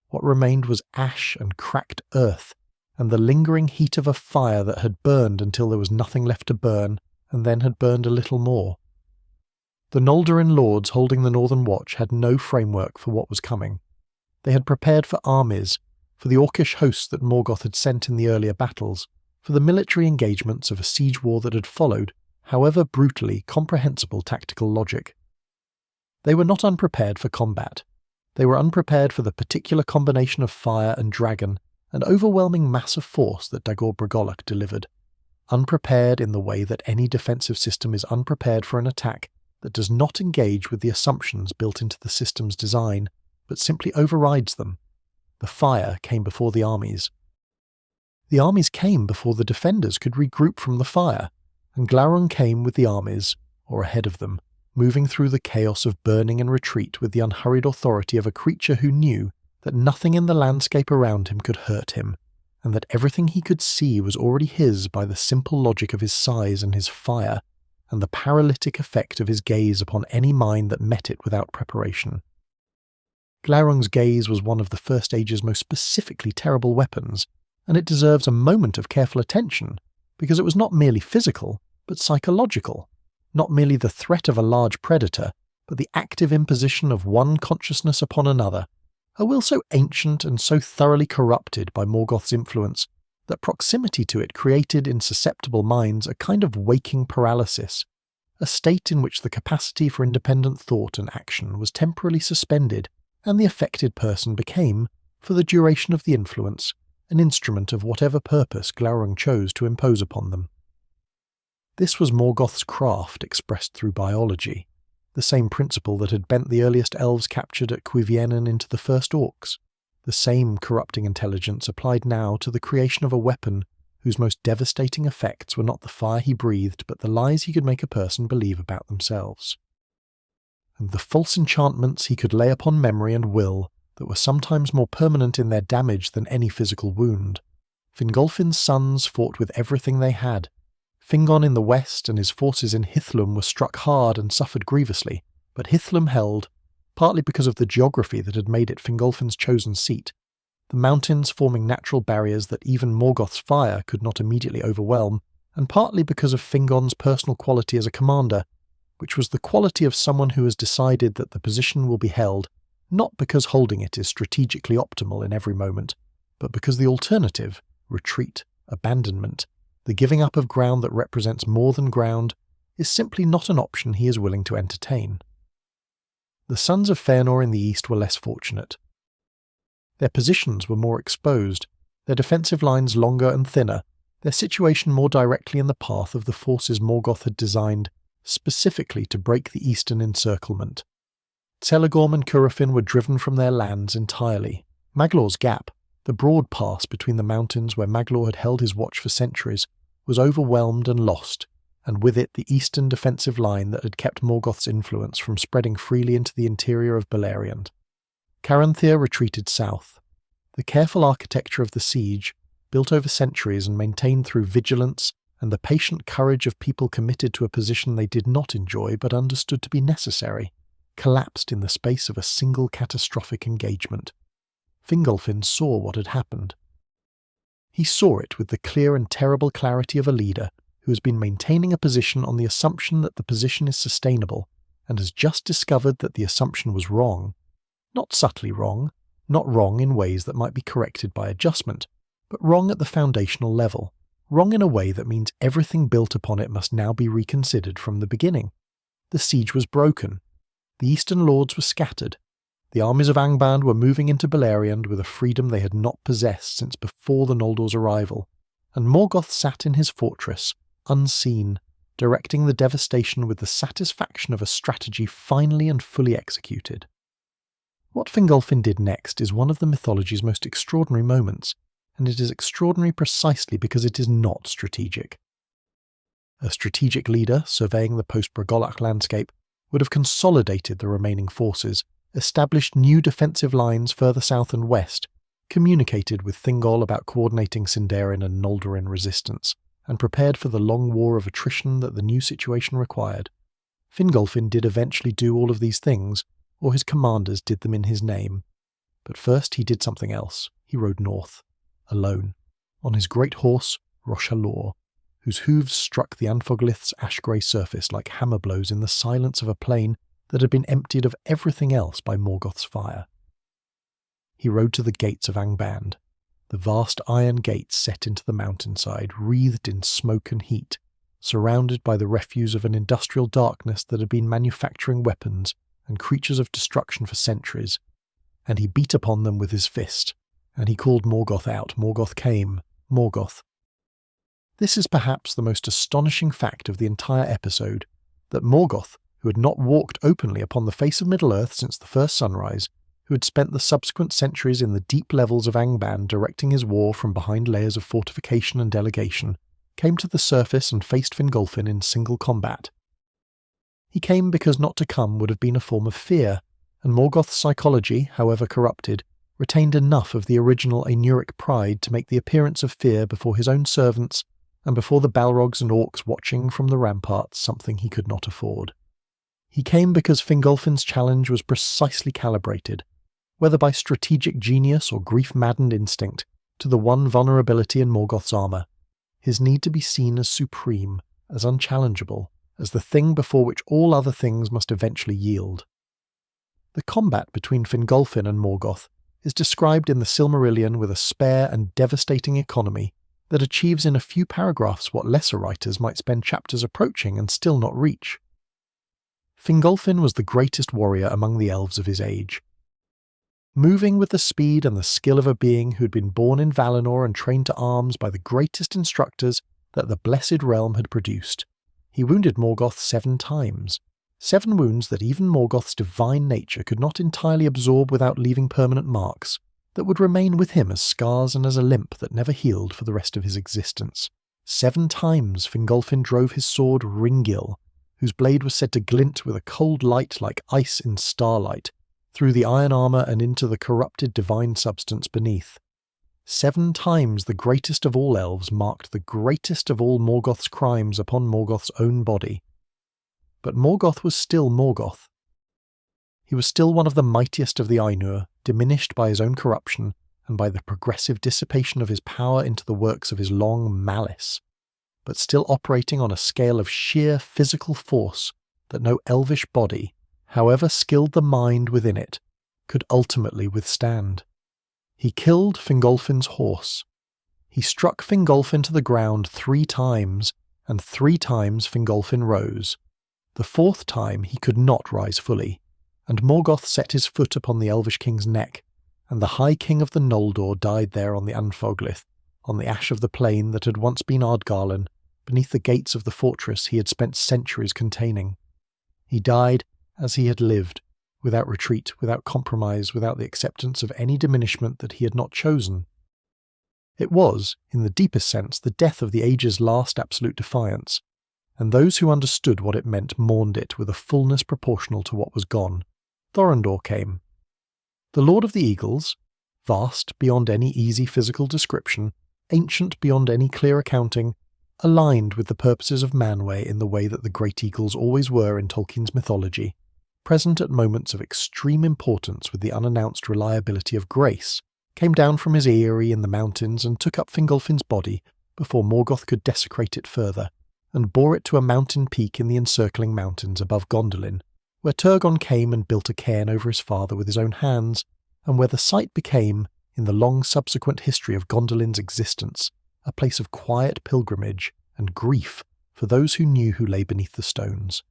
What remained was ash and cracked earth, and the lingering heat of a fire that had burned until there was nothing left to burn, and then had burned a little more. The Noldorin lords holding the Northern Watch had no framework for what was coming. They had prepared for armies, for the orcish hosts that Morgoth had sent in the earlier battles, for the military engagements of a siege war that had followed, however brutally comprehensible tactical logic. They were not unprepared for combat. They were unprepared for the particular combination of fire and dragon, an overwhelming mass of force that Dagor Bragolach delivered. Unprepared in the way that any defensive system is unprepared for an attack that does not engage with the assumptions built into the system's design, but simply overrides them. The fire came before the armies. The armies came before the defenders could regroup from the fire, and Glaurung came with the armies, or ahead of them, moving through the chaos of burning and retreat with the unhurried authority of a creature who knew that nothing in the landscape around him could hurt him, and that everything he could see was already his by the simple logic of his size and his fire, and the paralytic effect of his gaze upon any mind that met it without preparation. Glaurung's gaze was one of the First Age's most specifically terrible weapons, and it deserves a moment of careful attention, because it was not merely physical, but psychological, not merely the threat of a large predator, but the active imposition of one consciousness upon another, a will so ancient and so thoroughly corrupted by Morgoth's influence that proximity to it created in susceptible minds a kind of waking paralysis, a state in which the capacity for independent thought and action was temporarily suspended, and the affected person became, for the duration of the influence, an instrument of whatever purpose Glaurung chose to impose upon them. This was Morgoth's craft expressed through biology, the same principle that had bent the earliest elves captured at Cuiviénen into the first orcs, the same corrupting intelligence applied now to the creation of a weapon whose most devastating effects were not the fire he breathed but the lies he could make a person believe about themselves, and the false enchantments he could lay upon memory and will that were sometimes more permanent in their damage than any physical wound. Fingolfin's sons fought with everything they had. Fingon in the west and his forces in Hithlum were struck hard and suffered grievously, but Hithlum held, partly because of the geography that had made it Fingolfin's chosen seat, the mountains forming natural barriers that even Morgoth's fire could not immediately overwhelm, and partly because of Fingon's personal quality as a commander, which was the quality of someone who has decided that the position will be held, not because holding it is strategically optimal in every moment, but because the alternative, retreat, abandonment, the giving up of ground that represents more than ground, is simply not an option he is willing to entertain. The sons of Fëanor in the east were less fortunate. Their positions were more exposed, their defensive lines longer and thinner, their situation more directly in the path of the forces Morgoth had designed specifically to break the eastern encirclement. Celegorm and Curufin were driven from their lands entirely. Maglor's Gap, the broad pass between the mountains where Maglor had held his watch for centuries, was overwhelmed and lost, and with it the eastern defensive line that had kept Morgoth's influence from spreading freely into the interior of Beleriand. Caranthir retreated south. The careful architecture of the siege, built over centuries and maintained through vigilance and the patient courage of people committed to a position they did not enjoy but understood to be necessary, collapsed in the space of a single catastrophic engagement. Fingolfin saw what had happened. He saw it with the clear and terrible clarity of a leader who has been maintaining a position on the assumption that the position is sustainable, and has just discovered that the assumption was wrong. Not subtly wrong, not wrong in ways that might be corrected by adjustment, but wrong at the foundational level, wrong in a way that means everything built upon it must now be reconsidered from the beginning. The siege was broken. The eastern lords were scattered. The armies of Angband were moving into Beleriand with a freedom they had not possessed since before the Noldor's arrival, and Morgoth sat in his fortress, unseen, directing the devastation with the satisfaction of a strategy finally and fully executed. What Fingolfin did next is one of the mythology's most extraordinary moments, and it is extraordinary precisely because it is not strategic. A strategic leader, surveying the post-Bragolach landscape, would have consolidated the remaining forces, established new defensive lines further south and west, communicated with Thingol about coordinating Sindarin and Noldorin resistance, and prepared for the long war of attrition that the new situation required. Fingolfin did eventually do all of these things, or his commanders did them in his name. But first he did something else. He rode north, alone, on his great horse, Roshalor, whose hooves struck the Anfoglith's ash-grey surface like hammer blows in the silence of a plain that had been emptied of everything else by Morgoth's fire. He rode to the gates of Angband, the vast iron gates set into the mountainside, wreathed in smoke and heat, surrounded by the refuse of an industrial darkness that had been manufacturing weapons and creatures of destruction for centuries, and he beat upon them with his fist, and he called Morgoth out. Morgoth came. Morgoth. This is perhaps the most astonishing fact of the entire episode, that Morgoth, who had not walked openly upon the face of Middle-earth since the first sunrise, who had spent the subsequent centuries in the deep levels of Angband directing his war from behind layers of fortification and delegation, came to the surface and faced Fingolfin in single combat. He came because not to come would have been a form of fear, and Morgoth's psychology, however corrupted, retained enough of the original Ainuric pride to make the appearance of fear before his own servants and before the Balrogs and Orcs watching from the ramparts something he could not afford. He came because Fingolfin's challenge was precisely calibrated, whether by strategic genius or grief-maddened instinct, to the one vulnerability in Morgoth's armour, his need to be seen as supreme, as unchallengeable, as the thing before which all other things must eventually yield. The combat between Fingolfin and Morgoth is described in the Silmarillion with a spare and devastating economy that achieves in a few paragraphs what lesser writers might spend chapters approaching and still not reach. Fingolfin was the greatest warrior among the elves of his age. Moving with the speed and the skill of a being who had been born in Valinor and trained to arms by the greatest instructors that the Blessed Realm had produced, he wounded Morgoth 7 times, 7 wounds that even Morgoth's divine nature could not entirely absorb without leaving permanent marks, that would remain with him as scars and as a limp that never healed for the rest of his existence. 7 times Fingolfin drove his sword Ringil, whose blade was said to glint with a cold light like ice in starlight, through the iron armour and into the corrupted divine substance beneath. 7 times the greatest of all elves marked the greatest of all Morgoth's crimes upon Morgoth's own body. But Morgoth was still Morgoth. He was still one of the mightiest of the Ainur, diminished by his own corruption and by the progressive dissipation of his power into the works of his long malice, but still operating on a scale of sheer physical force that no elvish body, however skilled the mind within it, could ultimately withstand. He killed Fingolfin's horse. He struck Fingolfin to the ground 3 times, and 3 times Fingolfin rose. The 4th time he could not rise fully, and Morgoth set his foot upon the elvish king's neck, and the High King of the Noldor died there on the Anfoglith, on the ash of the plain that had once been Ardgarlan, beneath the gates of the fortress he had spent centuries containing. He died as he had lived, without retreat, without compromise, without the acceptance of any diminishment that he had not chosen. It was, in the deepest sense, the death of the age's last absolute defiance, and those who understood what it meant mourned it with a fullness proportional to what was gone. Thorondor came. The Lord of the Eagles, vast beyond any easy physical description, ancient beyond any clear accounting, aligned with the purposes of Manwë in the way that the great eagles always were in Tolkien's mythology, present at moments of extreme importance with the unannounced reliability of grace, came down from his eyrie in the mountains and took up Fingolfin's body before Morgoth could desecrate it further, and bore it to a mountain peak in the encircling mountains above Gondolin, where Turgon came and built a cairn over his father with his own hands, and where the site became, in the long subsequent history of Gondolin's existence, a place of quiet pilgrimage and grief for those who knew who lay beneath the stones.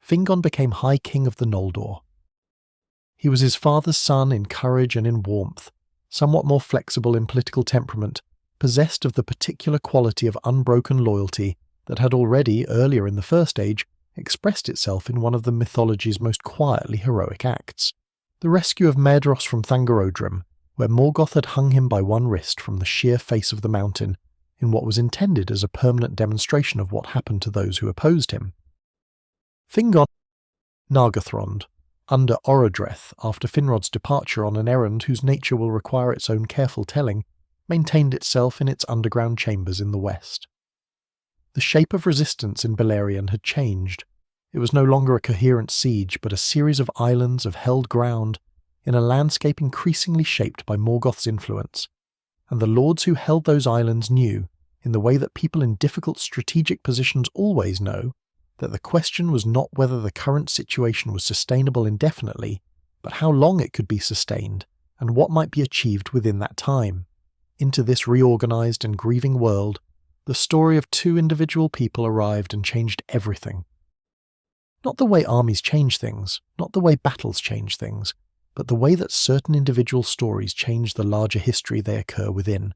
Fingon became High King of the Noldor. He was his father's son in courage and in warmth, somewhat more flexible in political temperament, possessed of the particular quality of unbroken loyalty that had already, earlier in the First Age, expressed itself in one of the mythology's most quietly heroic acts, the rescue of Maedhros from Thangorodrim, where Morgoth had hung him by one wrist from the sheer face of the mountain, in what was intended as a permanent demonstration of what happened to those who opposed him. Fingon Nargothrond, Under Orodreth, after Finrod's departure on an errand whose nature will require its own careful telling, maintained itself in its underground chambers in the west. The shape of resistance in Beleriand had changed. It was no longer a coherent siege, but a series of islands of held ground, in a landscape increasingly shaped by Morgoth's influence. And the lords who held those islands knew, in the way that people in difficult strategic positions always know, that the question was not whether the current situation was sustainable indefinitely, but how long it could be sustained, and what might be achieved within that time. Into this reorganized and grieving world, the story of two individual people arrived and changed everything. Not the way armies change things, not the way battles change things, but the way that certain individual stories change the larger history they occur within.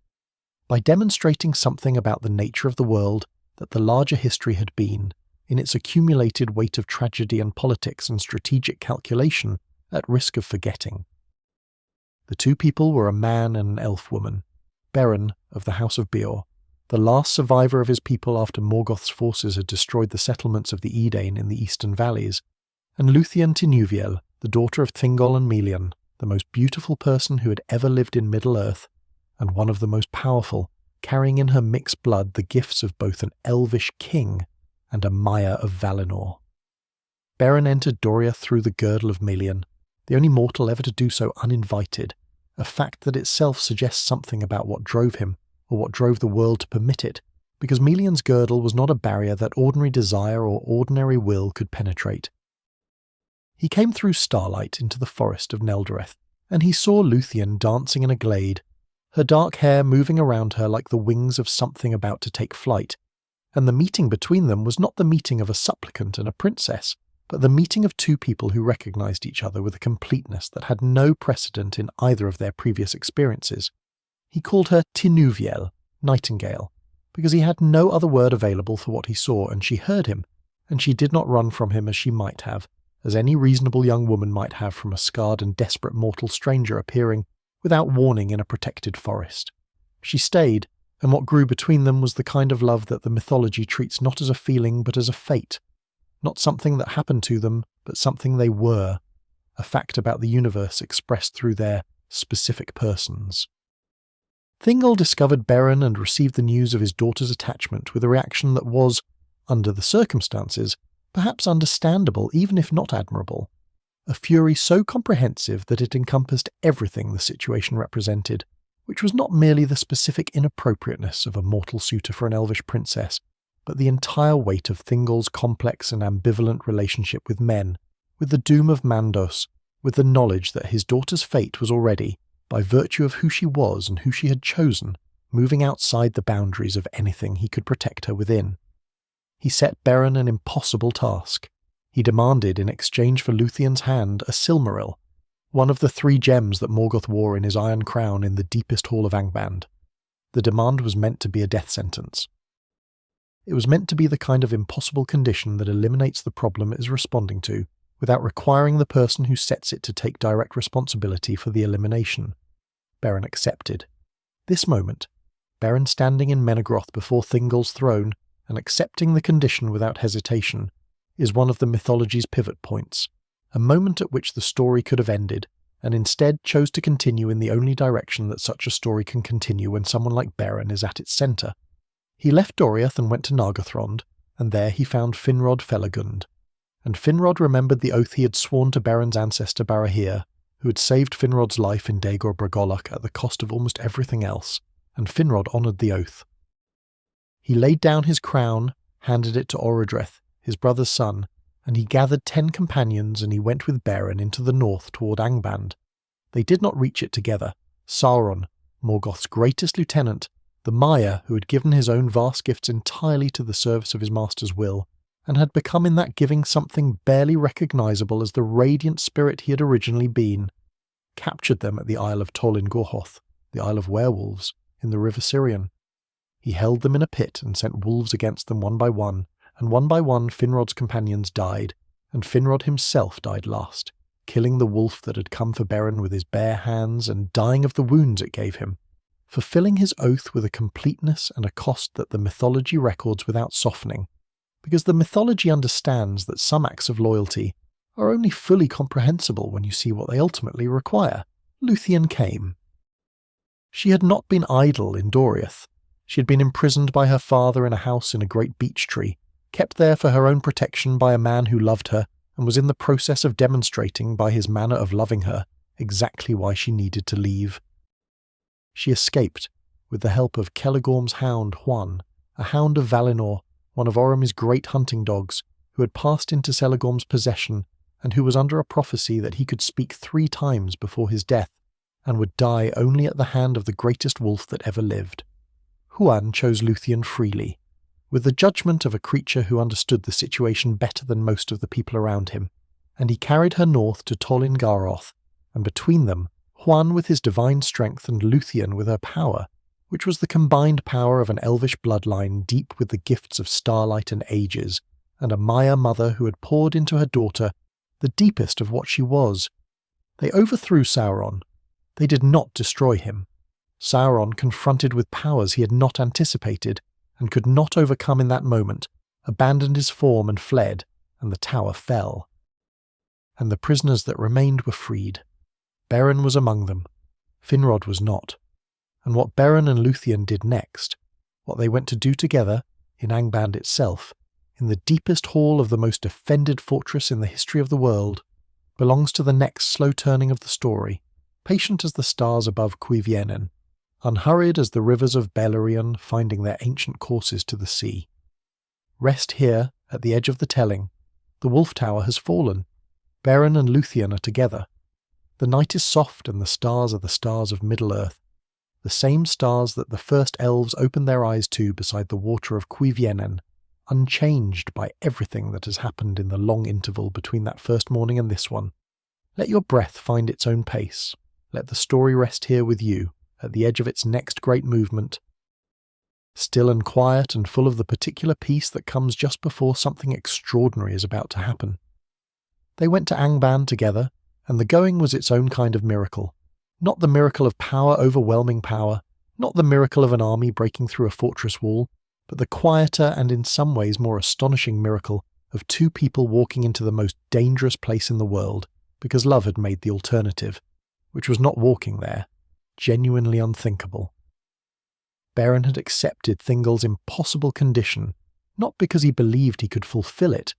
By demonstrating something about the nature of the world that the larger history had been, in its accumulated weight of tragedy and politics and strategic calculation, at risk of forgetting. The two people were a man and an elf woman, Beren of the House of Beor, the last survivor of his people after Morgoth's forces had destroyed the settlements of the Edain in the eastern valleys, and Luthien Tinuviel, the daughter of Thingol and Melian, the most beautiful person who had ever lived in Middle-earth, and one of the most powerful, carrying in her mixed blood the gifts of both an elvish king and a Maya of Valinor. Beren entered Doriath through the girdle of Melian, the only mortal ever to do so uninvited, a fact that itself suggests something about what drove him, or what drove the world to permit it, because Melian's girdle was not a barrier that ordinary desire or ordinary will could penetrate. He came through starlight into the forest of Neldoreth, and he saw Luthien dancing in a glade, her dark hair moving around her like the wings of something about to take flight, and the meeting between them was not the meeting of a supplicant and a princess, but the meeting of two people who recognized each other with a completeness that had no precedent in either of their previous experiences. He called her Tinuviel, nightingale, because he had no other word available for what he saw, and she heard him, and she did not run from him as she might have, as any reasonable young woman might have from a scarred and desperate mortal stranger appearing without warning in a protected forest. She stayed, and what grew between them was the kind of love that the mythology treats not as a feeling but as a fate, not something that happened to them, but something they were, a fact about the universe expressed through their specific persons. Thingol discovered Beren and received the news of his daughter's attachment with a reaction that was, under the circumstances, perhaps understandable even if not admirable. A fury so comprehensive that it encompassed everything the situation represented, which was not merely the specific inappropriateness of a mortal suitor for an elvish princess, but the entire weight of Thingol's complex and ambivalent relationship with men, with the doom of Mandos, with the knowledge that his daughter's fate was already, by virtue of who she was and who she had chosen, moving outside the boundaries of anything he could protect her within. He set Beren an impossible task. He demanded, in exchange for Luthien's hand, a Silmaril, one of the 3 gems that Morgoth wore in his iron crown in the deepest hall of Angband. The demand was meant to be a death sentence. It was meant to be the kind of impossible condition that eliminates the problem it is responding to, without requiring the person who sets it to take direct responsibility for the elimination. Beren accepted. This moment, Beren standing in Menegroth before Thingol's throne and accepting the condition without hesitation, is one of the mythology's pivot points, a moment at which the story could have ended, and instead chose to continue in the only direction that such a story can continue when someone like Beren is at its centre. He left Doriath and went to Nargothrond, and there he found Finrod Felagund. And Finrod remembered the oath he had sworn to Beren's ancestor Barahir, who had saved Finrod's life in Dagor Bragolach at the cost of almost everything else, and Finrod honoured the oath. He laid down his crown, handed it to Orodreth, his brother's son, and he gathered 10 companions and he went with Beren into the north toward Angband. They did not reach it together. Sauron, Morgoth's greatest lieutenant, the Maya who had given his own vast gifts entirely to the service of his master's will, and had become in that giving something barely recognisable as the radiant spirit he had originally been, captured them at the Isle of Tol in Gorhoth, the Isle of Werewolves, in the River Sirion. He held them in a pit and sent wolves against them one by one, and one by one Finrod's companions died, and Finrod himself died last, killing the wolf that had come for Beren with his bare hands and dying of the wounds it gave him, fulfilling his oath with a completeness and a cost that the mythology records without softening, because the mythology understands that some acts of loyalty are only fully comprehensible when you see what they ultimately require. Luthien came. She had not been idle in Doriath. She had been imprisoned by her father in a house in a great beech tree, kept there for her own protection by a man who loved her and was in the process of demonstrating by his manner of loving her exactly why she needed to leave. She escaped with the help of Celegorm's hound Juan, a hound of Valinor, one of Orom's great hunting dogs, who had passed into Celegorm's possession and who was under a prophecy that he could speak 3 times before his death and would die only at the hand of the greatest wolf that ever lived. Juan chose Luthien freely, with the judgment of a creature who understood the situation better than most of the people around him, and he carried her north to Tol Ingaroth, and between them, Juan with his divine strength and Luthien with her power, which was the combined power of an elvish bloodline deep with the gifts of starlight and ages, and a Maya mother who had poured into her daughter the deepest of what she was. They overthrew Sauron. They did not destroy him. Sauron, confronted with powers he had not anticipated and could not overcome in that moment, abandoned his form and fled, and the tower fell. And the prisoners that remained were freed. Beren was among them. Finrod was not. And what Beren and Luthien did next, what they went to do together, in Angband itself, in the deepest hall of the most defended fortress in the history of the world, belongs to the next slow turning of the story, patient as the stars above Cuivienen, unhurried as the rivers of Beleriand finding their ancient courses to the sea. Rest here, at the edge of the telling. The Wolf Tower has fallen. Beren and Luthien are together. The night is soft and the stars are the stars of Middle-earth, the same stars that the first elves opened their eyes to beside the water of Cuivienen, unchanged by everything that has happened in the long interval between that first morning and this one. Let your breath find its own pace. Let the story rest here with you, at the edge of its next great movement, still and quiet and full of the particular peace that comes just before something extraordinary is about to happen. They went to Angband together, and the going was its own kind of miracle. Not the miracle of power overwhelming power, not the miracle of an army breaking through a fortress wall, but the quieter and in some ways more astonishing miracle of 2 people walking into the most dangerous place in the world, because love had made the alternative, which was not walking there, genuinely unthinkable. Beren had accepted Thingol's impossible condition, not because he believed he could fulfill it,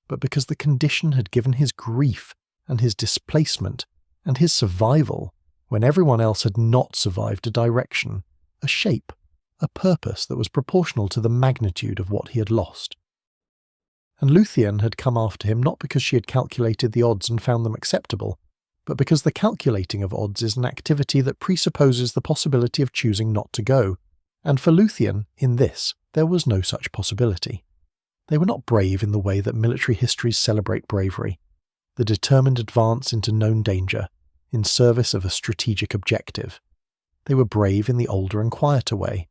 but because the condition had given his grief and his displacement and his survival, when everyone else had not survived, a direction, a shape, a purpose that was proportional to the magnitude of what he had lost. And Luthien had come after him not because she had calculated the odds and found them acceptable, but because the calculating of odds is an activity that presupposes the possibility of choosing not to go, and for Luthien, in this, there was no such possibility. They were not brave in the way that military histories celebrate bravery, the determined advance into known danger, in service of a strategic objective. They were brave in the older and quieter way,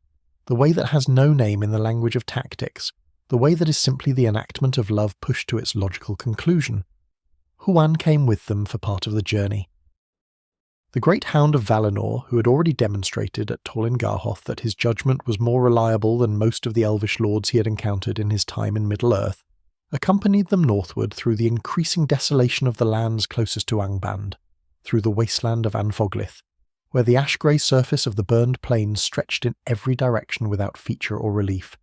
the way that has no name in the language of tactics, the way that is simply the enactment of love pushed to its logical conclusion. Huan came with them for part of the journey. The great hound of Valinor, who had already demonstrated at Tol Ingaroth that his judgment was more reliable than most of the elvish lords he had encountered in his time in Middle-earth, accompanied them northward through the increasing desolation of the lands closest to Angband, through the wasteland of Anfoglith, where the ash-grey surface of the burned plains stretched in every direction without feature or relief,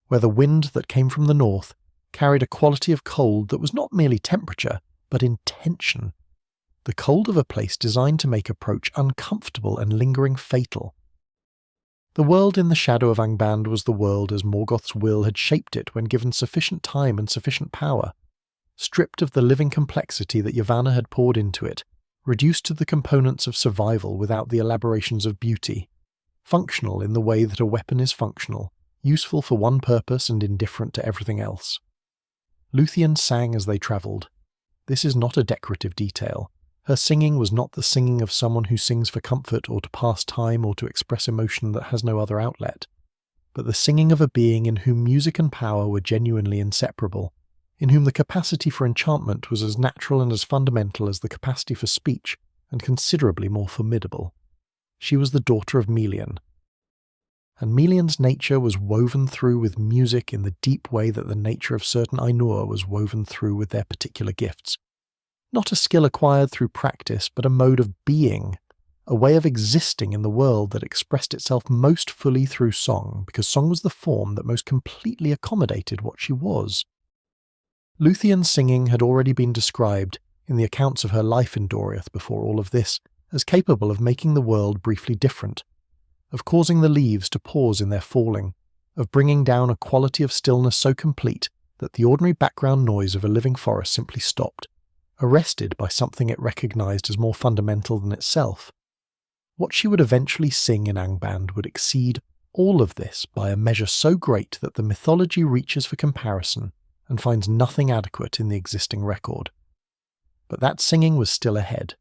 where the wind that came from the north carried a quality of cold that was not merely temperature, but intention, the cold of a place designed to make approach uncomfortable and lingering fatal. The world in the shadow of Angband was the world as Morgoth's will had shaped it when given sufficient time and sufficient power, stripped of the living complexity that Yavanna had poured into it, reduced to the components of survival without the elaborations of beauty, functional in the way that a weapon is functional, useful for one purpose and indifferent to everything else. Luthien sang as they travelled. This is not a decorative detail. Her singing was not the singing of someone who sings for comfort or to pass time or to express emotion that has no other outlet, but the singing of a being in whom music and power were genuinely inseparable, in whom the capacity for enchantment was as natural and as fundamental as the capacity for speech, and considerably more formidable. She was the daughter of Melian, and Melian's nature was woven through with music in the deep way that the nature of certain Ainur was woven through with their particular gifts. Not a skill acquired through practice, but a mode of being, a way of existing in the world that expressed itself most fully through song, because song was the form that most completely accommodated what she was. Lúthien's singing had already been described, in the accounts of her life in Doriath before all of this, as capable of making the world briefly different, of causing the leaves to pause in their falling, of bringing down a quality of stillness so complete that the ordinary background noise of a living forest simply stopped, arrested by something it recognized as more fundamental than itself. What she would eventually sing in Angband would exceed all of this by a measure so great that the mythology reaches for comparison and finds nothing adequate in the existing record. But that singing was still ahead.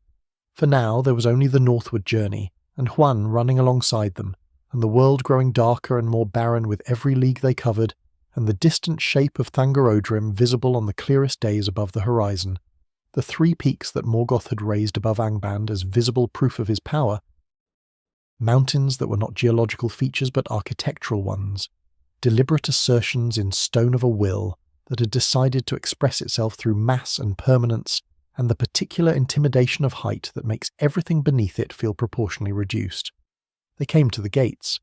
For now there was only the northward journey, and Juan running alongside them, and the world growing darker and more barren with every league they covered, and the distant shape of Thangorodrim visible on the clearest days above the horizon. The 3 peaks that Morgoth had raised above Angband as visible proof of his power. Mountains that were not geological features but architectural ones, deliberate assertions in stone of a will that had decided to express itself through mass and permanence, and the particular intimidation of height that makes everything beneath it feel proportionally reduced. They came to the gates,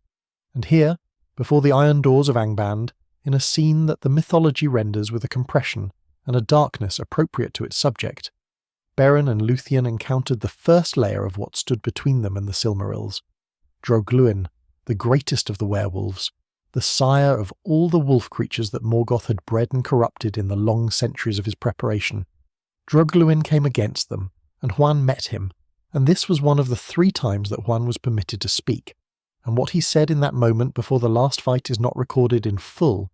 and here, before the iron doors of Angband, in a scene that the mythology renders with a compression and a darkness appropriate to its subject, Beren and Lúthien encountered the first layer of what stood between them and the Silmarils. Draugluin, the greatest of the werewolves, the sire of all the wolf creatures that Morgoth had bred and corrupted in the long centuries of his preparation. Draugluin came against them, and Juan met him, and this was one of the 3 times that Juan was permitted to speak, and what he said in that moment before the last fight is not recorded in full,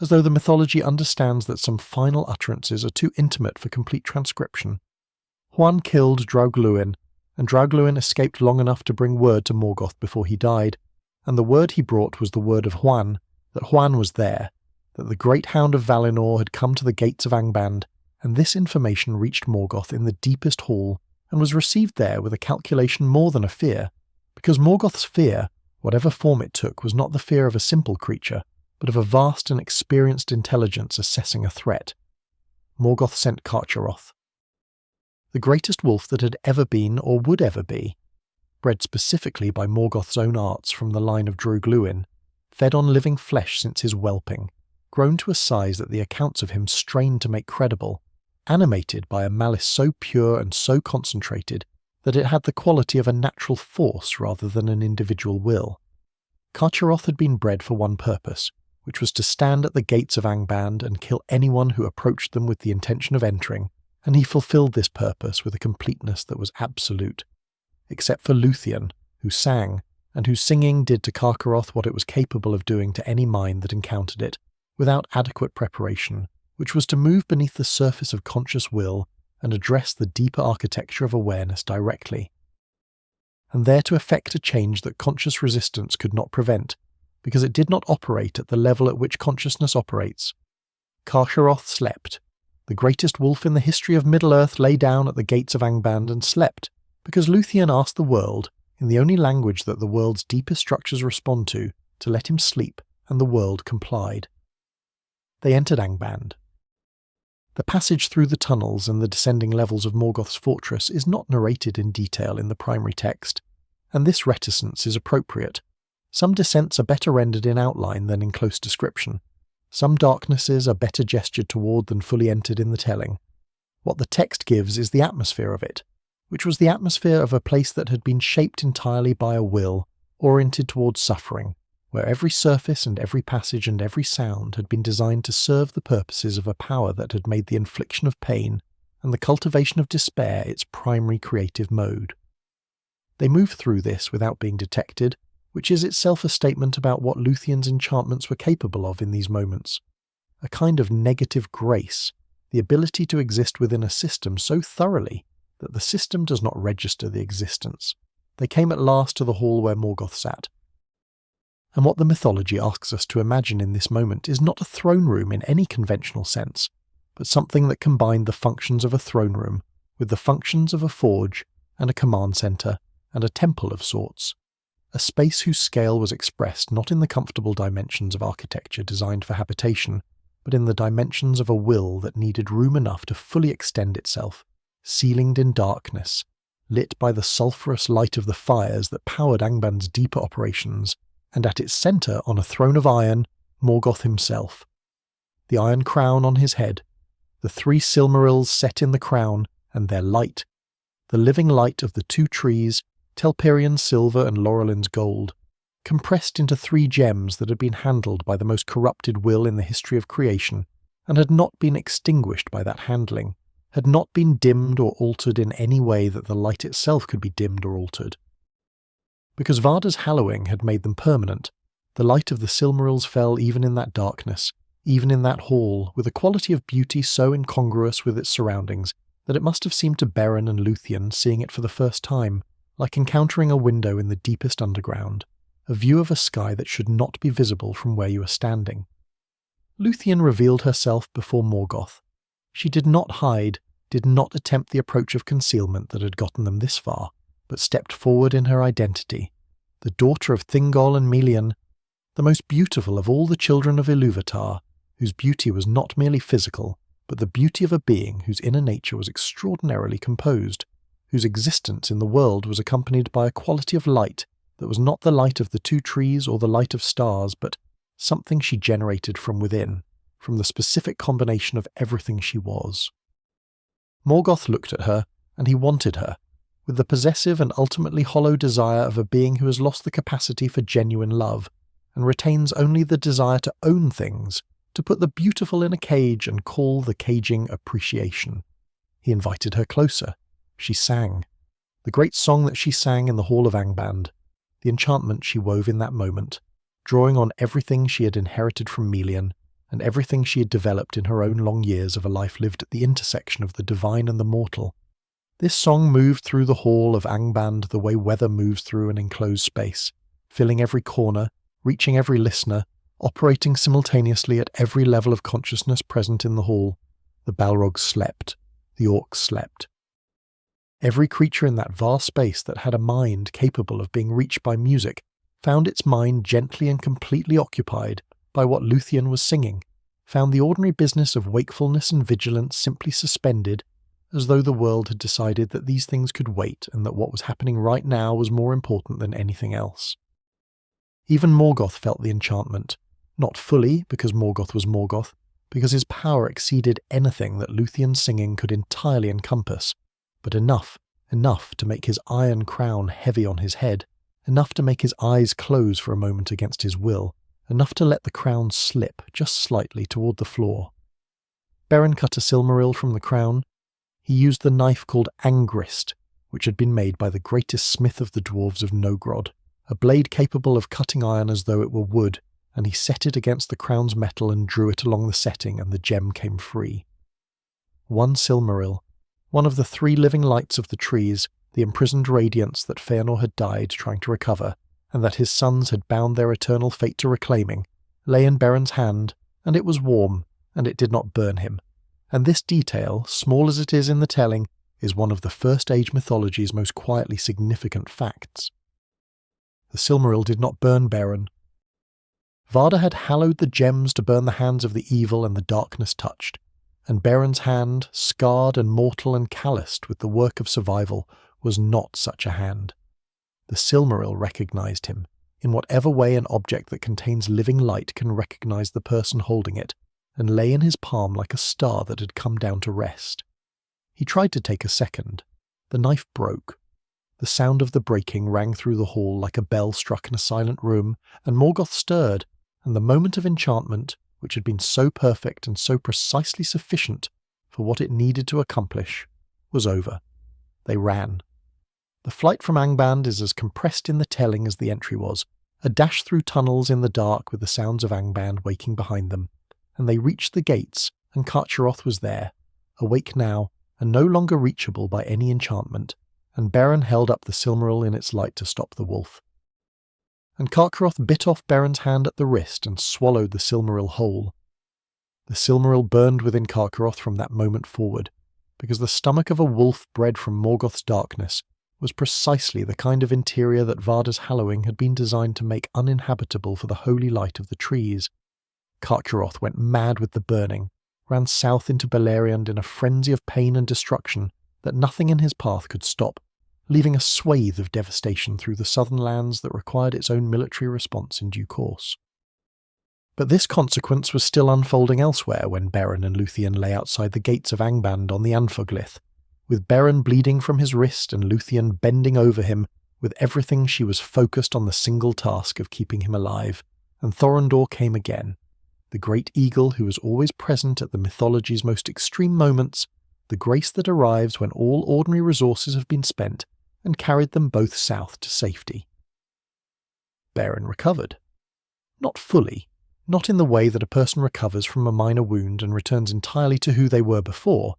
as though the mythology understands that some final utterances are too intimate for complete transcription. Juan killed Draugluin, and Draugluin escaped long enough to bring word to Morgoth before he died, and the word he brought was the word of Juan, that Juan was there, that the great hound of Valinor had come to the gates of Angband, and this information reached Morgoth in the deepest hall, and was received there with a calculation more than a fear, because Morgoth's fear, whatever form it took, was not the fear of a simple creature, but of a vast and experienced intelligence assessing a threat. Morgoth sent Carcharoth, the greatest wolf that had ever been or would ever be, bred specifically by Morgoth's own arts from the line of Draugluin, fed on living flesh since his whelping, grown to a size that the accounts of him strained to make credible, animated by a malice so pure and so concentrated that it had the quality of a natural force rather than an individual will. Carcharoth had been bred for one purpose, which was to stand at the gates of Angband and kill anyone who approached them with the intention of entering, and he fulfilled this purpose with a completeness that was absolute, except for Lúthien, who sang, and whose singing did to Carcharoth what it was capable of doing to any mind that encountered it, without adequate preparation, which was to move beneath the surface of conscious will and address the deeper architecture of awareness directly, and there to effect a change that conscious resistance could not prevent, because it did not operate at the level at which consciousness operates. Carcharoth slept. The greatest wolf in the history of Middle-earth lay down at the gates of Angband and slept, because Lúthien asked the world, in the only language that the world's deepest structures respond to let him sleep, and the world complied. They entered Angband. The passage through the tunnels and the descending levels of Morgoth's fortress is not narrated in detail in the primary text, and this reticence is appropriate. Some descents are better rendered in outline than in close description. Some darknesses are better gestured toward than fully entered in the telling. What the text gives is the atmosphere of it, which was the atmosphere of a place that had been shaped entirely by a will, oriented towards suffering, where every surface and every passage and every sound had been designed to serve the purposes of a power that had made the infliction of pain and the cultivation of despair its primary creative mode. They move through this without being detected, which is itself a statement about what Lúthien's enchantments were capable of in these moments. A kind of negative grace, the ability to exist within a system so thoroughly that the system does not register the existence. They came at last to the hall where Morgoth sat. And what the mythology asks us to imagine in this moment is not a throne room in any conventional sense, but something that combined the functions of a throne room with the functions of a forge and a command centre and a temple of sorts, a space whose scale was expressed not in the comfortable dimensions of architecture designed for habitation, but in the dimensions of a will that needed room enough to fully extend itself, ceilinged in darkness, lit by the sulphurous light of the fires that powered Angband's deeper operations, and at its centre, on a throne of iron, Morgoth himself. The iron crown on his head, the 3 Silmarils set in the crown, and their light, the living light of the 2 trees, Telperian's silver and Laurelin's gold, compressed into 3 gems that had been handled by the most corrupted will in the history of creation, and had not been extinguished by that handling, had not been dimmed or altered in any way that the light itself could be dimmed or altered. Because Varda's hallowing had made them permanent, the light of the Silmarils fell even in that darkness, even in that hall, with a quality of beauty so incongruous with its surroundings that it must have seemed to Beren and Luthien, seeing it for the first time, like encountering a window in the deepest underground, a view of a sky that should not be visible from where you are standing. Luthien revealed herself before Morgoth. She did not hide, did not attempt the approach of concealment that had gotten them this far, but stepped forward in her identity, the daughter of Thingol and Melian, the most beautiful of all the children of Ilúvatar, whose beauty was not merely physical, but the beauty of a being whose inner nature was extraordinarily composed, whose existence in the world was accompanied by a quality of light that was not the light of the 2 trees or the light of stars, but something she generated from within, from the specific combination of everything she was. Morgoth looked at her, and he wanted her, with the possessive and ultimately hollow desire of a being who has lost the capacity for genuine love, and retains only the desire to own things, to put the beautiful in a cage and call the caging appreciation. He invited her closer. She sang. The great song that she sang in the Hall of Angband, the enchantment she wove in that moment, drawing on everything she had inherited from Melian, and everything she had developed in her own long years of a life lived at the intersection of the divine and the mortal. This song moved through the Hall of Angband the way weather moves through an enclosed space, filling every corner, reaching every listener, operating simultaneously at every level of consciousness present in the hall. The Balrogs slept. The orcs slept. Every creature in that vast space that had a mind capable of being reached by music found its mind gently and completely occupied by what Luthien was singing, found the ordinary business of wakefulness and vigilance simply suspended, as though the world had decided that these things could wait and that what was happening right now was more important than anything else. Even Morgoth felt the enchantment, not fully because Morgoth was Morgoth, because his power exceeded anything that Luthien's singing could entirely encompass, but enough to make his iron crown heavy on his head, enough to make his eyes close for a moment against his will, enough to let the crown slip just slightly toward the floor. Beren cut a Silmaril from the crown. He used the knife called Angrist, which had been made by the greatest smith of the dwarves of Nogrod, a blade capable of cutting iron as though it were wood, and he set it against the crown's metal and drew it along the setting, and the gem came free. 1 Silmaril, one of the 3 living lights of the trees, the imprisoned radiance that Fëanor had died trying to recover, and that his sons had bound their eternal fate to reclaiming, lay in Beren's hand, and it was warm, and it did not burn him. And this detail, small as it is in the telling, is one of the First Age mythology's most quietly significant facts. The Silmaril did not burn Beren. Varda had hallowed the gems to burn the hands of the evil and the darkness touched, and Beren's hand, scarred and mortal and calloused with the work of survival, was not such a hand. The Silmaril recognized him, in whatever way an object that contains living light can recognize the person holding it, and lay in his palm like a star that had come down to rest. He tried to take a second. The knife broke. The sound of the breaking rang through the hall like a bell struck in a silent room, and Morgoth stirred, and the moment of enchantment, which had been so perfect and so precisely sufficient for what it needed to accomplish, was over. They ran. The flight from Angband is as compressed in the telling as the entry was, a dash through tunnels in the dark with the sounds of Angband waking behind them, and they reached the gates, and Carcharoth was there, awake now, and no longer reachable by any enchantment, and Beren held up the Silmaril in its light to stop the wolf. And Carcharoth bit off Beren's hand at the wrist and swallowed the Silmaril whole. The Silmaril burned within Carcharoth from that moment forward, because the stomach of a wolf bred from Morgoth's darkness was precisely the kind of interior that Varda's hallowing had been designed to make uninhabitable for the holy light of the trees. Carcharoth went mad with the burning, ran south into Beleriand in a frenzy of pain and destruction that nothing in his path could stop, leaving a swathe of devastation through the southern lands that required its own military response in due course. But this consequence was still unfolding elsewhere when Beren and Luthien lay outside the gates of Angband on the Anfoglyph, with Beren bleeding from his wrist and Luthien bending over him with everything she was focused on the single task of keeping him alive, and Thorondor came again, the great eagle who was always present at the mythology's most extreme moments, the grace that arrives when all ordinary resources have been spent, and carried them both south to safety. Beren recovered. Not fully, not in the way that a person recovers from a minor wound and returns entirely to who they were before,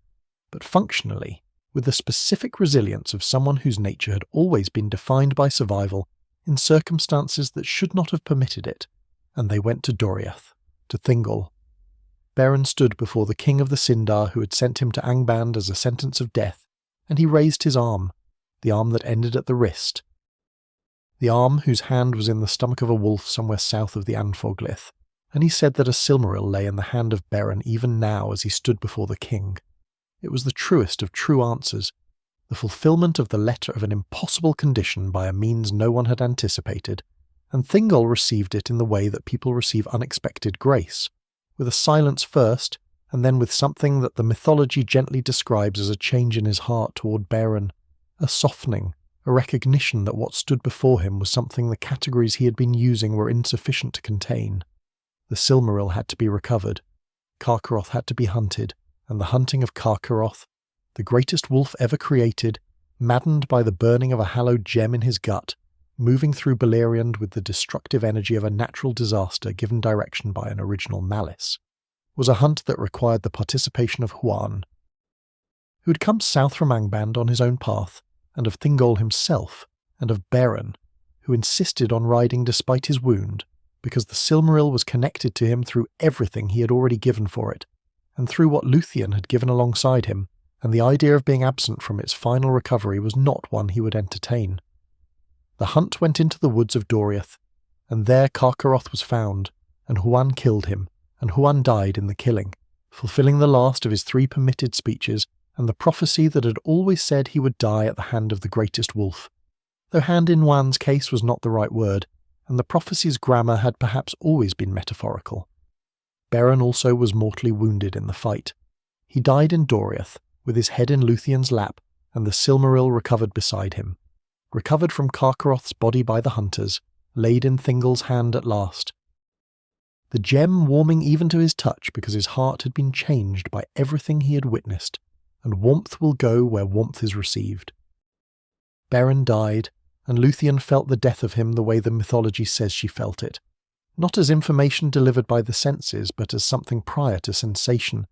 but functionally, with the specific resilience of someone whose nature had always been defined by survival in circumstances that should not have permitted it, and they went to Doriath, to Thingol. Beren stood before the king of the Sindar who had sent him to Angband as a sentence of death, and he raised his arm, the arm that ended at the wrist, the arm whose hand was in the stomach of a wolf somewhere south of the Anfoglyph, and he said that a Silmaril lay in the hand of Beren even now as he stood before the king. It was the truest of true answers, the fulfillment of the letter of an impossible condition by a means no one had anticipated, and Thingol received it in the way that people receive unexpected grace, with a silence first, and then with something that the mythology gently describes as a change in his heart toward Beren, a softening, a recognition that what stood before him was something the categories he had been using were insufficient to contain. The Silmaril had to be recovered, Carcharoth had to be hunted, and the hunting of Carcharoth, the greatest wolf ever created, maddened by the burning of a hallowed gem in his gut, moving through Beleriand with the destructive energy of a natural disaster given direction by an original malice, was a hunt that required the participation of Huan, who had come south from Angband on his own path, and of Thingol himself, and of Beren, who insisted on riding despite his wound, because the Silmaril was connected to him through everything he had already given for it, and through what Luthien had given alongside him, and the idea of being absent from its final recovery was not one he would entertain. The hunt went into the woods of Doriath, and there Carcharoth was found, and Huan killed him, and Huan died in the killing, fulfilling the last of his 3 permitted speeches and the prophecy that had always said he would die at the hand of the greatest wolf, though hand in Huan's case was not the right word, and the prophecy's grammar had perhaps always been metaphorical. Beren also was mortally wounded in the fight. He died in Doriath, with his head in Luthien's lap, and the Silmaril recovered beside him. Recovered from Carcharoth's body by the hunters, laid in Thingol's hand at last. The gem warming even to his touch because his heart had been changed by everything he had witnessed, and warmth will go where warmth is received. Beren died, and Luthien felt the death of him the way the mythology says she felt it. Not as information delivered by the senses, but as something prior to sensation,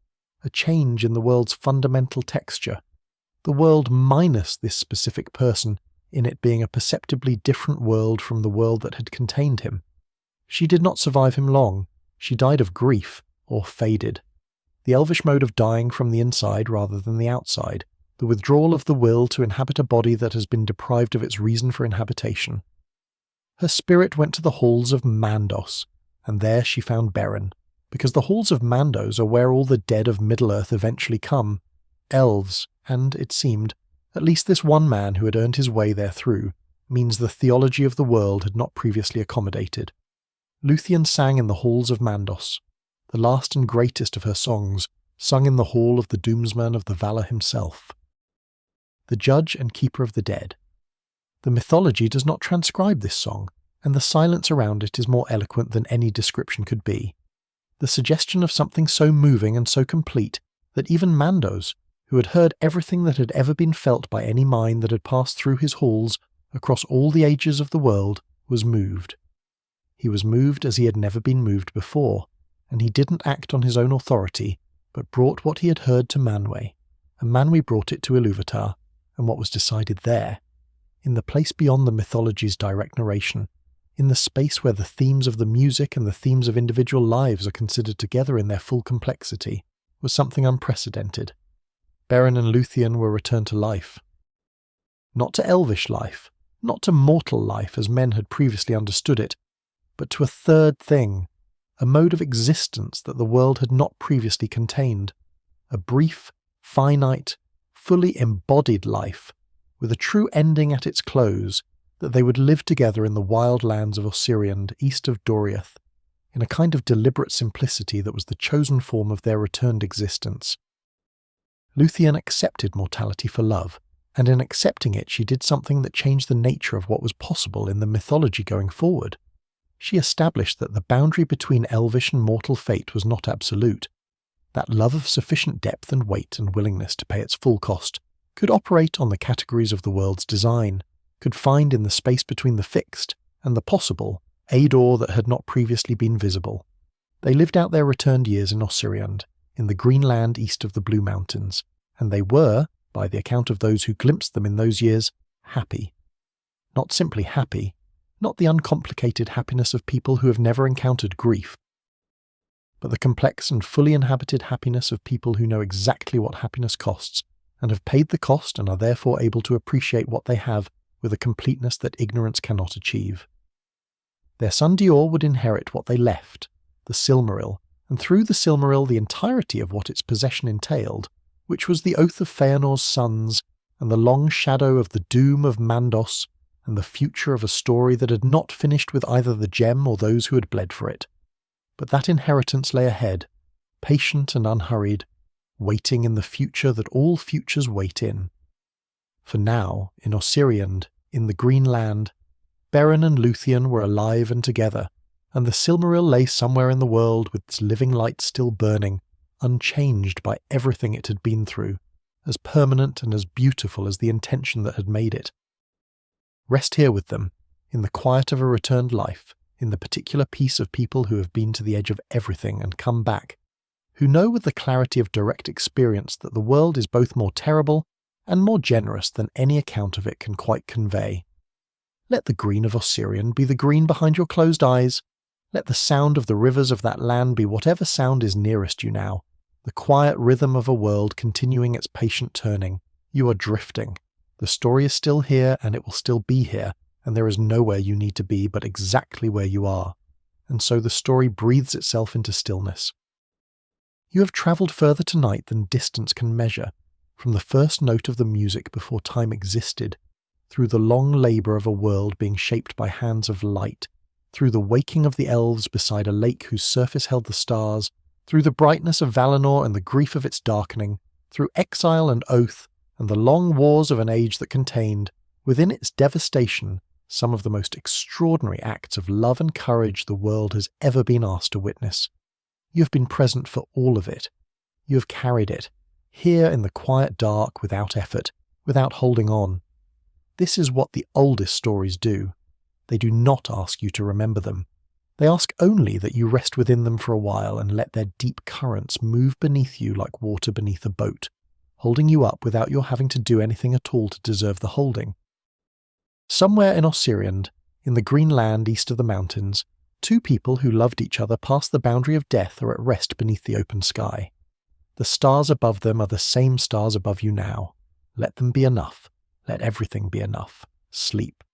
a change in the world's fundamental texture, the world minus this specific person, in it being a perceptibly different world from the world that had contained him. She did not survive him long. She died of grief, or faded. The elvish mode of dying from the inside rather than the outside, the withdrawal of the will to inhabit a body that has been deprived of its reason for inhabitation. Her spirit went to the halls of Mandos, and there she found Beren, because the halls of Mandos are where all the dead of Middle-earth eventually come, elves, and, it seemed, at least this one man who had earned his way there through, means the theology of the world had not previously accommodated. Luthien sang in the halls of Mandos, the last and greatest of her songs, sung in the hall of the doomsman of the Valor himself, the judge and keeper of the dead. The mythology does not transcribe this song, and the silence around it is more eloquent than any description could be. The suggestion of something so moving and so complete that even Mandos, who had heard everything that had ever been felt by any mind that had passed through his halls across all the ages of the world, was moved. He was moved as he had never been moved before, and he didn't act on his own authority, but brought what he had heard to Manwë, and Manwë brought it to Ilúvatar, and what was decided there, in the place beyond the mythology's direct narration, in the space where the themes of the music and the themes of individual lives are considered together in their full complexity, was something unprecedented. Beren and Luthien were returned to life. Not to elvish life, not to mortal life as men had previously understood it, but to a third thing, a mode of existence that the world had not previously contained, a brief, finite, fully embodied life, with a true ending at its close, that they would live together in the wild lands of Osiriand east of Doriath, in a kind of deliberate simplicity that was the chosen form of their returned existence. Luthien accepted mortality for love, and in accepting it she did something that changed the nature of what was possible in the mythology going forward. She established that the boundary between elvish and mortal fate was not absolute, that love of sufficient depth and weight and willingness to pay its full cost could operate on the categories of the world's design, could find in the space between the fixed and the possible Aedor that had not previously been visible. They lived out their returned years in Osiriand, in the green land east of the Blue Mountains, and they were, by the account of those who glimpsed them in those years, happy. Not simply happy, not the uncomplicated happiness of people who have never encountered grief, but the complex and fully inhabited happiness of people who know exactly what happiness costs, and have paid the cost and are therefore able to appreciate what they have with a completeness that ignorance cannot achieve. Their son Dior would inherit what they left, the Silmaril, and through the Silmaril the entirety of what its possession entailed, which was the oath of Feanor's sons, and the long shadow of the doom of Mandos, and the future of a story that had not finished with either the gem or those who had bled for it. But that inheritance lay ahead, patient and unhurried, waiting in the future that all futures wait in. For now, in Osiriand, in the Green Land, Beren and Luthien were alive and together, and the Silmaril lay somewhere in the world with its living light still burning, unchanged by everything it had been through, as permanent and as beautiful as the intention that had made it. Rest here with them, in the quiet of a returned life, in the particular peace of people who have been to the edge of everything and come back, who know with the clarity of direct experience that the world is both more terrible and more generous than any account of it can quite convey. Let the green of Osirian be the green behind your closed eyes. Let the sound of the rivers of that land be whatever sound is nearest you now, the quiet rhythm of a world continuing its patient turning. You are drifting. The story is still here, and it will still be here, and there is nowhere you need to be but exactly where you are. And so the story breathes itself into stillness. You have travelled further tonight than distance can measure, from the first note of the music before time existed, through the long labour of a world being shaped by hands of light, through the waking of the elves beside a lake whose surface held the stars, through the brightness of Valinor and the grief of its darkening, through exile and oath, and the long wars of an age that contained, within its devastation, some of the most extraordinary acts of love and courage the world has ever been asked to witness. You have been present for all of it. You have carried it, here in the quiet dark, without effort, without holding on. This is what the oldest stories do. They do not ask you to remember them. They ask only that you rest within them for a while and let their deep currents move beneath you like water beneath a boat, holding you up without your having to do anything at all to deserve the holding. Somewhere in Osiriand, in the green land east of the mountains, two people who loved each other past the boundary of death are at rest beneath the open sky. The stars above them are the same stars above you now. Let them be enough. Let everything be enough. Sleep.